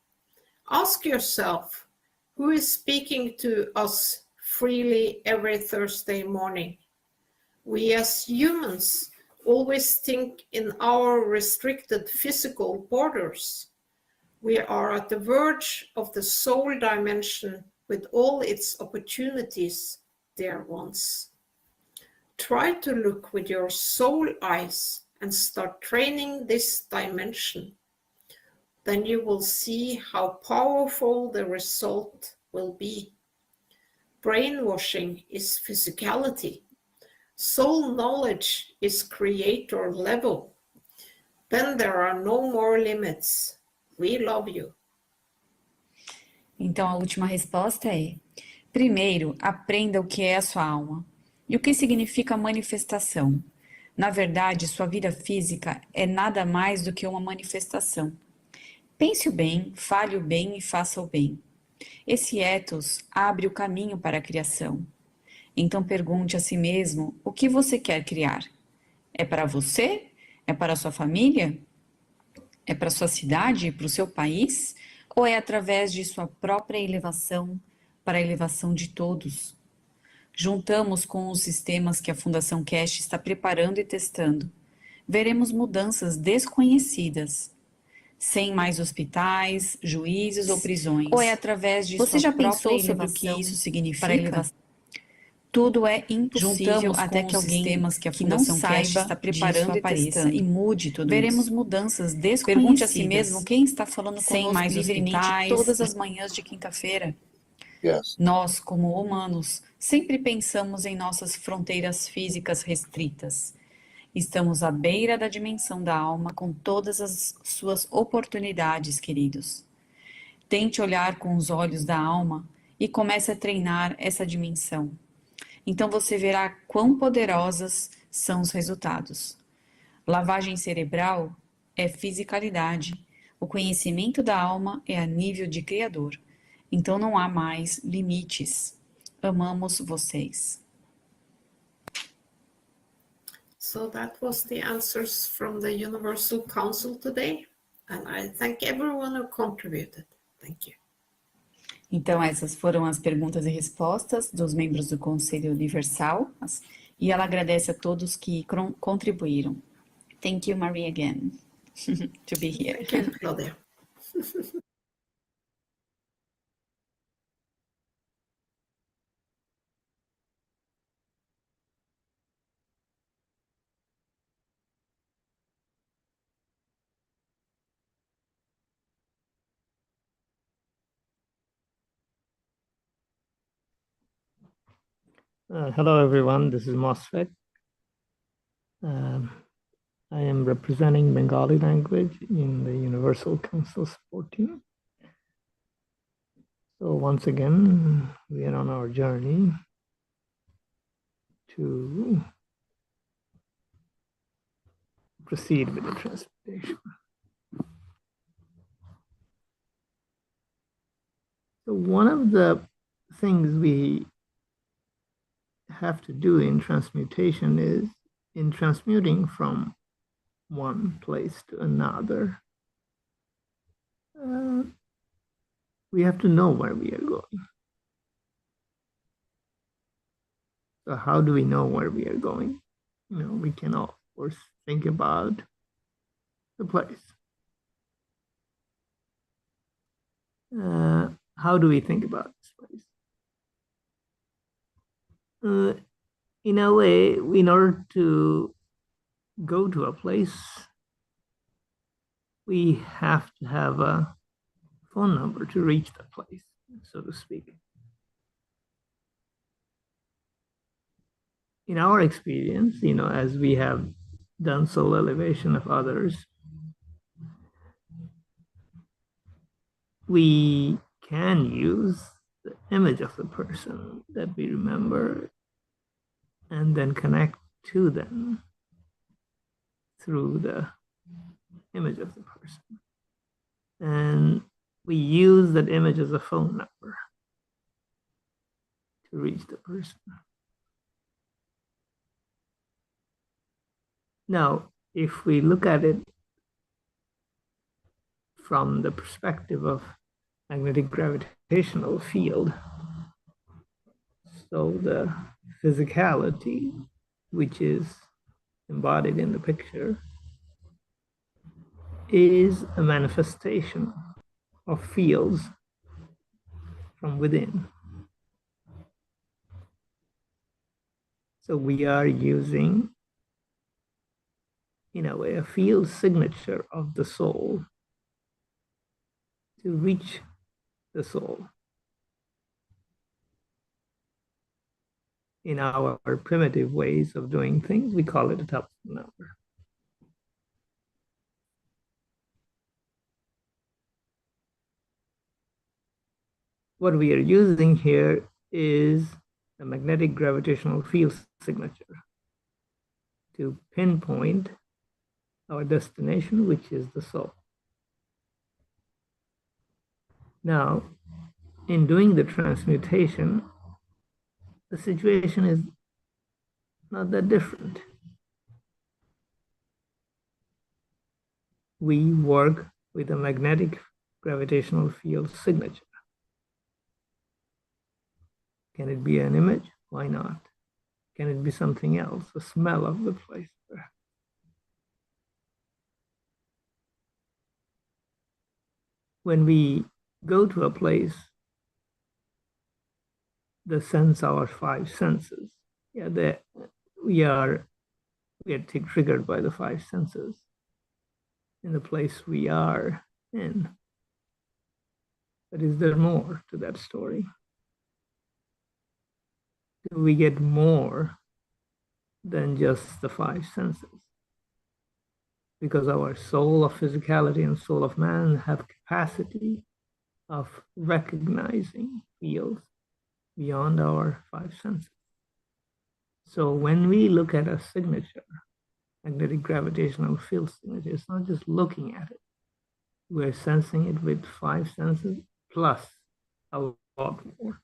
Ask yourself, who is speaking to us freely every Thursday morning? We as humans always think in our restricted physical borders. We are at the verge of the soul dimension with all its opportunities, dear ones. Try to look with your soul eyes and start training this dimension. Then you will see how powerful the result will be. Brainwashing is physicality. Soul knowledge is creator level. Then there are no more limits. We love you. Então, a última resposta é: primeiro, aprenda o que é a sua alma e o que significa manifestação. Na verdade, sua vida física é nada mais do que uma manifestação. Pense o bem, fale o bem e faça o bem. Esse ethos abre o caminho para a criação. Então pergunte a si mesmo o que você quer criar. É para você? É para a sua família? É para a sua cidade? Para o seu país? Ou é através de sua própria elevação para a elevação de todos? Juntamos com os sistemas que a Fundação Keshe está preparando e testando. Veremos mudanças desconhecidas. Sem mais hospitais, juízes ou prisões. Ou é através de Você sua já própria pensou sobre o elevação que isso significa? para a elevação? Tudo é impossível Juntamos até com que os alguém sistemas que a Fundação Keshe está preparando e testando e mude tudo Veremos isso. mudanças desconhecidas. Pergunte a si mesmo quem está falando sem conosco mais livremente hospitais todas as manhãs de quinta-feira. Yes. Nós, como humanos, sempre pensamos em nossas fronteiras físicas restritas. Estamos à beira da dimensão da alma com todas as suas oportunidades, queridos. Tente olhar com os olhos da alma e comece a treinar essa dimensão. Então você verá quão poderosas são os resultados. Lavagem cerebral é fisicalidade. O conhecimento da alma é a nível de Criador. Então não há mais limites. Amamos vocês. So that was the answers from the Universal Council today, and I thank everyone who contributed. Thank you. Então essas foram as perguntas e respostas dos membros do Conselho Universal, e ela agradece a todos que contribuíram. Thank you, Marie, again, to be here. Thank you, Claudia. Hello, everyone. This is MOSFET. I am representing Bengali language in the Universal Council support team. So once again, we are on our journey to proceed with the transmutation. So one of the things we have to do in transmutation is in transmuting from one place to another, we have to know where we are going. So how do we know where we are going? You know, we can of course think about the place. How do we think about this place? In a way, in order to go to a place, we have to have a phone number to reach the place, so to speak. In our experience, you know, as we have done soul elevation of others, we can use the image of the person that we remember and then connect to them through the image of the person. And we use that image as a phone number to reach the person. Now, if we look at it from the perspective of magnetic gravitational field, so the physicality, which is embodied in the picture, is a manifestation of fields from within. So we are using, in a way, a field signature of the soul to reach the soul. In our primitive ways of doing things, we call it a telephone number. What we are using here is a magnetic gravitational field signature to pinpoint our destination, which is the soul. Now, in doing the transmutation, the situation is not that different. We work with a magnetic gravitational field signature. Can it be an image? Why not? Can it be something else? A smell of the place? When we go to a place, the sense our five senses, we are triggered by the five senses in the place we are in. But is there more to that story? we get more than just the five senses. Because our soul of physicality and soul of man have capacity of recognizing fields beyond our five senses. So when we look at a signature, magnetic gravitational field signature, it's not just looking at it. We're sensing it with five senses plus a lot more.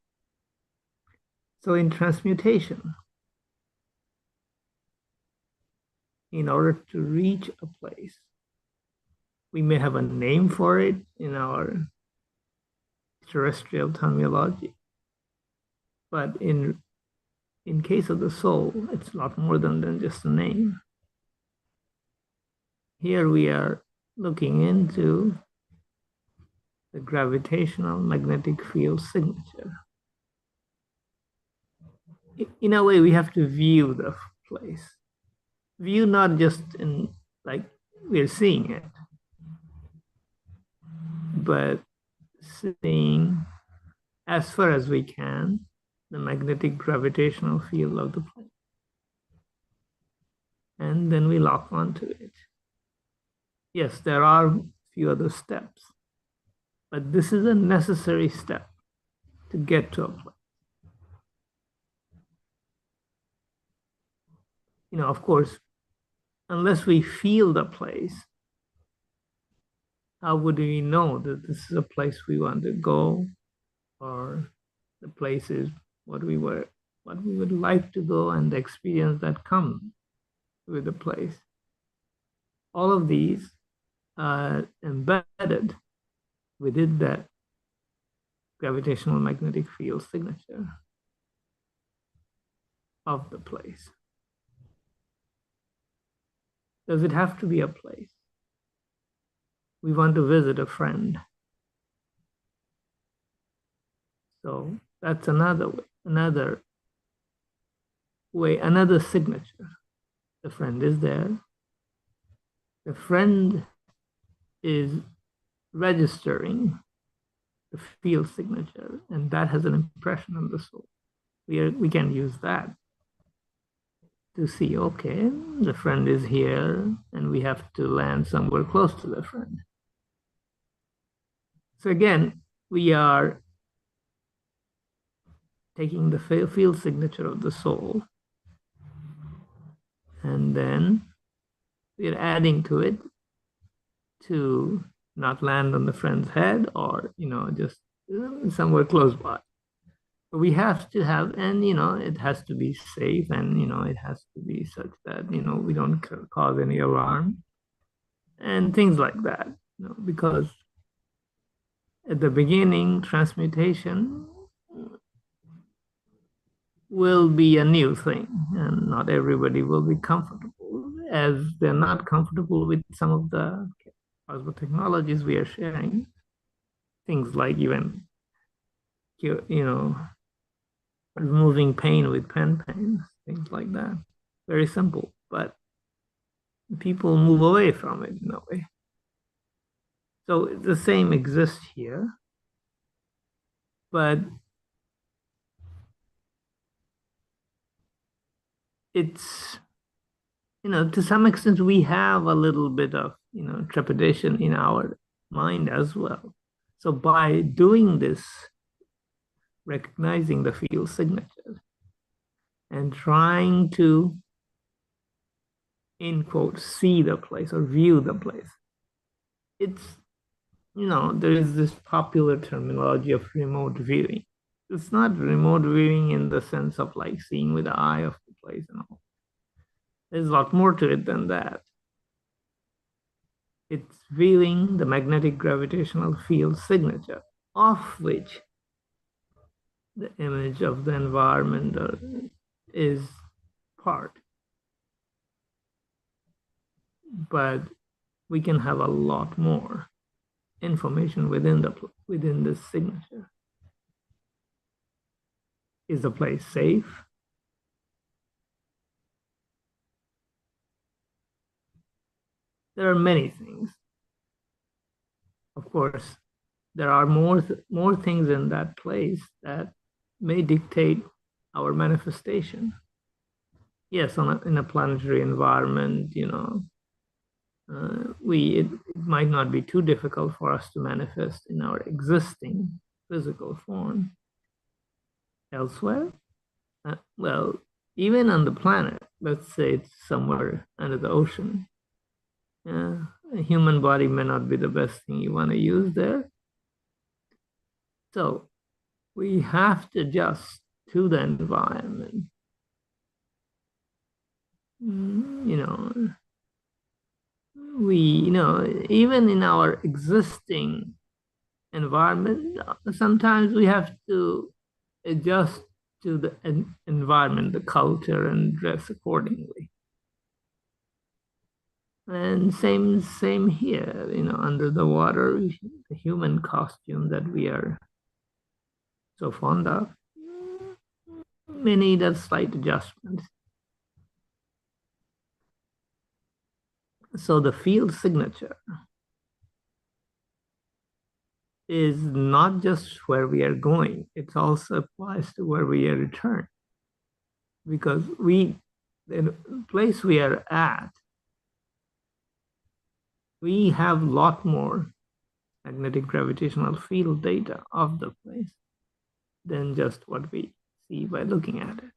So in transmutation, in order to reach a place, we may have a name for it in our terrestrial terminology, but in case of the soul, it's a lot more than just a name. Here we are looking into the gravitational magnetic field signature. In a way, we have to view the place. View not just in like we're seeing it, but seeing as far as we can the magnetic gravitational field of the place. And then we lock onto it. Yes, there are a few other steps, but this is a necessary step to get to a place. You know, of course, unless we feel the place, how would we know that this is a place we want to go, or the place is what we would like to go, and the experience that comes with the place? All of these are embedded within that gravitational magnetic field signature of the place. Does it have to be a place? We want to visit a friend. So that's another way, another signature. The friend is there. The friend is registering the field signature, and that has an impression on the soul. We can use that to see, okay, the friend is here, and we have to land somewhere close to the friend. So again, we are taking the field signature of the soul, and then we're adding to it to not land on the friend's head, or, you know, just somewhere close by. But we have to have, and, you know, it has to be safe, and, you know, it has to be such that, you know, we don't cause any alarm and things like that, you know, because at the beginning, transmutation will be a new thing, and not everybody will be comfortable, as they're not comfortable with some of the technologies we are sharing. Things like even, you know, removing pain with pen pains, things like that. Very simple, but people move away from it in a way. So the same exists here, but it's, you know, to some extent we have a little bit of, you know, trepidation in our mind as well. So by doing this, recognizing the field signature and trying to, in quotes, see the place or view the place, it's, you know, there is this popular terminology of remote viewing. It's not remote viewing in the sense of like seeing with the eye of the place and all. There's a lot more to it than that. It's viewing the magnetic gravitational field signature, of which the image of the environment is part. But we can have a lot more information within this signature. Is the place safe? There are many things. Of course, there are more things in that place that may dictate our manifestation. Yes, in a planetary environment, it might not be too difficult for us to manifest in our existing physical form. Elsewhere, well, even on the planet, let's say it's somewhere under the ocean, a human body may not be the best thing you want to use there. So we have to adjust to the environment. Even in our existing environment, sometimes we have to adjust to the environment, the culture, and dress accordingly. And same here, under the water, the human costume that we are so fond of may need a slight adjustment. So the field signature is not just where we are going, it also applies to where we are returning. Because the place we are at, we have a lot more magnetic gravitational field data of the place than just what we see by looking at it.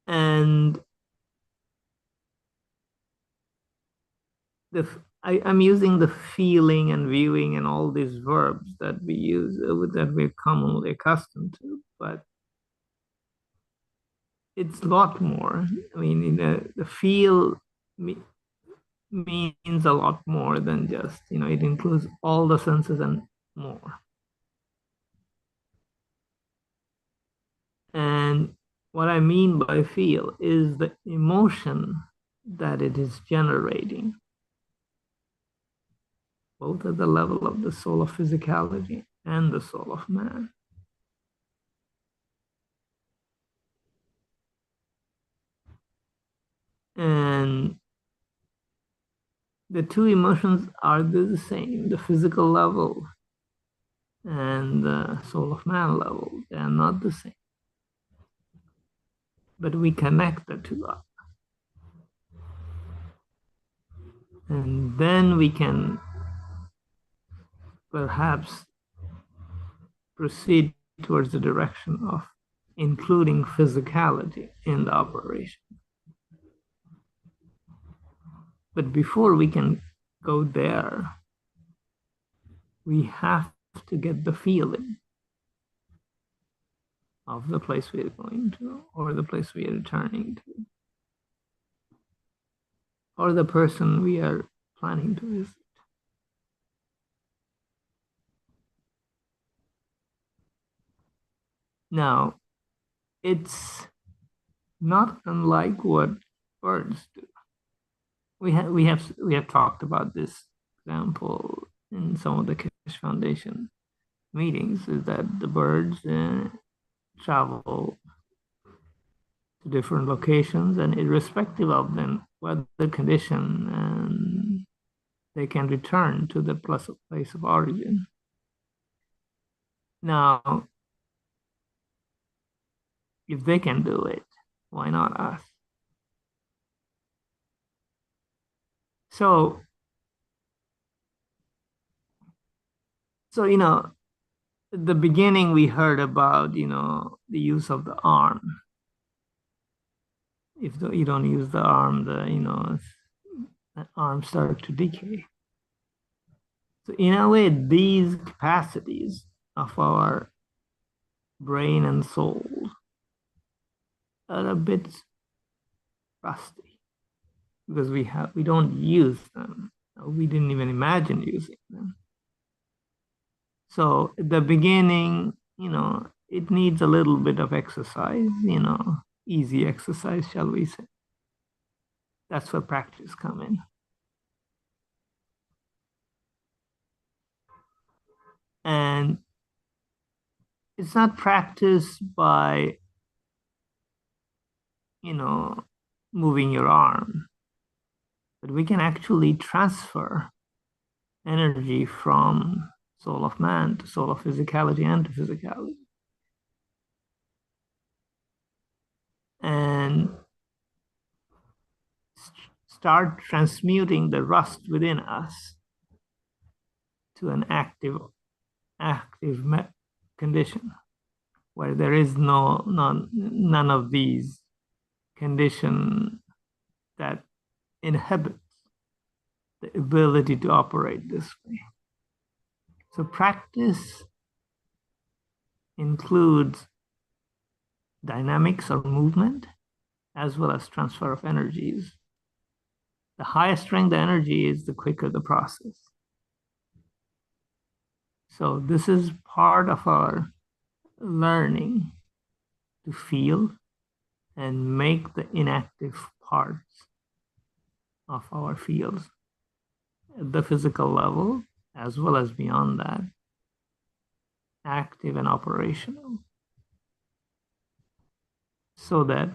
And I'm using the feeling and viewing and all these verbs that we use, that we're commonly accustomed to, but it's a lot more. I mean, the feel means a lot more than just, it includes all the senses and more. And what I mean by feel is the emotion that it is generating, both at the level of the soul of physicality and the soul of man. And the two emotions are the same, the physical level and the soul of man level. They are not the same. But we connect the two up. And then we can perhaps proceed towards the direction of including physicality in the operation. But before we can go there, we have to get the feeling of the place we are going to, or the place we are returning to, or the person we are planning to visit. Now, it's not unlike what birds do. We have talked about this example in some of the Keshe Foundation meetings, is that the birds travel to different locations, and irrespective of them weather condition, and they can return to the place of origin. Now, if they can do it, why not us? So at the beginning we heard about, the use of the arm. If you don't use the arm, the arm starts to decay. So in a way, these capacities of our brain and soul are a bit rusty because we don't use them. We didn't even imagine using them. So at the beginning, it needs a little bit of exercise, easy exercise, shall we say. That's where practice comes in. And it's not practiced by, moving your arm, but we can actually transfer energy from soul of man to soul of physicality and to physicality. And start transmuting the rust within us to an active condition where there is none of these conditions that inhibits the ability to operate this way. So practice includes dynamics or movement, as well as transfer of energies. The higher strength the energy is, the quicker the process. So this is part of our learning to feel and make the inactive parts of our fields at the physical level, as well as beyond that, active and operational, so that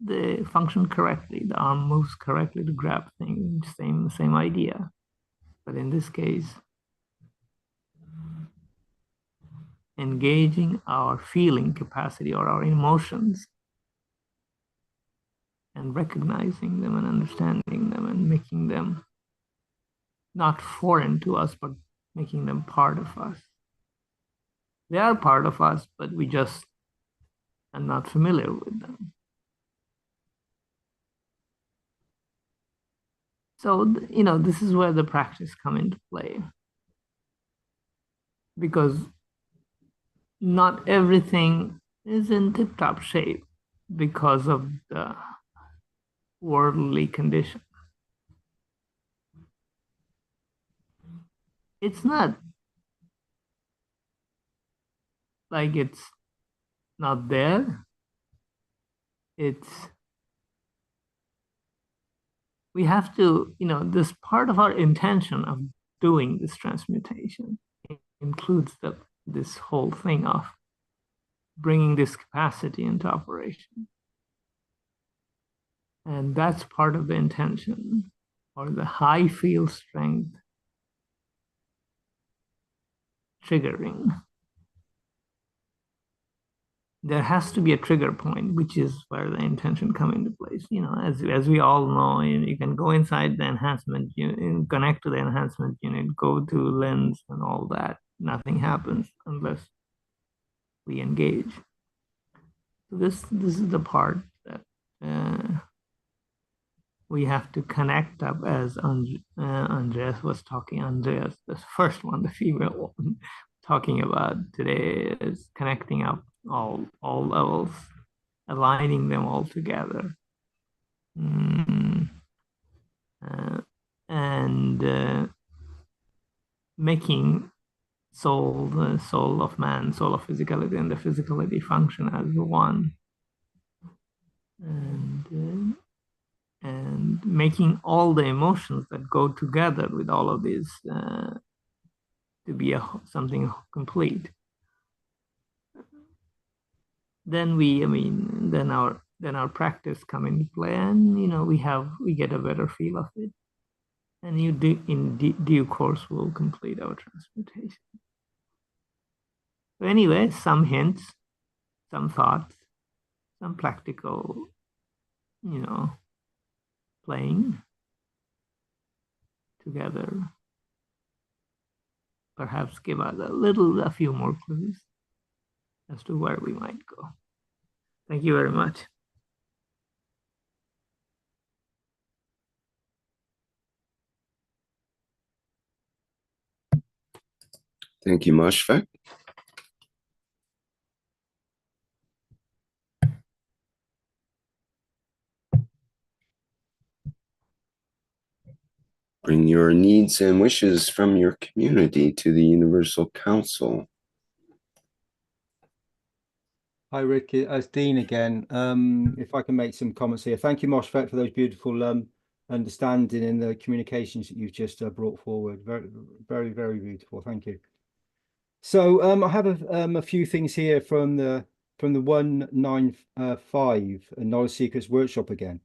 they function correctly. The arm moves correctly to grab things, same idea. But in this case, engaging our feeling capacity or our emotions and recognizing them and understanding them and making them not foreign to us, but making them part of us. They are part of us, but we just are not familiar with them. So, this is where the practice comes into play. Because not everything is in tip-top shape because of the worldly condition. It's not like it's not there. We have to, this part of our intention of doing this transmutation includes this whole thing of bringing this capacity into operation. And that's part of the intention, or the high field strength triggering. There has to be a trigger point, which is where the intention comes into place. As we all know, you can go inside the enhancement unit, connect to the enhancement unit, go to lens and all that. Nothing happens unless we engage. So this is the part that we have to connect up, as Andreas was talking. Andreas, the first one, the female one, talking about today, is connecting up all levels, aligning them all together, and making the soul of man, soul of physicality, and the physicality function as one, and making all the emotions that go together with all of these to be something complete. Then our practice come into play, and we get a better feel of it, and in due course will complete our transmutation. So anyway, some hints, some thoughts, some practical, playing together, perhaps give us a few more clues as to where we might go. Thank you very much. Thank you, Mashfaq. Bring your needs and wishes from your community to the Universal Council. Hi, Rick. It's Dean again. If I can make some comments here. Thank you, Mosfet, for those beautiful understanding in the communications that you've just brought forward. Very, very, very beautiful. Thank you. So I have a few things here from the 195 Knowledge Secrets workshop again.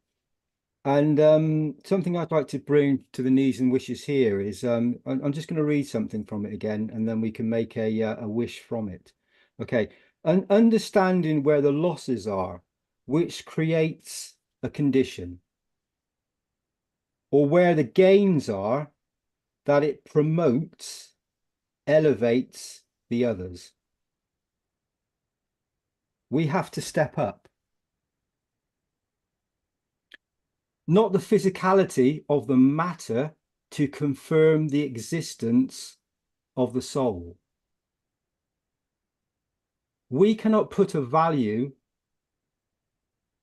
And something I'd like to bring to the needs and wishes here is I'm just going to read something from it again, and then we can make a wish from it. Okay, understanding where the losses are, which creates a condition, or where the gains are, that it promotes, elevates the others. We have to step up. Not the physicality of the matter to confirm the existence of the soul. We cannot put a value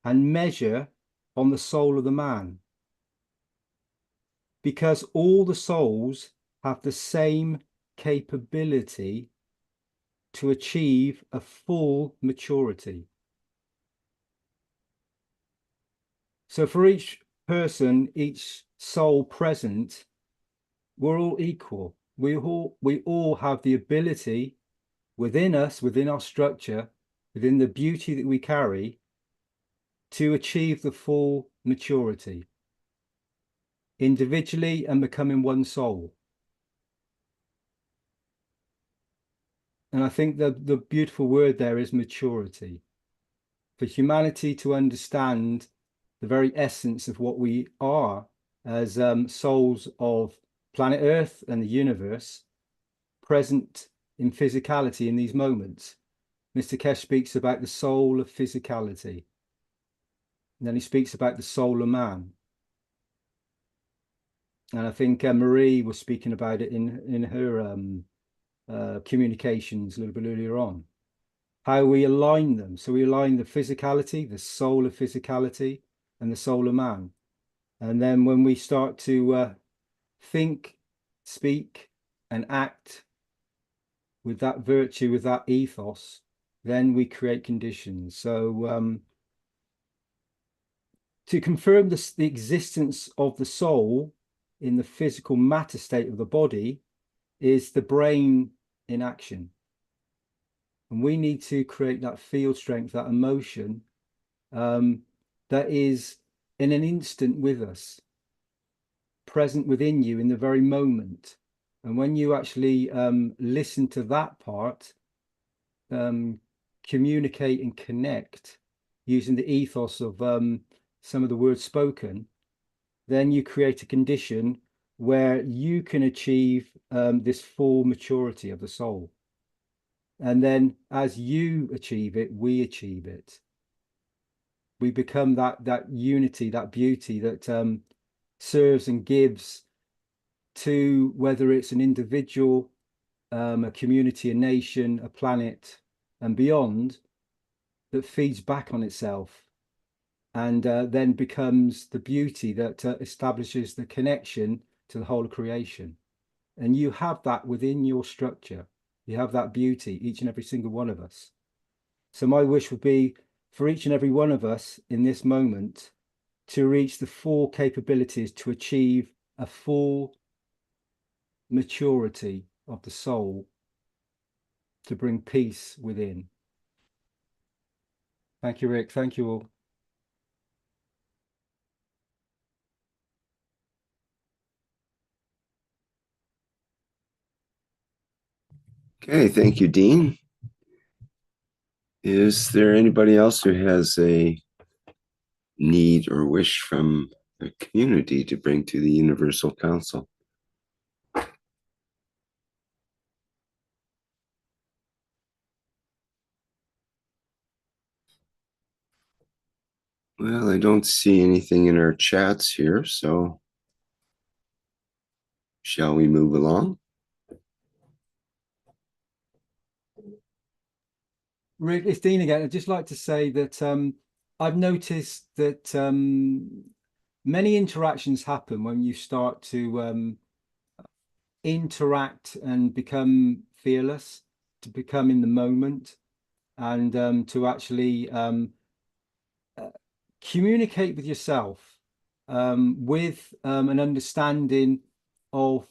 and measure on the soul of the man, because all the souls have the same capability to achieve a full maturity. So for each person, each soul present, we're all equal. We all have the ability within us, within our structure, within the beauty that we carry, to achieve the full maturity, individually and becoming one soul. And I think the beautiful word there is maturity. For humanity to understand the very essence of what we are as souls of planet Earth and the universe, present in physicality in these moments. Mr. Keshe speaks about the soul of physicality. And then he speaks about the soul of man. And I think Marie was speaking about it in her communications a little bit earlier on. How we align them. So we align the physicality, the soul of physicality, and the soul of man. And then when we start to think, speak, and act with that virtue, with that ethos, then we create conditions. So to confirm the existence of the soul in the physical matter state of the body is the brain in action. And we need to create that field strength, that emotion that is in an instant with us, present within you in the very moment. And when you actually listen to that part, communicate and connect using the ethos of some of the words spoken, then you create a condition where you can achieve this full maturity of the soul. And then as you achieve it, we achieve it. We become that unity, that beauty that serves and gives to, whether it's an individual, a community, a nation, a planet, and beyond, that feeds back on itself and then becomes the beauty that establishes the connection to the whole of creation. And you have that within your structure. You have that beauty, each and every single one of us. So my wish would be for each and every one of us in this moment to reach the full capabilities to achieve a full maturity of the soul, to bring peace within. Thank you, Rick. Thank you all. Okay, thank you, Dean. Is there anybody else who has a need or wish from the community to bring to the Universal Council? Well, I don't see anything in our chats here, so shall we move along? Rick, it's Dean again. I'd just like to say that I've noticed that many interactions happen when you start to interact and become fearless, to become in the moment, and to actually communicate with yourself with an understanding of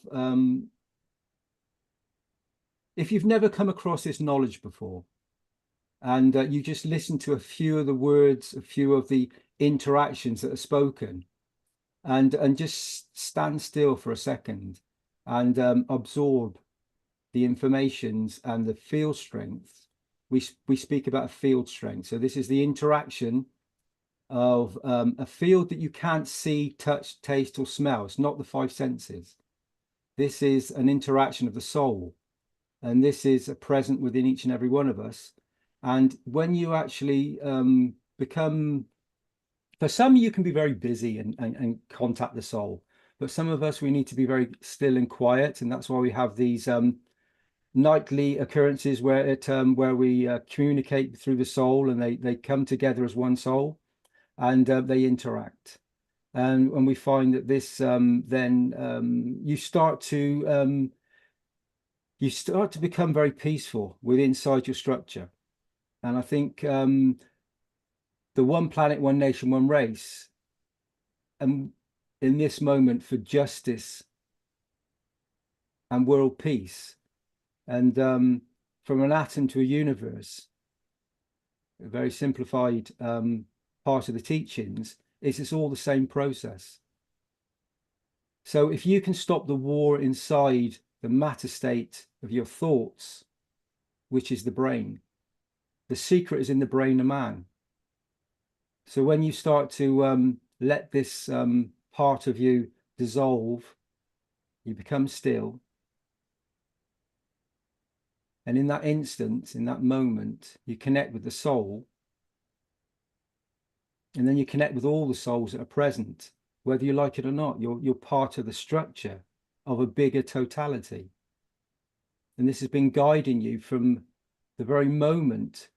if you've never come across this knowledge before, and you just listen to a few of the words, a few of the interactions that are spoken, and just stand still for a second and absorb the informations and the field strength. We speak about a field strength. So this is the interaction of a field that you can't see, touch, taste, or smell. It's not the five senses. This is an interaction of the soul. And this is present within each and every one of us. And when you actually become, for some, you can be very busy and contact the soul. But some of us, we need to be very still and quiet. And that's why we have these nightly occurrences where we communicate through the soul, and they come together as one soul, and they interact. And we find that this you start to become very peaceful inside your structure. And I think the one planet, one nation, one race, and in this moment for justice and world peace, and from an atom to a universe, a very simplified part of the teachings, is it's all the same process. So if you can stop the war inside the matter state of your thoughts, which is the brain, the secret is in the brain of man. So when you start to let this part of you dissolve, you become still. And in that instant, in that moment, you connect with the soul. And then you connect with all the souls that are present, whether you like it or not. You're part of the structure of a bigger totality. And this has been guiding you from the very moment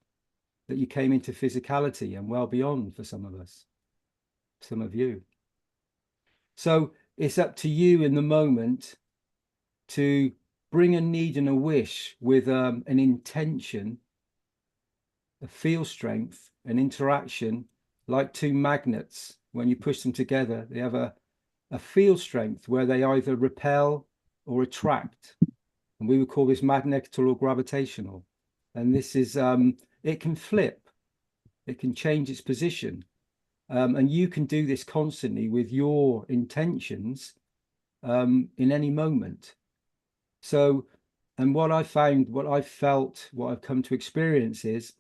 that you came into physicality, and well beyond for some of us, some of you. So it's up to you in the moment to bring a need and a wish with an intention, a field strength, an interaction, like two magnets. When you push them together, they have a field strength where they either repel or attract. And we would call this magnetical or gravitational. And this is, it can flip, it can change its position. And you can do this constantly with your intentions in any moment. So, and what I found, what I felt, what I've come to experience is,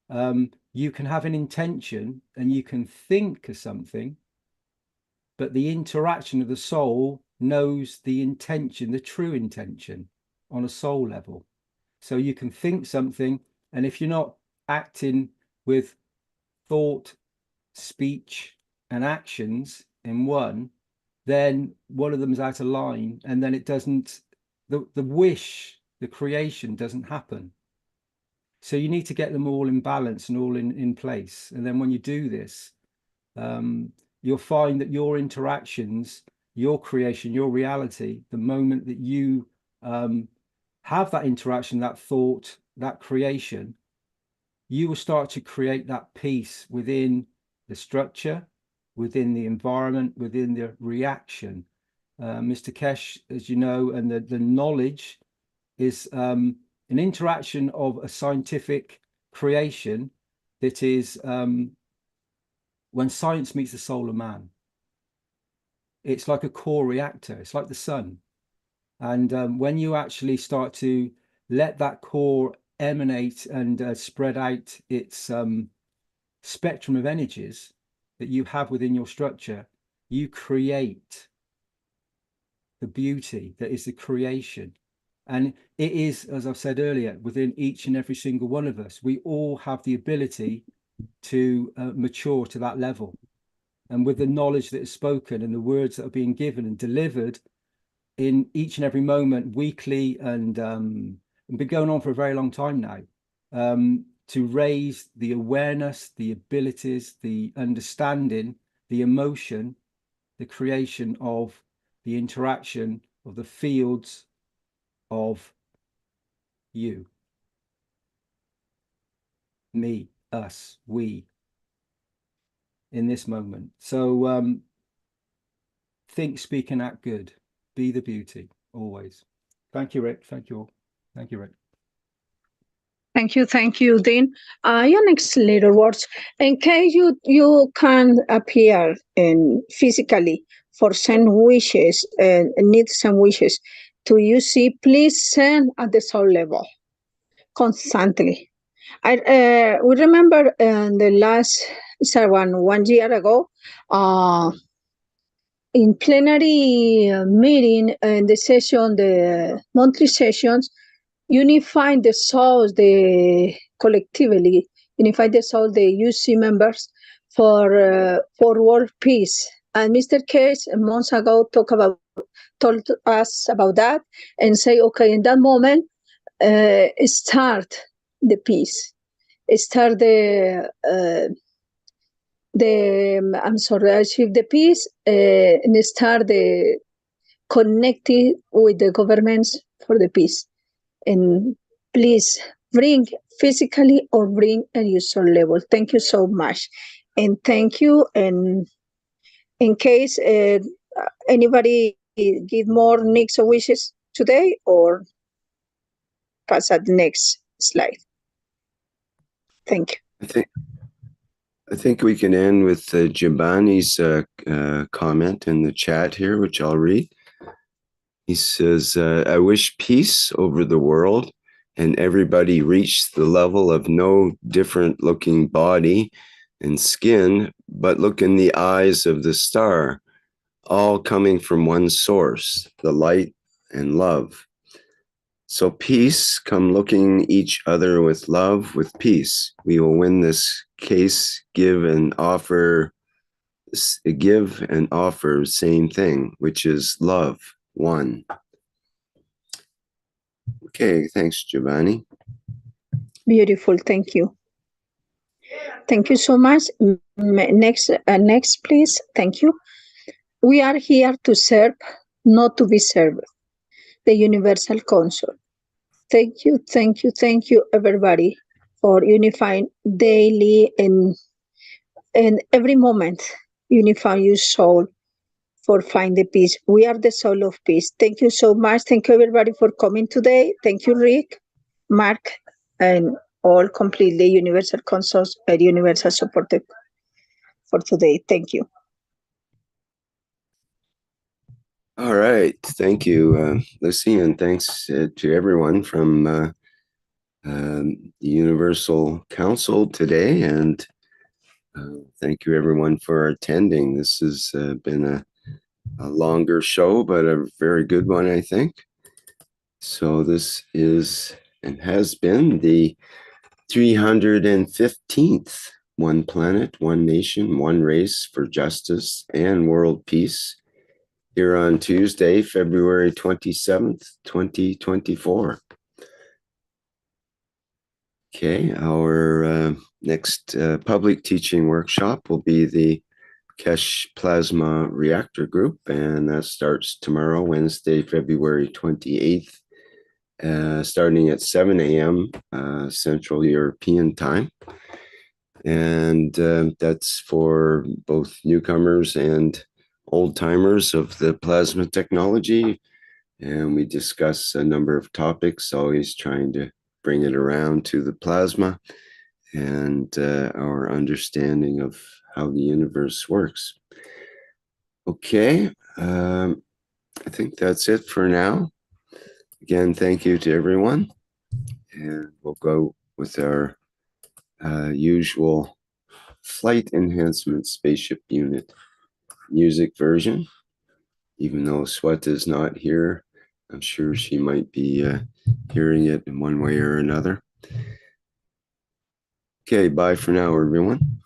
you can have an intention and you can think of something, but the interaction of the soul knows the intention, the true intention on a soul level. So you can think something, and if you're not acting with thought, speech, and actions in one, then one of them's out of line, and then it doesn't, the wish, the creation doesn't happen. So you need to get them all in balance and all in place. And then when you do this, you'll find that your interactions, your creation, your reality, the moment that you have that interaction, that thought, that creation, you will start to create that peace within the structure, within the environment, within the reaction. Mr. Keshe, as you know, and the knowledge is an interaction of a scientific creation that is when science meets the soul of man. It's like a core reactor. It's like the sun. And when you actually start to let that core emanate and spread out its spectrum of energies that you have within your structure, you create the beauty that is the creation. And it is, as I've said earlier, within each and every single one of us. We all have the ability to mature to that level. And with the knowledge that is spoken and the words that are being given and delivered in each and every moment, weekly, and been going on for a very long time now, to raise the awareness, the abilities, the understanding, the emotion, the creation of the interaction of the fields of you, me, us, we, in this moment. So think, speak, and act good. Be the beauty, always. Thank you, Rick. Thank you all. Thank you, Rick. Thank you, Dean. Your next little words. In case you can appear physically for send wishes and need some wishes to UC, please send at the soul level constantly. We remember the last, one year ago, in plenary meeting and the session, the monthly sessions, unifying the souls, the collectively, unify the soul, the UC members for world peace. And Mr. Keshe months ago told us about that and say, okay, in that moment, start the peace, start achieve the peace and start the connected with the governments for the peace. And please bring physically or bring a user level. Thank you so much. And thank you. And in case anybody give more needs or wishes today, or pass at the next slide. Thank you. I think we can end with Giovanni's comment in the chat here, which I'll read. He says, I wish peace over the world and everybody reach the level of no different looking body and skin, but look in the eyes of the star, all coming from one source, the light and love. So peace, come looking each other with love, with peace. We will win this case, give and offer, same thing, which is love, one. Okay, thanks, Giovanni. Beautiful, thank you. Thank you so much. Next, please. Thank you. We are here to serve, not to be served. The Universal Council. Thank you, everybody, for unifying daily and every moment. Unify your soul for find the peace. We are the soul of peace. Thank you so much. Thank you, everybody, for coming today. Thank you, Rick, Mark, and all completely Universal Councils and Universal supported for today. Thank you. All right. Thank you, Lucy, and thanks to everyone from the Universal Council today. And thank you, everyone, for attending. This has been a longer show, but a very good one, I think. So this is and has been the 315th One Planet, One Nation, One Race for Justice and World Peace, here on Tuesday, February 27th, 2024. Okay, our next public teaching workshop will be the Keshe Plasma Reactor Group, and that starts tomorrow, Wednesday, February 28th, starting at 7 a.m. Central European Time. And that's for both newcomers and old-timers of the plasma technology, and we discuss a number of topics, always trying to bring it around to the plasma and our understanding of how the universe works. Okay, I think that's it for now. Again, thank you to everyone, and we'll go with our usual flight enhancement spaceship unit music version. Even though Sweta is not here, I'm sure she might be hearing it in one way or another. Okay, bye for now, everyone.